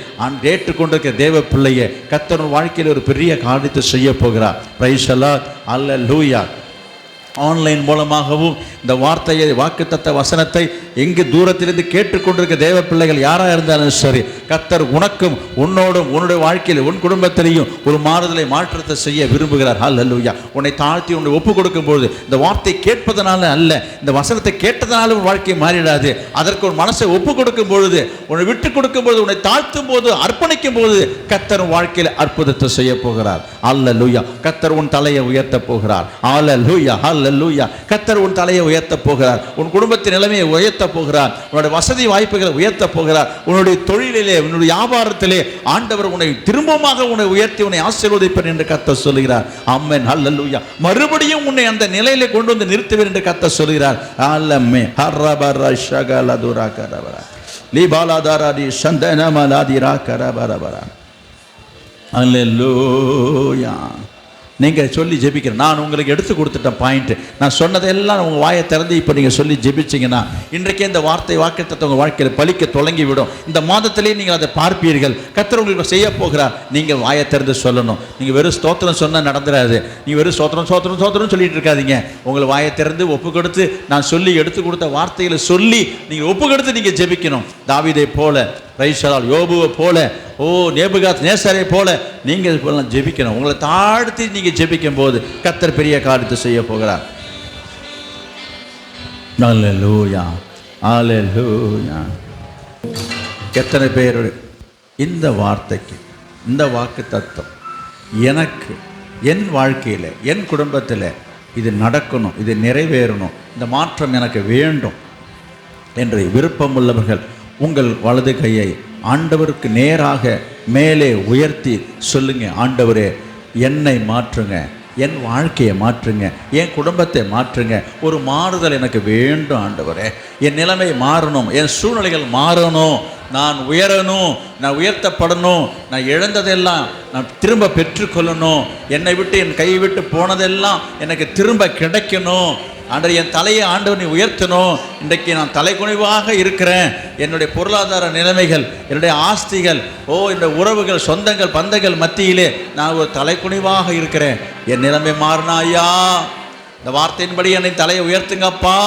ஏற்றுக்கொண்டிருக்கிற தேவ பிள்ளையை கர்த்தர் வாழ்க்கையில் ஒரு பெரிய காரியத்தை செய்ய போகிறார். Price the Lord, hallelujah. Online மூலமாகவும் இந்த வார்த்தையை, வாக்குத்தத்த வசனத்தை எங்கு தூரத்திலிருந்து கேட்டுக்கொண்டிருக்க தேவ பிள்ளைகள் யாராக இருந்தாலும் சரி, கர்த்தர் உனக்கும் உன்னோடும் உன்னுடைய வாழ்க்கையில் உன் குடும்பத்திலையும் ஒரு மாறுதலை, மாற்றத்தை செய்ய விரும்புகிறார். ஹல்லேலூயா. உன்னை தாழ்த்தி உன்னை ஒப்பு கொடுக்கும்போது, இந்த வார்த்தை கேட்பதனால அல்ல, இந்த வசனத்தை கேட்டதனால உன் வாழ்க்கை மாறிடாது. அதற்கு ஒரு மனசை ஒப்பு கொடுக்கும் பொழுது, உன்னை விட்டு கொடுக்கும் பொழுது, உன்னை தாழ்த்தும் போது, அர்ப்பணிக்கும் போது கர்த்தர் வாழ்க்கையில் அற்புதத்தை செய்ய போகிறார். ஹல்லேலூயா. கர்த்தர் உன் தலையை உயர்த்த போகிறார். ஹல்லேலூயா, ஹல்லேலூயா. கர்த்தர் உன் தலையை உயர்த்த போகிறார். உன் குடும்பத்தின் நிலைமையை உயர்த்த போகிறார். உன்னுடைய வசதி வாய்ப்புகளை உயர்த்த போகிறார். உன்னுடைய தொழிலிலே, உன்னுடைய வியாபாரத்திலே ஆண்டவர் உன்னை திரும்பமாக உன்னை உயர்த்தி உன்னை ஆசீர்வதிப்பார் என்று கர்த்தர் சொல்கிறார். ஆமென், ஹல்லேலூயா. மறுபடியும் உன்னை அந்த நிலையிலே கொண்டு வந்து நிறுத்துவேன் என்று கர்த்தர் சொல்கிறார். ஆலமே ஹர்ரபர ஷகலதுரா கரபர லிபாலாதாராதி சந்தனமலாதிரா கரபரபர. ஹல்லேலூயா. நீங்கள் சொல்லி ஜெபிக்கிற, நான் உங்களுக்கு எடுத்து கொடுத்துட்டேன் பாயிண்ட்டு. நான் சொன்னதெல்லாம் உங்கள் வாயை திறந்து இப்போ நீங்கள் சொல்லி ஜெபிச்சிங்கன்னா இன்றைக்கே இந்த வார்த்தை, வாக்குத்தத்தம் உங்கள் வாழ்க்கையில் பலிக்க தொடங்கிவிடும். இந்த மாதத்திலே நீங்கள் அதை பார்ப்பீர்கள். கர்த்தர் உங்களுக்கு செய்ய போகிறார். நீங்கள் வாயை திறந்து சொல்லணும். நீங்கள் வெறும் ஸ்தோத்திரம் சொன்னால் நடந்துடாது. நீங்கள் வெறும் ஸ்தோத்திரம் ஸ்தோத்திரம் ஸ்தோத்திரம் சொல்லிட்டு இருக்காதீங்க. உங்களை வாயை திறந்து ஒப்பு கொடுத்து, நான் சொல்லி எடுத்து கொடுத்த வார்த்தைகளை சொல்லி நீங்கள் ஒப்பு கொடுத்து நீங்கள் ஜெபிக்கணும். தாவீதை போல, பிரைஸ் தி லார்ட், யோபுவை போல, நேபுகாத்நேச்சாரை போல நீங்கள் ஜெபிக்கணும். உங்களை தாழ்த்தி நீங்கள் ஜெபிக்கும் போது கர்த்தர் பெரிய காரியத்தை செய்ய போகிறார். ஹல்லேலூயா, ஹல்லேலூயா. எத்தனை பேர் இந்த வார்த்தைக்கு, இந்த வாக்கு தத்துவம் எனக்கு என் வாழ்க்கையில், என் குடும்பத்தில் இது நடக்கணும், இது நிறைவேறணும், இந்த மாற்றம் எனக்கு வேண்டும் என்று விருப்பம் உள்ளவர்கள் உங்கள் வலது கையை ஆண்டவருக்கு நேராக மேலே உயர்த்தி சொல்லுங்க. ஆண்டவரே, என்னை மாற்றுங்க, என் வாழ்க்கையை மாற்றுங்க, என் குடும்பத்தை மாற்றுங்க. ஒரு மாறுதல் எனக்கு வேண்டும் ஆண்டவரே. என் நிலைமை மாறணும், என் சூழ்நிலைகள் மாறணும், நான் உயரணும், நான் உயர்த்தப்படணும், நான் இழந்ததெல்லாம் நான் திரும்ப பெற்றுக்கொள்ளணும், என்னை விட்டு, என் கையை விட்டு போனதெல்லாம் எனக்கு திரும்ப கிடைக்கணும். ஆண்டவர், என் தலையை ஆண்டவர் நீ உயர்த்தணும். இன்றைக்கு நான் தலைக்குனிவாக இருக்கிறேன். என்னுடைய பொருளாதார நிலைமைகள், என்னுடைய ஆஸ்திகள், என்னுடைய உறவுகள், சொந்தங்கள், பந்தங்கள் மத்தியிலே நான் ஒரு தலைக்குனிவாக இருக்கிறேன். என் நிலைமை மாறினாயா? இந்த வார்த்தையின்படி என்னை தலையை உயர்த்துங்கப்பா,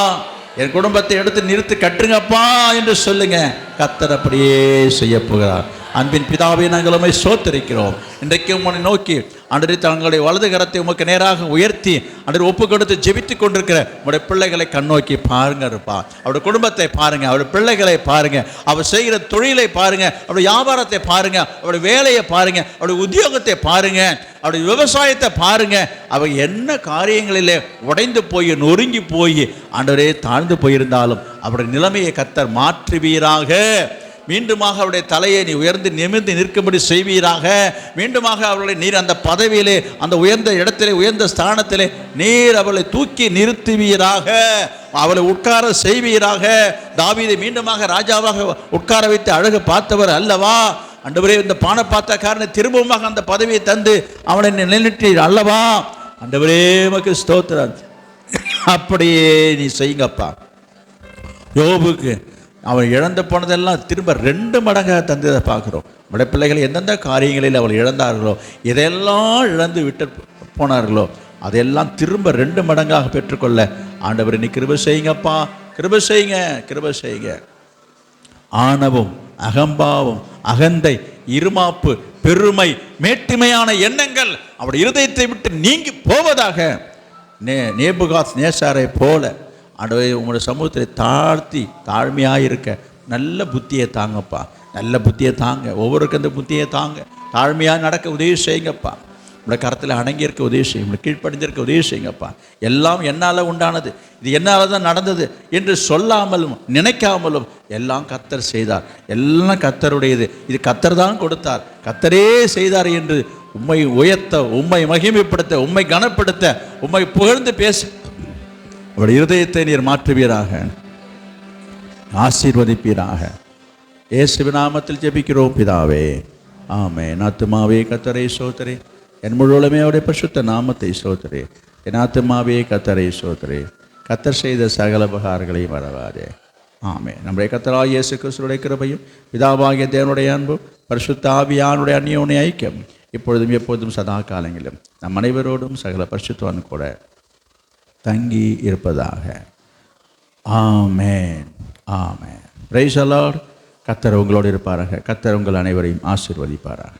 என் குடும்பத்தை எடுத்து நிறுத்து கட்டுங்கப்பா என்று சொல்லுங்க. கர்த்தர் அப்படியே செய்ய போகிறார். அன்பின் பிதாவே, நாங்கள் உம்மை ஸ்தோத்திரிக்கிறோம். இன்றைக்கு உம்மை நோக்கி ஆண்டவரே தங்களுடைய வலது கரத்தை உமக்கு நேராக உயர்த்தி ஆண்டவரே ஒப்பு கொடுத்து ஜெபித்து கொண்டிருக்கிற உடைய பிள்ளைகளை கண்ணோக்கி பாருங்க இருப்பா. அவருடைய குடும்பத்தை பாருங்க, அவருடைய பிள்ளைகளை பாருங்க, அவர் செய்கிற தொழிலை பாருங்க, அவருடைய வியாபாரத்தை பாருங்க, அவருடைய வேலையை பாருங்க, அவருடைய உத்தியோகத்தை பாருங்க, அவருடைய விவசாயத்தை பாருங்க. அவர் என்ன காரியங்களிலே உடைந்து போய் நொறுங்கி போய் ஆண்டவரே தாழ்ந்து போயிருந்தாலும் அவருடைய நிலைமையை கர்த்தர் மாற்றுவீராக. மீண்டுமாக அவருடைய தலையை நீ உயர்ந்து நிமிர்ந்து நிற்கும்படி செய்வீராக. மீண்டுமாக அவர்களை நீர் அந்த பதவியிலே, அந்த உயர்ந்த இடத்திலே, உயர்ந்த ஸ்தானத்திலே நீர் அவளை தூக்கி நிறுத்துவீராக. அவளை உட்கார செய்வீராக. தாவீதை மீண்டுமாக ராஜாவாக உட்கார வைத்து அழகு பார்த்தவர் அல்லவா? ஆண்டவரே, இந்த பானபாத்திரக்காரனை திரும்பமாக அந்த பதவியை தந்து அவனை நிலைநிற்றீர் அல்லவா? ஆண்டவரே உமக்கு ஸ்தோத்திரம். அப்படியே நீ செய்யுங்கப்பா. யோபுக்கு அவன் இழந்து போனதெல்லாம் திரும்ப 2 மடங்காக தந்ததை பார்க்குறோம். நம்முடைய பிள்ளைகள் எந்தெந்த காரியங்களில் அவள் இழந்தார்களோ, எதையெல்லாம் இழந்து விட்டு போனார்களோ அதெல்லாம் திரும்ப 2 மடங்காக பெற்றுக்கொள்ள ஆண்டவர் நீ கிருபை செய்யுங்கப்பா. கிருபை செய்யுங்க, கிருபை செய்யுங்க. ஆணவம், அகம்பாவம், அகந்தை, இருமாப்பு, பெருமை, மேட்டிமையான எண்ணங்கள் அவருடைய இருதயத்தை விட்டு நீங்கி போவதாக. நேபுகாத் நேசாரை போல ஆண்டவரே உங்களுடைய சமூகத்தில் தாழ்த்தி தாழ்மையாக இருக்க நல்ல புத்தியை தாங்கப்பா. நல்ல புத்தியை தாங்க. ஒவ்வொருக்கும் அந்த புத்தியை தாங்க. தாழ்மையாக நடக்க உதவி செய்யுங்கப்பா. உங்களுடைய கரத்தில் அடங்கி இருக்க உதவி செய்யும். உங்களை கீழ்ப்படிஞ்சிருக்க உதவி செய்யுங்கப்பா. எல்லாம் என்னால் உண்டானது, இது என்னால் தான் நடந்தது என்று சொல்லாமலும் நினைக்காமலும் எல்லாம் கர்த்தர் செய்தார். எல்லாம் கர்த்தருடையது, இது கர்த்தர் தான் கொடுத்தார், கர்த்தரே செய்தார் என்று உம்மை உயர்த்த, உம்மை மகிமைப்படுத்த, உம்மை கனப்படுத்த, உம்மை புகழ்ந்து பேச அவருடைய இருதயத்தை நீர் மாற்றுவீராக, ஆசீர்வதிப்பீராக. இயேசுவின் நாமத்தில் ஜெபிக்கிறோம் பிதாவே, ஆமென். ஆத்துமாவே கர்த்தரை ஸ்தோத்திரி, என் முழுவதுமே அவருடைய பரிசுத்த நாமத்தை ஸ்தோத்திரி. என் ஆத்துமாவே கர்த்தரை ஸ்தோத்திரி, கர்த்தர் செய்த சகல உபகாரங்களையும் மறவாதே. ஆமென். நம்முடைய கர்த்தராகிய இயேசு கிறிஸ்துவின் கிருபையும் பிதாவாகிய தேவனுடைய அன்பும் பரிசுத்த ஆவியானுடைய அந்யோன்ய ஐக்கியம் இப்பொழுதும் எப்போதும் சதா காலங்களிலும் நம் அனைவரோடும் சகல பரிசுத்தவான் கூட தங்கி இருப்பதாக. Amen, amen. Praise the Lord. கர்த்தர் உங்களோடு இருப்பாராக. கர்த்தர் உங்கள் அனைவரையும் ஆசீர்வதிப்பாராக.